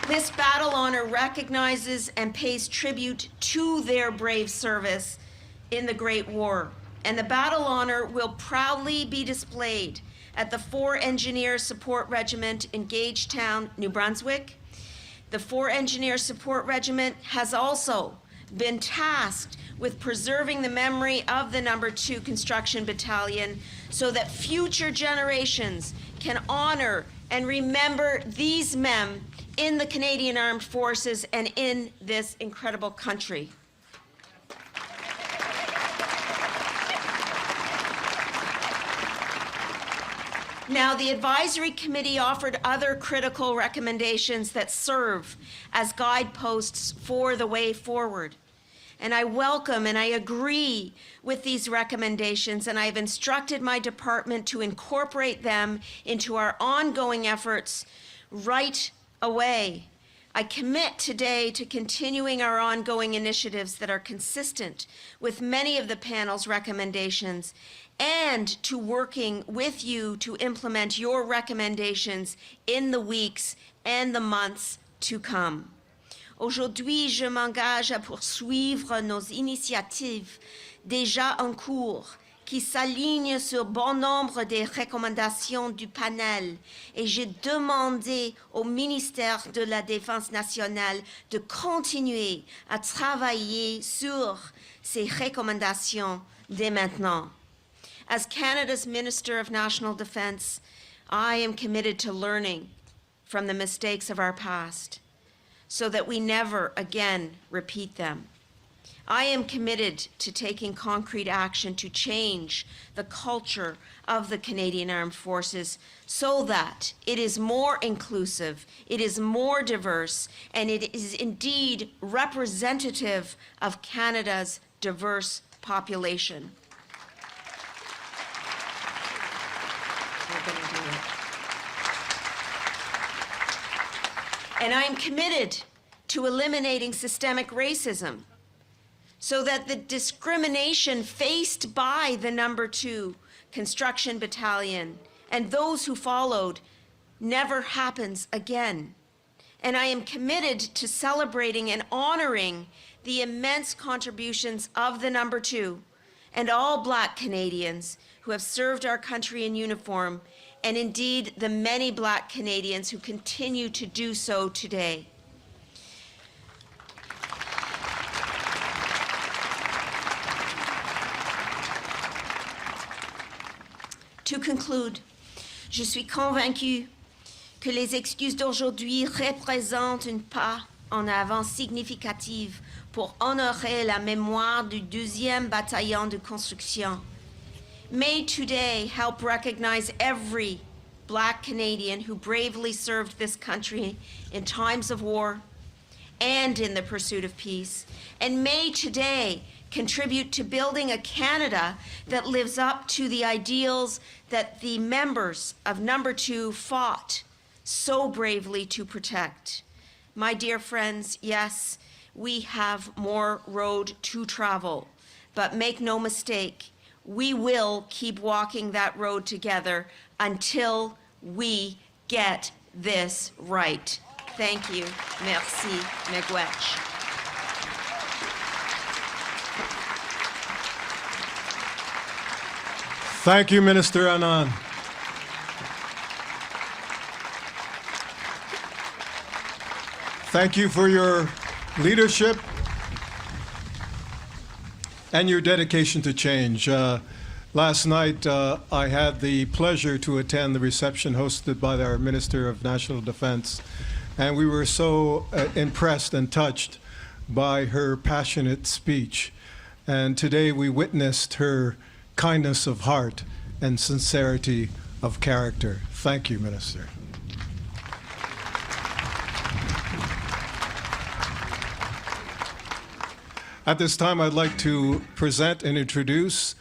This battle honor recognizes and pays tribute to their brave service in the Great War. And the battle honor will proudly be displayed at the 4 Engineer Support Regiment in Gagetown, New Brunswick. The 4 Engineer Support Regiment has also been tasked with preserving the memory of the No. 2 Construction Battalion so that future generations can honor and remember these men in the Canadian Armed Forces and in this incredible country. Now, the advisory committee offered other critical recommendations that serve as guideposts for the way forward. And I welcome and I agree with these recommendations, and I've instructed my department to incorporate them into our ongoing efforts right away. I commit today to continuing our ongoing initiatives that are consistent with many of the panel's recommendations and to working with you to implement your recommendations in the weeks and the months to come. Aujourd'hui, je m'engage à poursuivre nos initiatives déjà en cours qui s'alignent sur bon nombre des recommandations du panel et j'ai demandé au ministère de la Défense nationale de continuer à travailler sur ces recommandations dès maintenant. As Canada's Minister of National Defence, I am committed to learning from the mistakes of our past so that we never again repeat them. I am committed to taking concrete action to change the culture of the Canadian Armed Forces so that it is more inclusive, it is more diverse, and it is indeed representative of Canada's diverse population. And I am committed to eliminating systemic racism so that the discrimination faced by the No. 2 Construction Battalion and those who followed never happens again. And I am committed to celebrating and honoring the immense contributions of the No. 2 and all Black Canadians who have served our country in uniform, and indeed the many Black Canadians who continue to do so today. To conclude, je suis convaincue que les excuses d'aujourd'hui représentent un pas en avant significatif pour honorer la mémoire du 2e Bataillon de construction. May today help recognize every Black Canadian who bravely served this country in times of war and in the pursuit of peace. And may today contribute to building a Canada that lives up to the ideals that the members of No. 2 fought so bravely to protect. My dear friends, yes, we have more road to travel, but make no mistake, we will keep walking that road together until we get this right. Thank you. Merci. Miigwech. Thank you, Minister Anand. Thank you for your leadership and your dedication to change. Last night, I had the pleasure to attend the reception hosted by our Minister of National Defense, and we were so impressed and touched by her passionate speech. And today we witnessed her kindness of heart and sincerity of character. Thank you, Minister. At this time, I'd like to present and introduce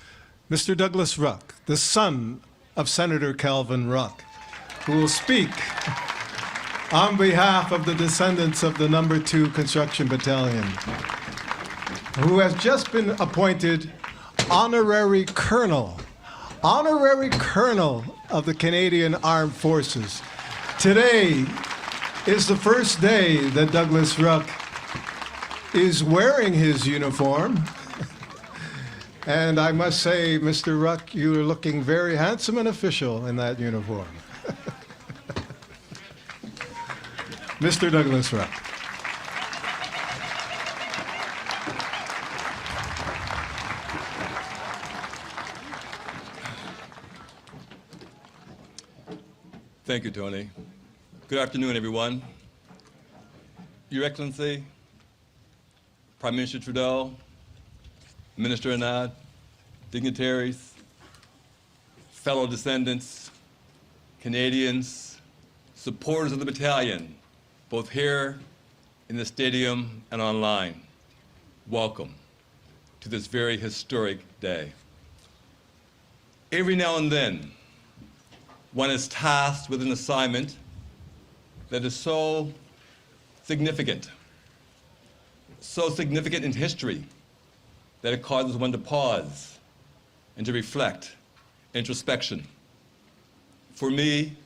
Mr. Douglas Ruck, the son of Senator Calvin Ruck, who will speak on behalf of the descendants of the No. 2 Construction Battalion, who has just been appointed honorary colonel of the Canadian Armed Forces. Today, is the first day that Douglas Ruck is wearing his uniform. And I must say, Mr. Ruck, you are looking very handsome and official in that uniform. Mr. Douglas Ruck. Thank you, Tony. Good afternoon, everyone. Your Excellency, Prime Minister Trudeau, Minister Anand, dignitaries, fellow descendants, Canadians, supporters of the battalion, both here in the stadium and online, welcome to this very historic day. Every now and then, one is tasked with an assignment that is so significant in history, that it causes one to pause and to reflect, introspection. For me,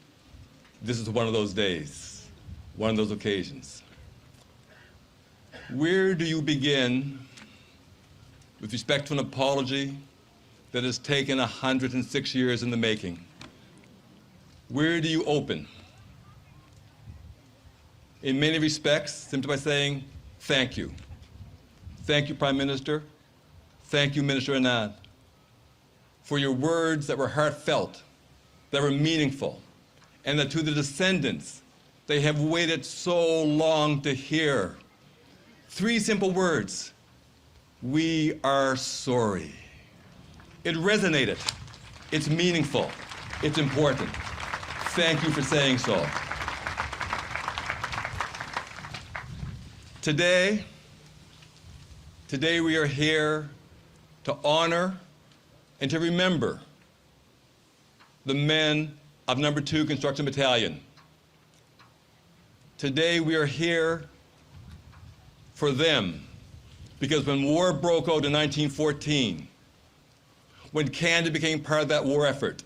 this is one of those days, one of those occasions. Where do you begin with respect to an apology that has taken 106 years in the making? Where do you open? In many respects, simply by saying, thank you. Thank you, Prime Minister. Thank you, Minister Anand, for your words that were heartfelt, that were meaningful, and that to the descendants, they have waited so long to hear. 3 simple words: we are sorry. It resonated. It's meaningful. It's important. Thank you for saying so. Today we are here to honor and to remember the men of No. 2 Construction Battalion. Today we are here for them because when war broke out in 1914, when Canada became part of that war effort,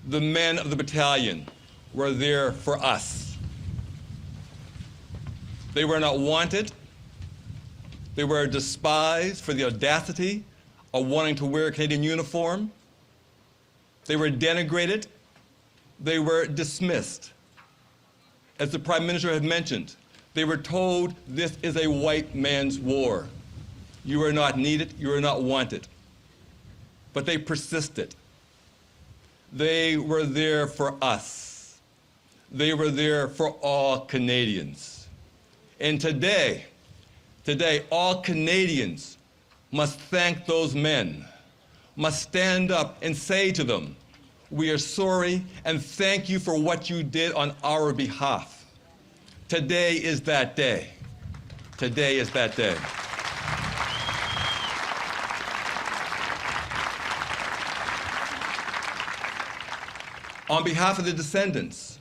the men of the battalion were there for us. They were not wanted. They were despised for the audacity of wanting to wear a Canadian uniform. They were denigrated. They were dismissed. As the Prime Minister had mentioned, they were told this is a white man's war. You are not needed, you are not wanted. But they persisted. They were there for us. They were there for all Canadians. And today, all Canadians must thank those men, must stand up and say to them, we are sorry and thank you for what you did on our behalf. Today is that day. Today is that day. On behalf of the descendants,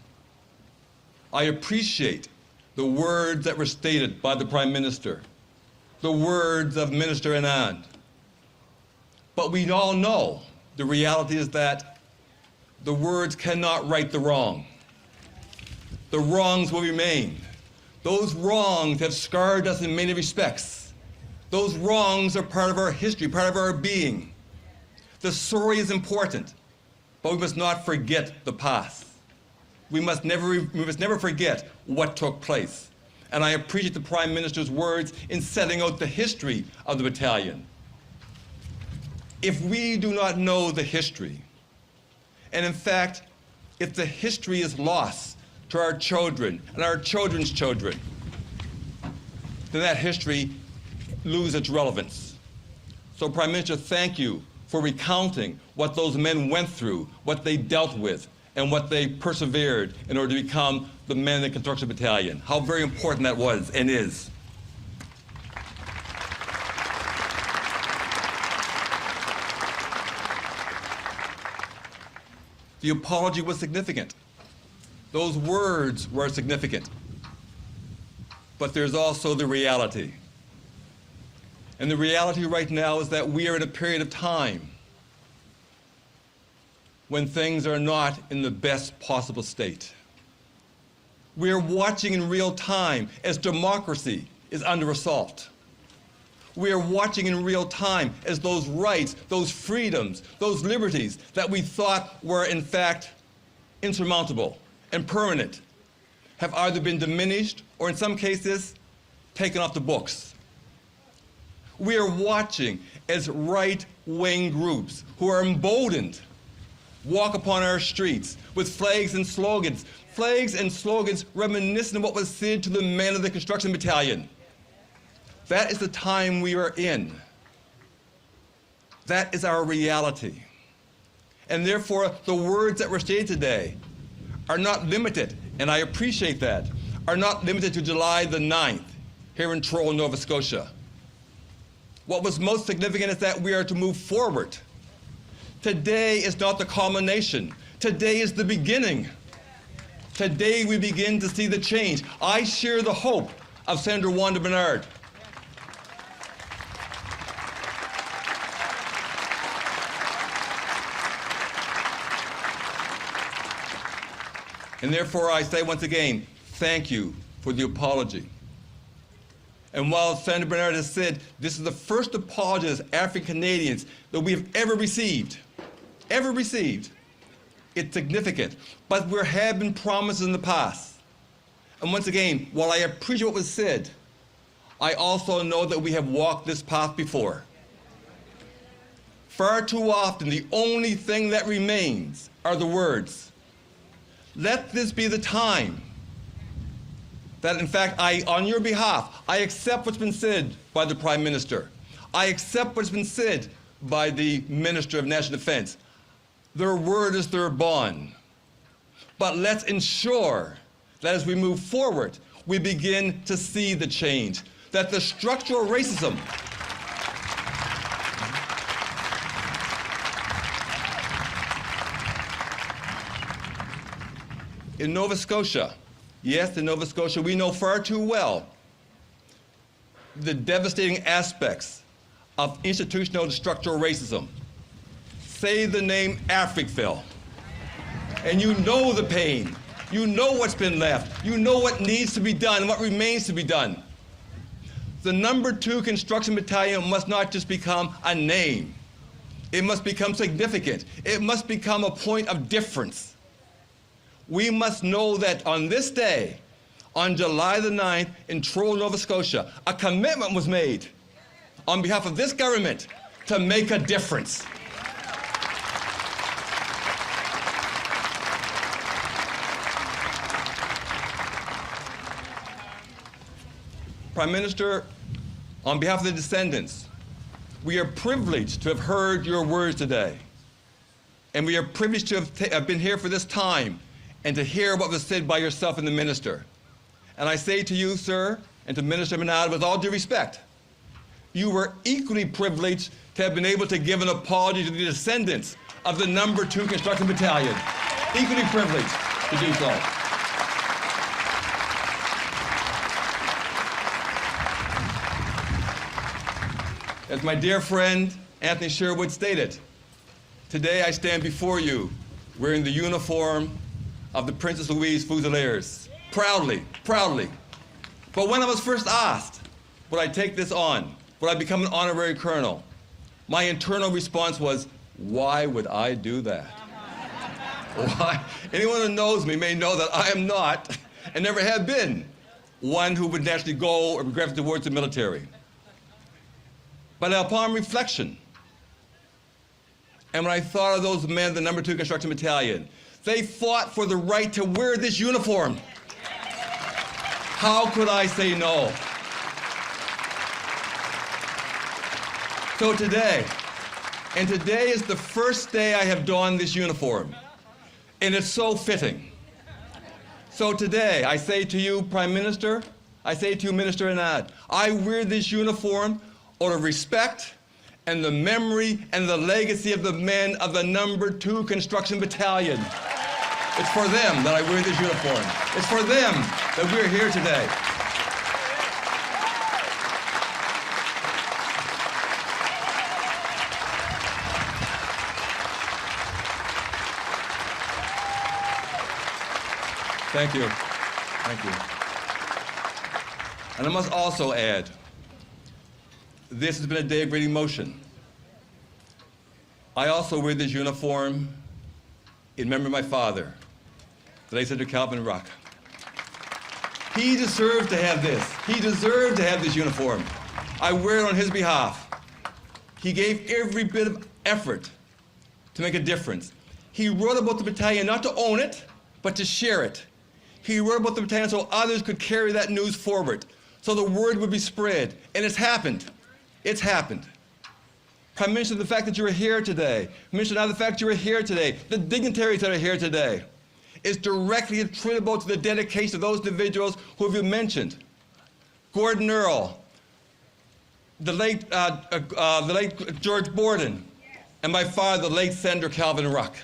I appreciate the words that were stated by the Prime Minister, the words of Minister Anand. But we all know the reality is that the words cannot right the wrong. The wrongs will remain. Those wrongs have scarred us in many respects. Those wrongs are part of our history, part of our being. The story is important, but we must not forget the past. We must never forget what took place. And I appreciate the Prime Minister's words in setting out the history of the battalion. If we do not know the history, and in fact, if the history is lost to our children and our children's children, then that history loses its relevance. So, Prime Minister, thank you for recounting what those men went through, what they dealt with, and what they persevered in order to become the men in the Construction Battalion. How very important that was and is. The apology was significant. Those words were significant. But there's also the reality. And the reality right now is that we are in a period of time when things are not in the best possible state. We are watching in real time as democracy is under assault. We are watching in real time as those rights, those freedoms, those liberties that we thought were in fact insurmountable and permanent have either been diminished or in some cases taken off the books. We are watching as right-wing groups who are emboldened walk upon our streets with flags and slogans reminiscent of what was said to the men of the construction battalion. That is the time we are in. That is our reality. And therefore, the words that were stated today are not limited, and I appreciate that, are not limited to July the 9th here in Truro, Nova Scotia. What was most significant is that we are to move forward. Today is not the culmination. Today is the beginning. Today we begin to see the change. I share the hope of Senator Wanda Bernard. And therefore I say once again, thank you for the apology. And while Senator Bernard has said this is the first apology as African Canadians that we have ever received, it's significant. But there have been promises in the past. And once again, while I appreciate what was said, I also know that we have walked this path before. Far too often, the only thing that remains are the words. Let this be the time that, in fact, on your behalf, I accept what's been said by the Prime Minister. I accept what's been said by the Minister of National Defense. Their word is their bond. But let's ensure that as we move forward, we begin to see the change, that the structural racism in Nova Scotia, yes, in Nova Scotia, we know far too well the devastating aspects of institutional and structural racism. Say the name Africville, and you know the pain. You know what's been left. You know what needs to be done and what remains to be done. The No. 2 Construction Battalion must not just become a name. It must become significant. It must become a point of difference. We must know that on this day, on July the 9th in Truro, Nova Scotia, a commitment was made on behalf of this government to make a difference. Prime Minister, on behalf of the descendants, we are privileged to have heard your words today. And we are privileged to have been here for this time and to hear what was said by yourself and the minister. And I say to you, sir, and to Minister Bernard, with all due respect, you were equally privileged to have been able to give an apology to the descendants of the No. 2 Construction Battalion. Equally privileged to do so. As my dear friend Anthony Sherwood stated, today I stand before you wearing the uniform of the Princess Louise Fusiliers. Proudly, proudly. But when I was first asked, would I take this on? Would I become an honorary colonel? My internal response was, why would I do that? Why? Anyone who knows me may know that I am not, and never have been, one who would naturally go or gravitate towards the military. But upon reflection, and when I thought of those men of the No. 2 Construction Battalion, they fought for the right to wear this uniform. How could I say no? So today, and today is the first day I have donned this uniform, and it's so fitting. So today, I say to you, Prime Minister, I say to you, Minister Bernard, I wear this uniform out of respect and the memory and the legacy of the men of the No. 2 Construction Battalion. It's for them that I wear this uniform. It's for them that we're here today. Thank you. Thank you. And I must also add, this has been a day of great emotion. I also wear this uniform in memory of my father, the late Senator Calvin Ruck. He deserved to have this. He deserved to have this uniform. I wear it on his behalf. He gave every bit of effort to make a difference. He wrote about the battalion not to own it, but to share it. He wrote about the battalion so others could carry that news forward, so the word would be spread. And it's happened. It's happened. Prime Minister, the fact that you are here today, Minister, now the fact that you are here today, the dignitaries that are here today, is directly attributable to the dedication of those individuals who you mentioned. Gordon Earl, the late George Borden, and my father, the late Senator Calvin Ruck,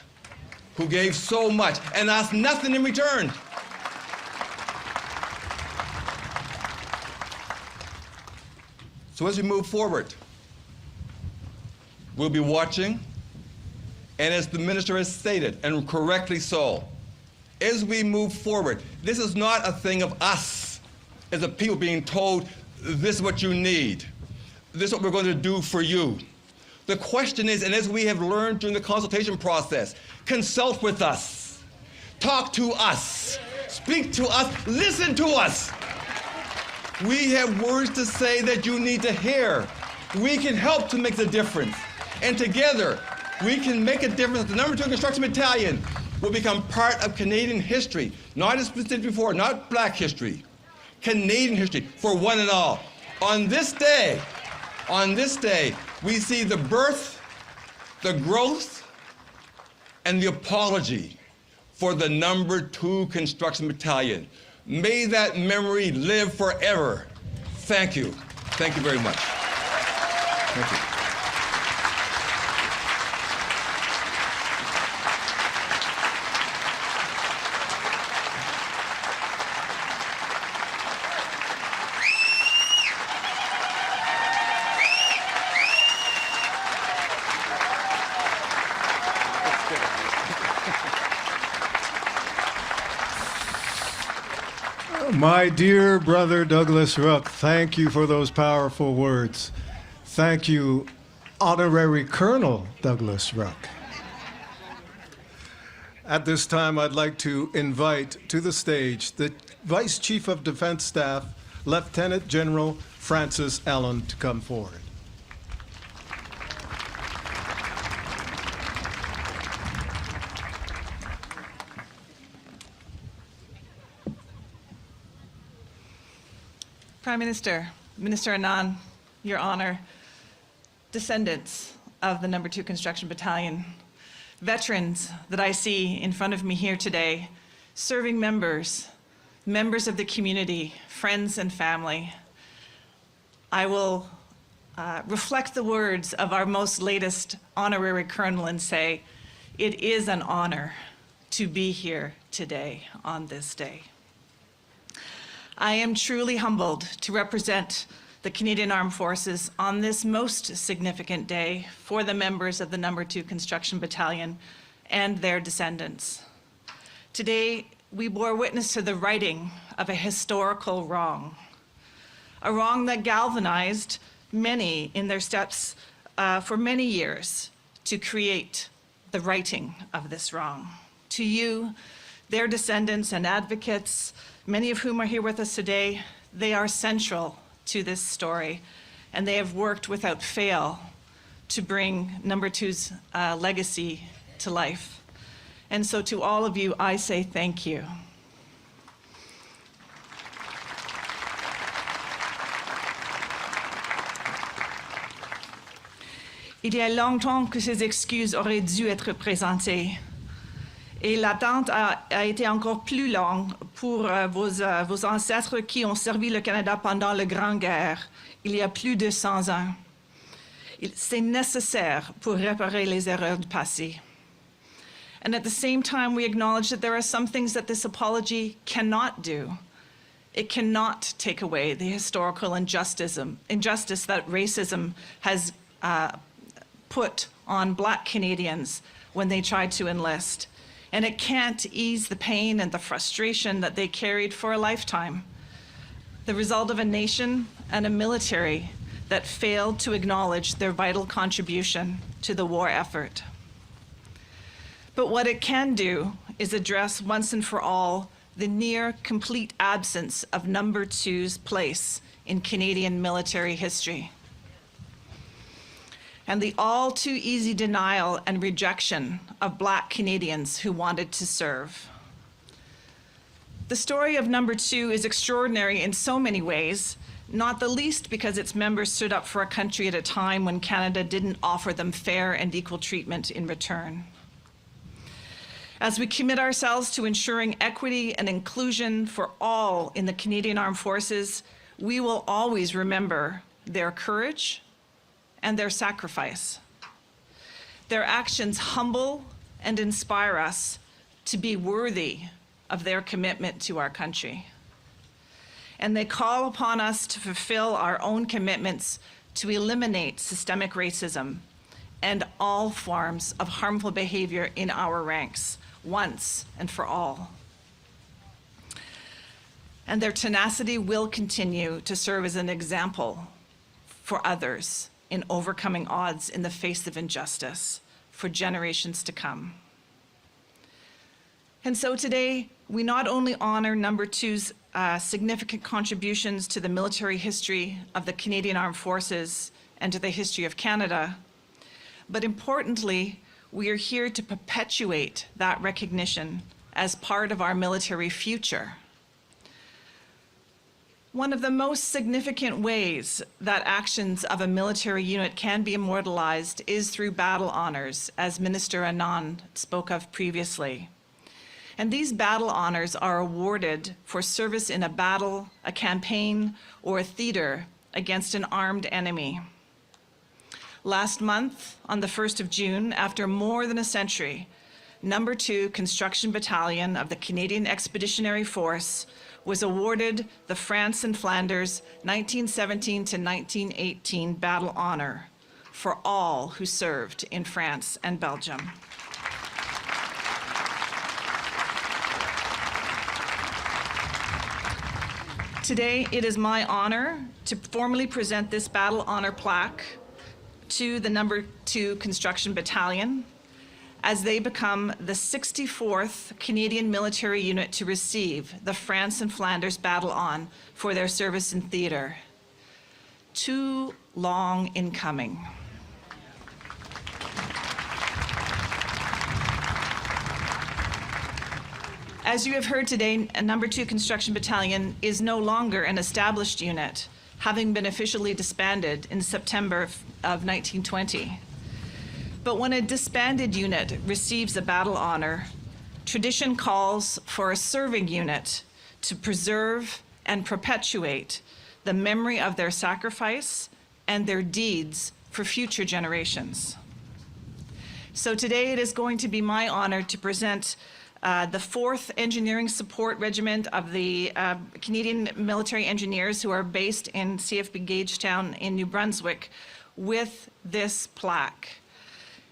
who gave so much and asked nothing in return. So as we move forward, we'll be watching, and as the minister has stated, and correctly so, as we move forward, this is not a thing of us as a people being told, this is what you need. This is what we're going to do for you. The question is, and as we have learned during the consultation process, consult with us, talk to us, speak to us, listen to us. We have words to say that you need to hear. We can help to make the difference. And together, we can make a difference. The No.2 Construction Battalion will become part of Canadian history, not as presented before, not black history, Canadian history for one and all. On this day, we see the birth, the growth, and the apology for the No.2 Construction Battalion. May that memory live forever. Thank you. Thank you very much. Thank you. My dear brother Douglas Ruck, thank you for those powerful words. Thank you, Honorary Colonel Douglas Ruck. At this time, I'd like to invite to the stage the Vice Chief of Defense Staff, Lieutenant General Francis Allen, to come forward. Prime Minister, Minister Anand, Your Honor, descendants of the No.2 Construction Battalion, veterans that I see in front of me here today, serving members of the community, friends and family, I will reflect the words of our most latest honorary colonel and say, it is an honor to be here today on this day. I am truly humbled to represent the Canadian Armed Forces on this most significant day for the members of the No.2 Construction Battalion and their descendants. Today, we bore witness to the righting of a historical wrong, a wrong that galvanized many in their steps for many years to create the righting of this wrong. To you, their descendants and advocates, many of whom are here with us today, they are central to this story, and they have worked without fail to bring No.2's legacy to life. And so to all of you, I say thank you. Il y a longtemps que ces excuses auraient dû être présentées. Et l'attente a été encore plus longue pour vos ancêtres qui ont servi le Canada pendant la Grande Guerre, il y a plus de 100 ans. C'est nécessaire pour réparer les erreurs du passé. And at the same time, we acknowledge that there are some things that this apology cannot do. It cannot take away the historical injustice that racism has put on Black Canadians when they tried to enlist. and it can't ease the pain and the frustration that they carried for a lifetime. The result of a nation and a military that failed to acknowledge their vital contribution to the war effort. But what it can do is address once and for all the near complete absence of No. 2's place in Canadian military history, and the all too easy denial and rejection of Black Canadians who wanted to serve. The story of No. 2 is extraordinary in so many ways, not the least because its members stood up for a country at a time when Canada didn't offer them fair and equal treatment in return. As we commit ourselves to ensuring equity and inclusion for all in the Canadian Armed Forces, we will always remember their courage and their sacrifice. Their actions humble and inspire us to be worthy of their commitment to our country. And they call upon us to fulfill our own commitments to eliminate systemic racism and all forms of harmful behavior in our ranks, once and for all. And their tenacity will continue to serve as an example for others in overcoming odds in the face of injustice for generations to come. And so today, we not only honor No. 2's significant contributions to the military history of the Canadian Armed Forces and to the history of Canada, but importantly, we are here to perpetuate that recognition as part of our military future. One of the most significant ways that actions of a military unit can be immortalized is through battle honors, as Minister Anand spoke of previously. And these battle honors are awarded for service in a battle, a campaign, or a theater against an armed enemy. Last month, on the 1st of June, after more than a century, No. 2 Construction Battalion of the Canadian Expeditionary Force was awarded the France and Flanders 1917 to 1918 Battle Honor for all who served in France and Belgium. Today, it is my honor to formally present this Battle Honor plaque to the No. 2 Construction Battalion as they become the 64th Canadian military unit to receive the France and Flanders Battle On for their service in theater. Too long in coming. As you have heard today, a No. 2 Construction Battalion is no longer an established unit, having been officially disbanded in September of 1920. But when a disbanded unit receives a battle honor, tradition calls for a serving unit to preserve and perpetuate the memory of their sacrifice and their deeds for future generations. So today it is going to be my honor to present the 4th Engineering Support Regiment of the Canadian Military Engineers, who are based in CFB Gagetown in New Brunswick, with this plaque.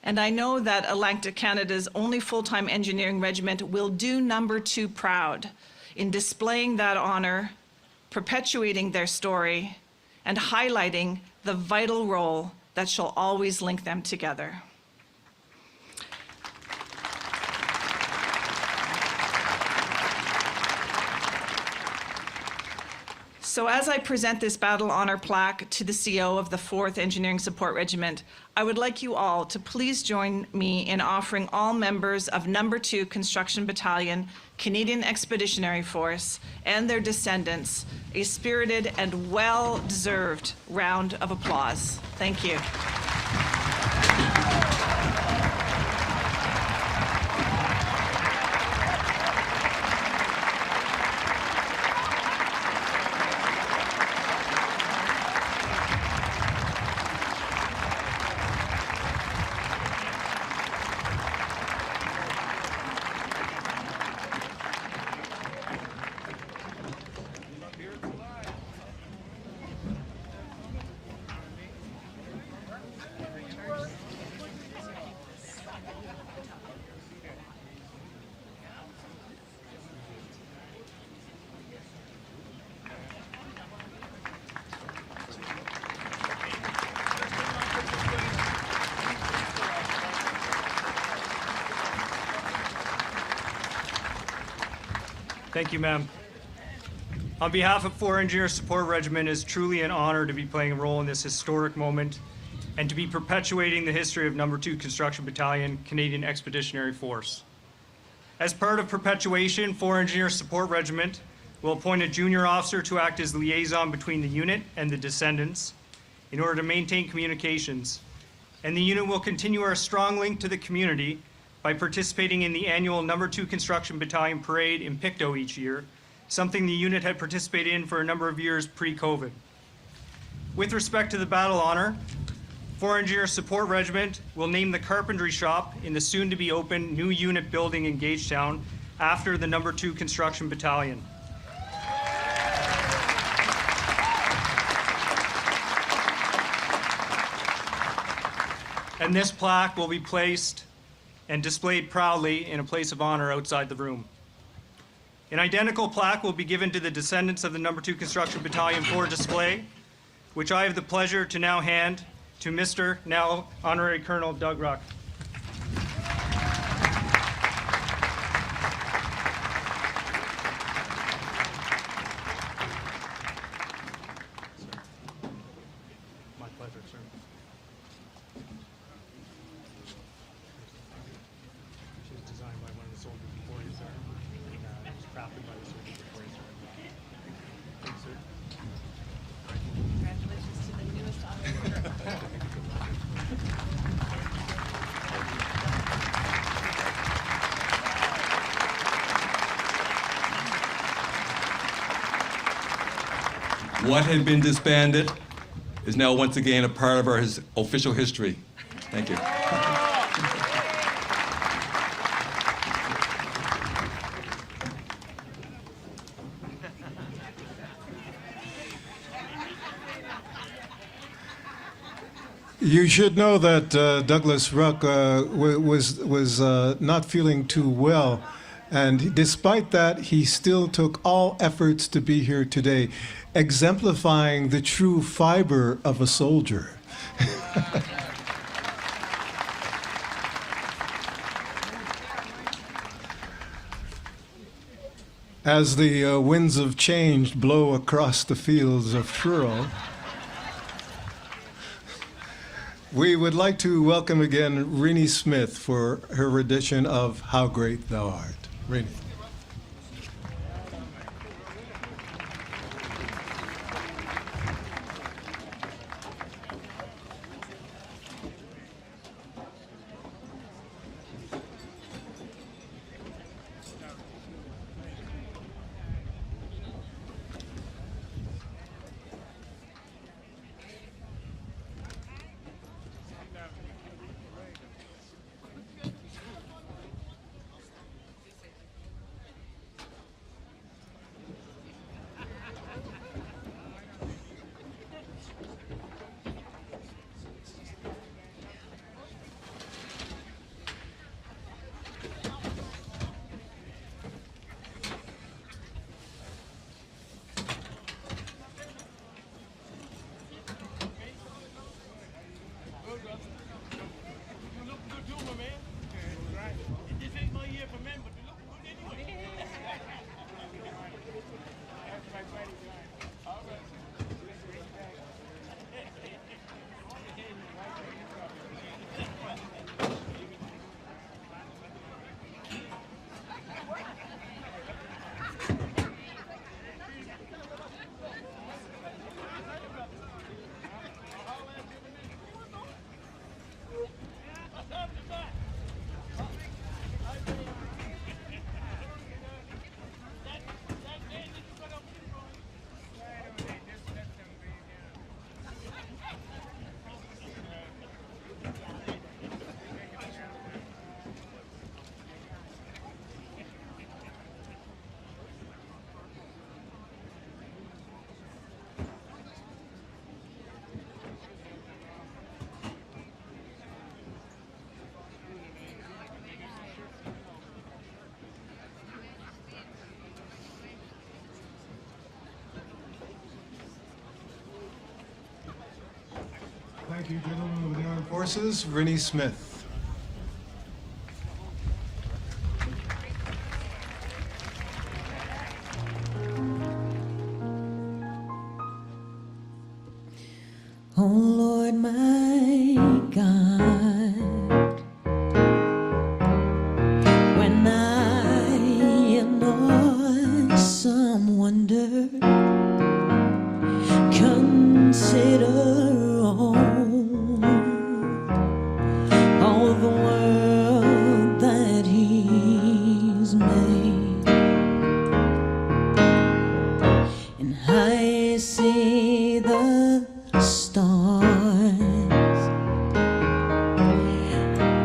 And I know that Atlantic Canada's only full-time engineering regiment will do No. 2 proud in displaying that honor, perpetuating their story, and highlighting the vital role that shall always link them together. So as I present this Battle Honor plaque to the CO of the 4th Engineering Support Regiment, I would like you all to please join me in offering all members of No. 2 Construction Battalion, Canadian Expeditionary Force, and their descendants a spirited and well-deserved round of applause. Thank you. Thank you, ma'am. On behalf of 4 Engineer Support Regiment, it is truly an honor to be playing a role in this historic moment and to be perpetuating the history of No. 2 Construction Battalion, Canadian Expeditionary Force. As part of perpetuation, 4 Engineer Support Regiment will appoint a junior officer to act as liaison between the unit and the descendants in order to maintain communications. And the unit will continue our strong link to the community by participating in the annual No. 2 Construction Battalion Parade in Pictou each year, something the unit had participated in for a number of years pre-COVID. With respect to the battle honor, 4 Engineer Support Regiment will name the carpentry shop in the soon-to-be-open new unit building in Gagetown after the No. 2 Construction Battalion. And this plaque will be placed and displayed proudly in a place of honor outside the room. An identical plaque will be given to the descendants of the No. 2 Construction Battalion for display, which I have the pleasure to now hand to Mr. now Honorary Colonel Doug Ruck. My pleasure, sir. She was designed by one of the soldiers before you, sir, and it was crafted by the soldiers before you, sir. Thank you, sir. Congratulations to the newest honorary. What had been disbanded is now once again a part of our official history. Thank you. You should know that Douglas Ruck was not feeling too well, and despite that, he still took all efforts to be here today, exemplifying the true fiber of a soldier. As the winds of change blow across the fields of Truro, we would like to welcome again Rennie Smith for her rendition of How Great Thou Art. Rennie. Thank you, gentlemen of the Armed Forces. Rennie Smith. Oh Lord, my God, when I in awesome wonder consider all the world that He's made, and I see the stars,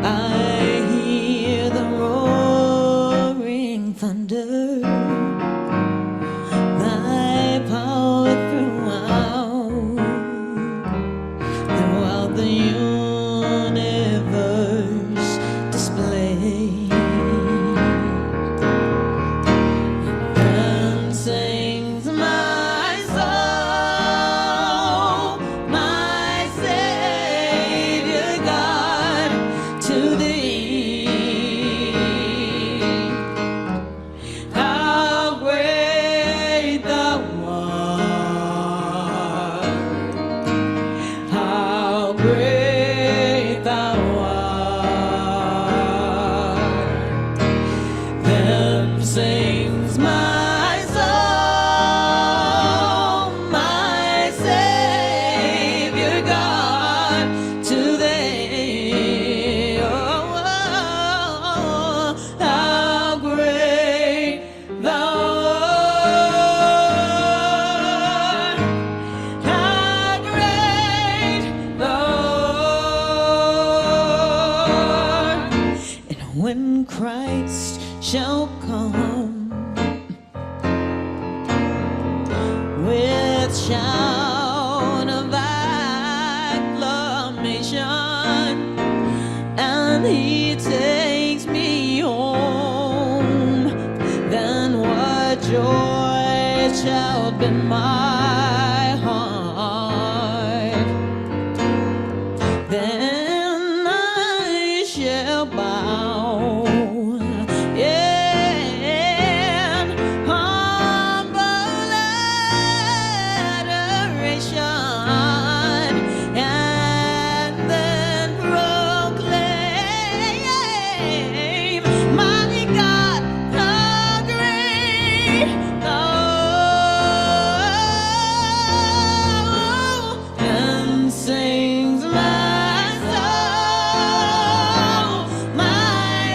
I hear the roaring thunder, Thy power throughout the universe displayed. Then sings my soul, my Savior God, to Thee. How great Thou art! How great Thou art! Then sings my soul, my Savior God, to Thee. Oh, how great Thou art! How great Thou art! And when Christ shall come with shout of acclamation, and He takes me home, then what joy shall be my heart? Then I shall bow in humble adoration, and then proclaim, my God, how great Thou art, and sings my soul, my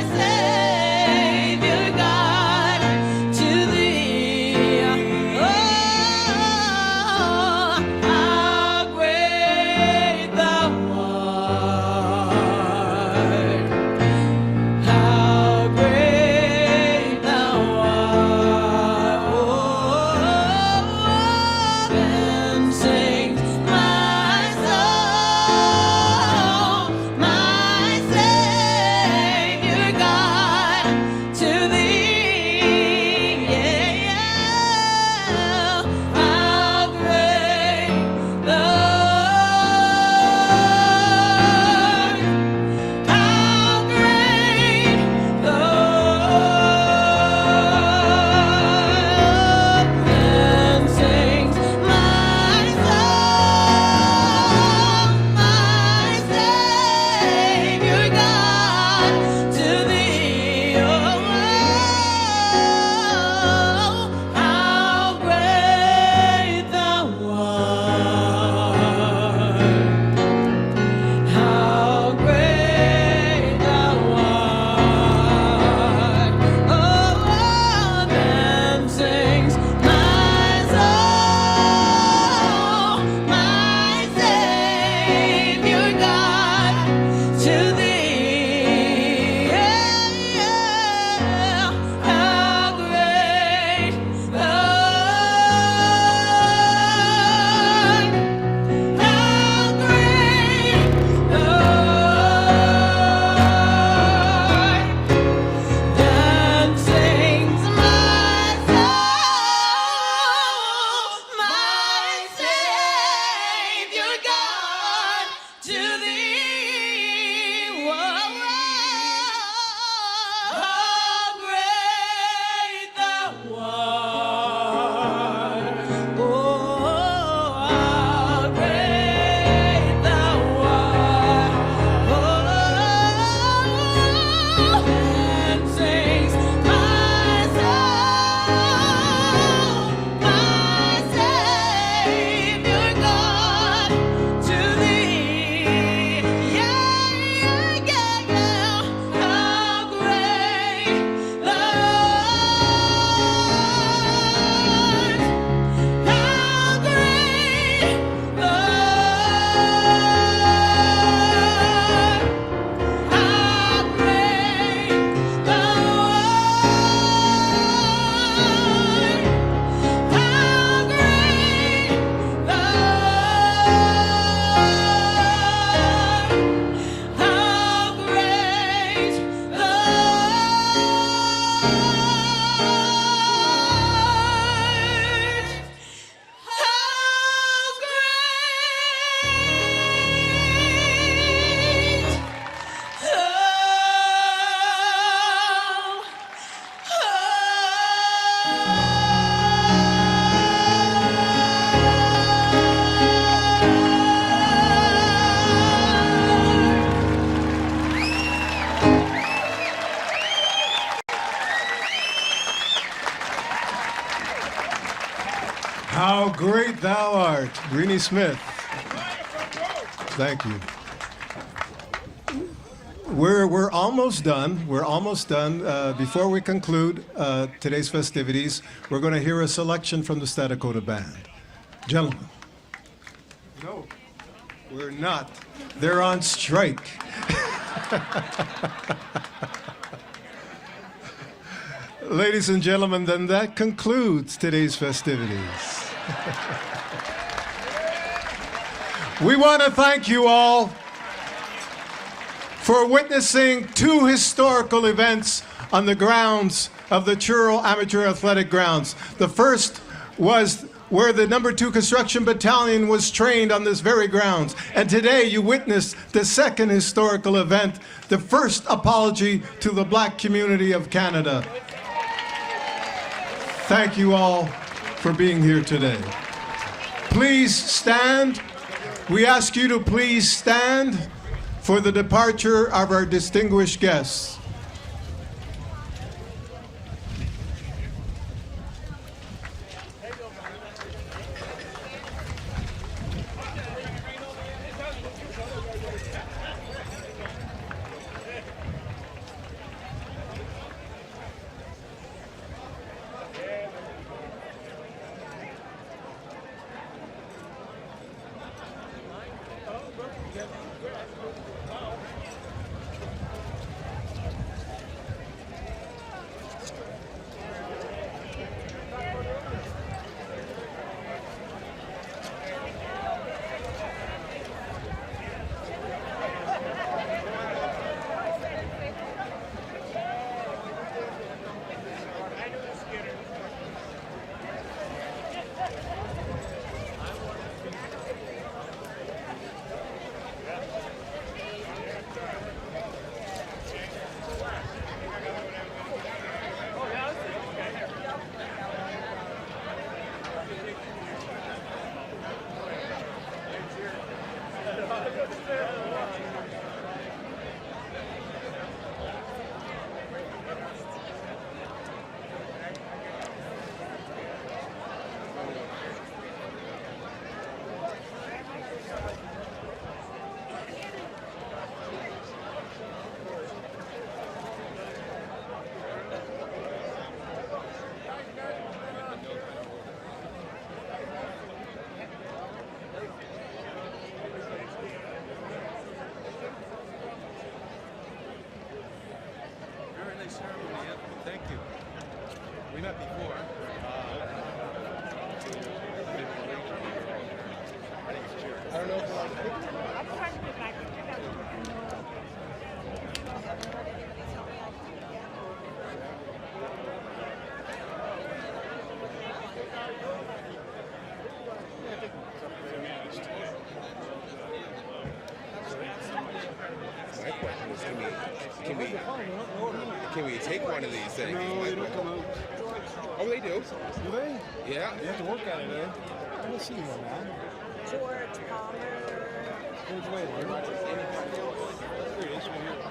great thou art, Greenie Smith. Thank you. We're almost done. We're almost done. Before we conclude today's festivities, we're going to hear a selection from the Stadacona Band. Gentlemen. No, we're not. They're on strike. Ladies and gentlemen, then that concludes today's festivities. We want to thank you all for witnessing two historical events on the grounds of the Truro Amateur Athletic Grounds. The first was where the No. 2 Construction Battalion was trained on this very grounds. And today you witnessed the second historical event, the first apology to the Black community of Canada. Thank you all for being here today. Please stand. We ask you to please stand for the departure of our distinguished guests. Can we take one of these things? No, they don't come out. Oh, they do? Do they? Yeah. You have to work at it, eh? I don't see one now. George Palmer. George Wade. Here it is, right here.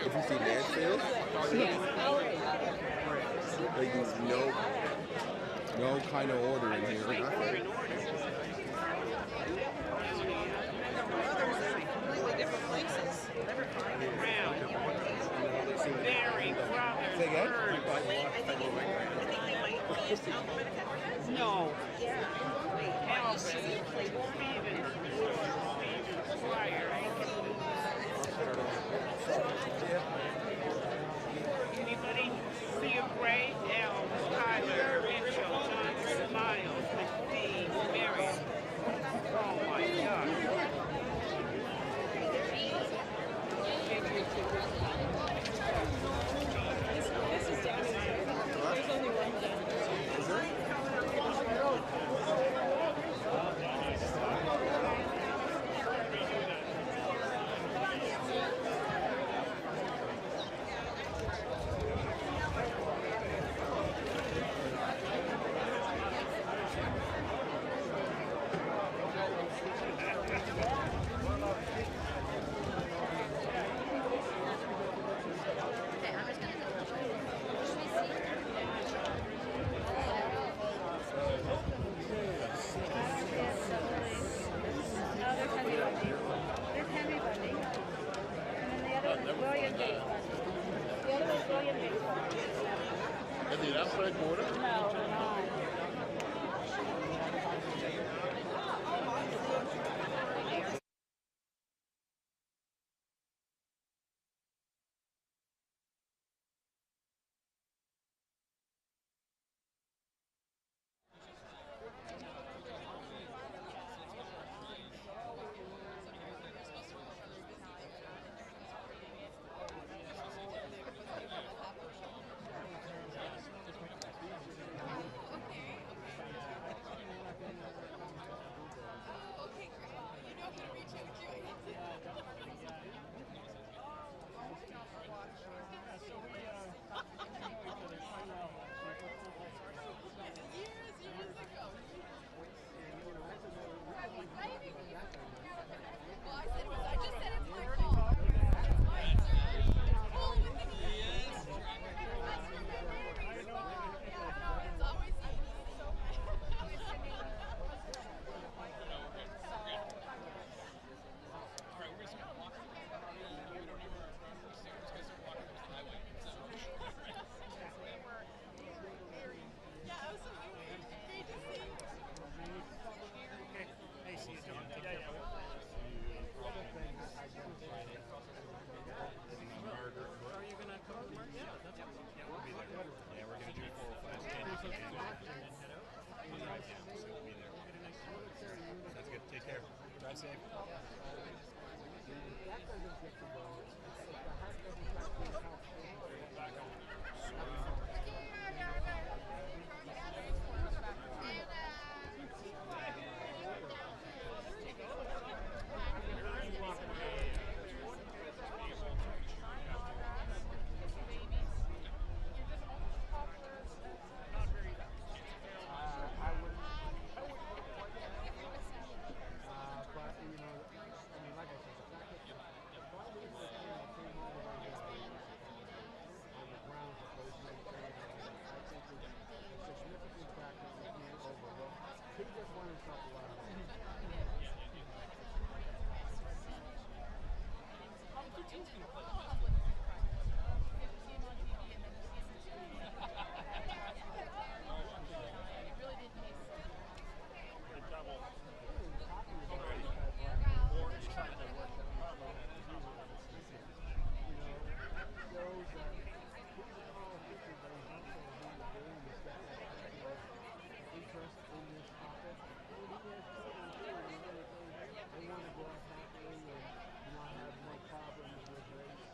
If you see Nashville, like there's no kind of order in here. Nothing. No. Anybody see a Gray, L, Tyler, Mitchell, Johnson, Miles, McPhee, Marion? Oh my God. This is down here. There's only one down here. Is there? They want to grow up happily and not have no problems with race.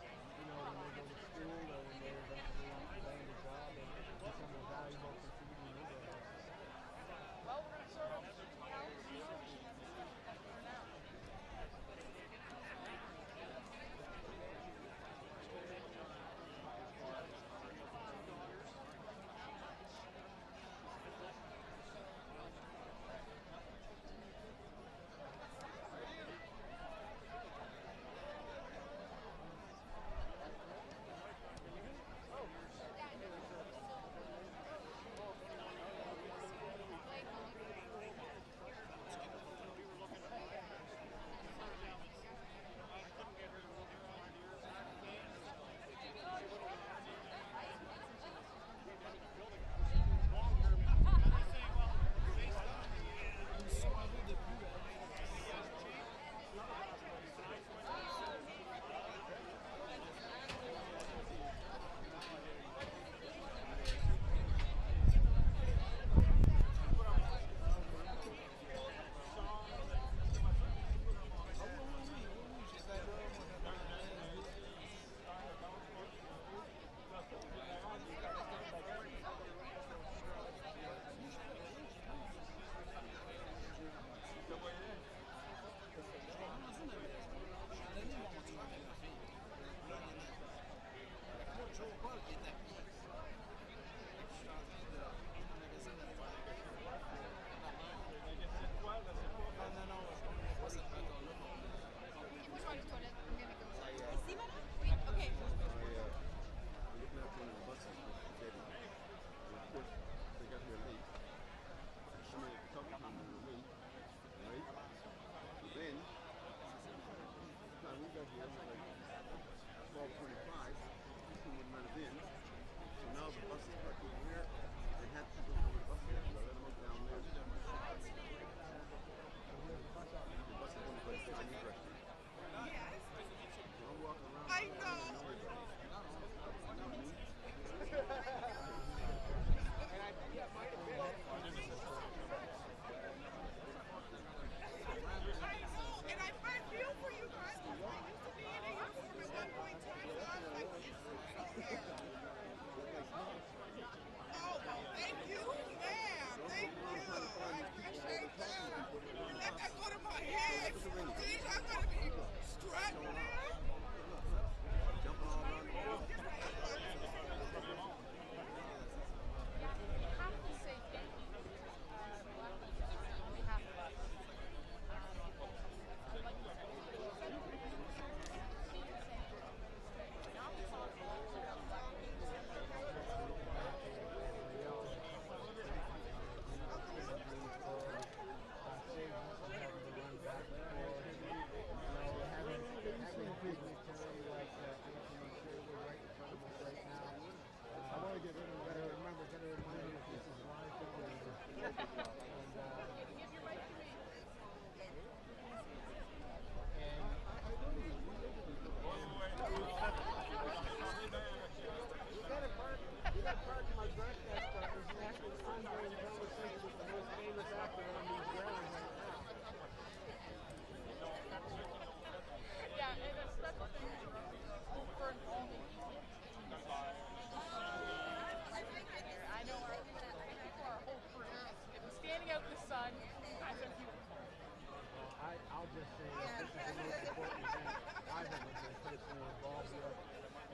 I'll just say that this is the most important event I've ever been personally involved with,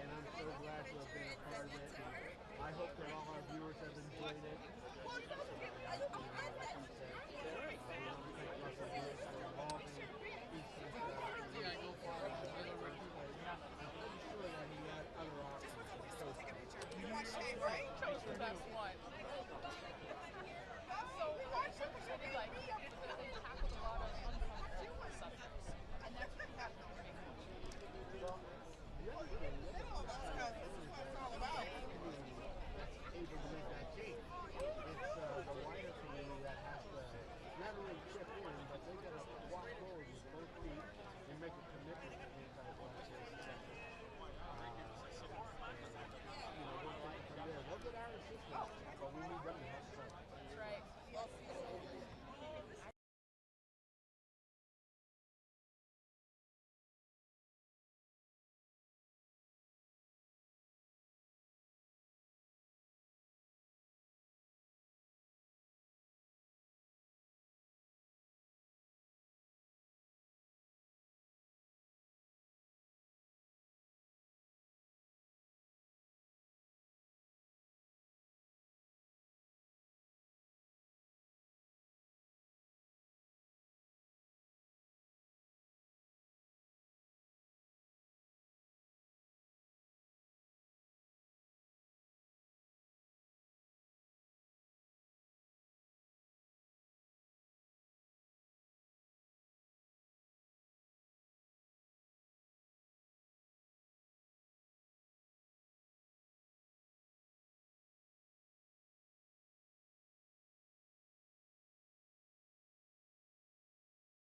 and I'm so glad to have been a part of it. I hope that all our viewers have enjoyed it. Like you said, we want to thank Russell Lewis for involving East I'm pretty sure that he had other options. You want shade, right? Chose the best one. So really, like, they tackled a lot of uncomfortable subjects, and that's what we have to bring. Well, the other thing, that's what it's all about. Able to make that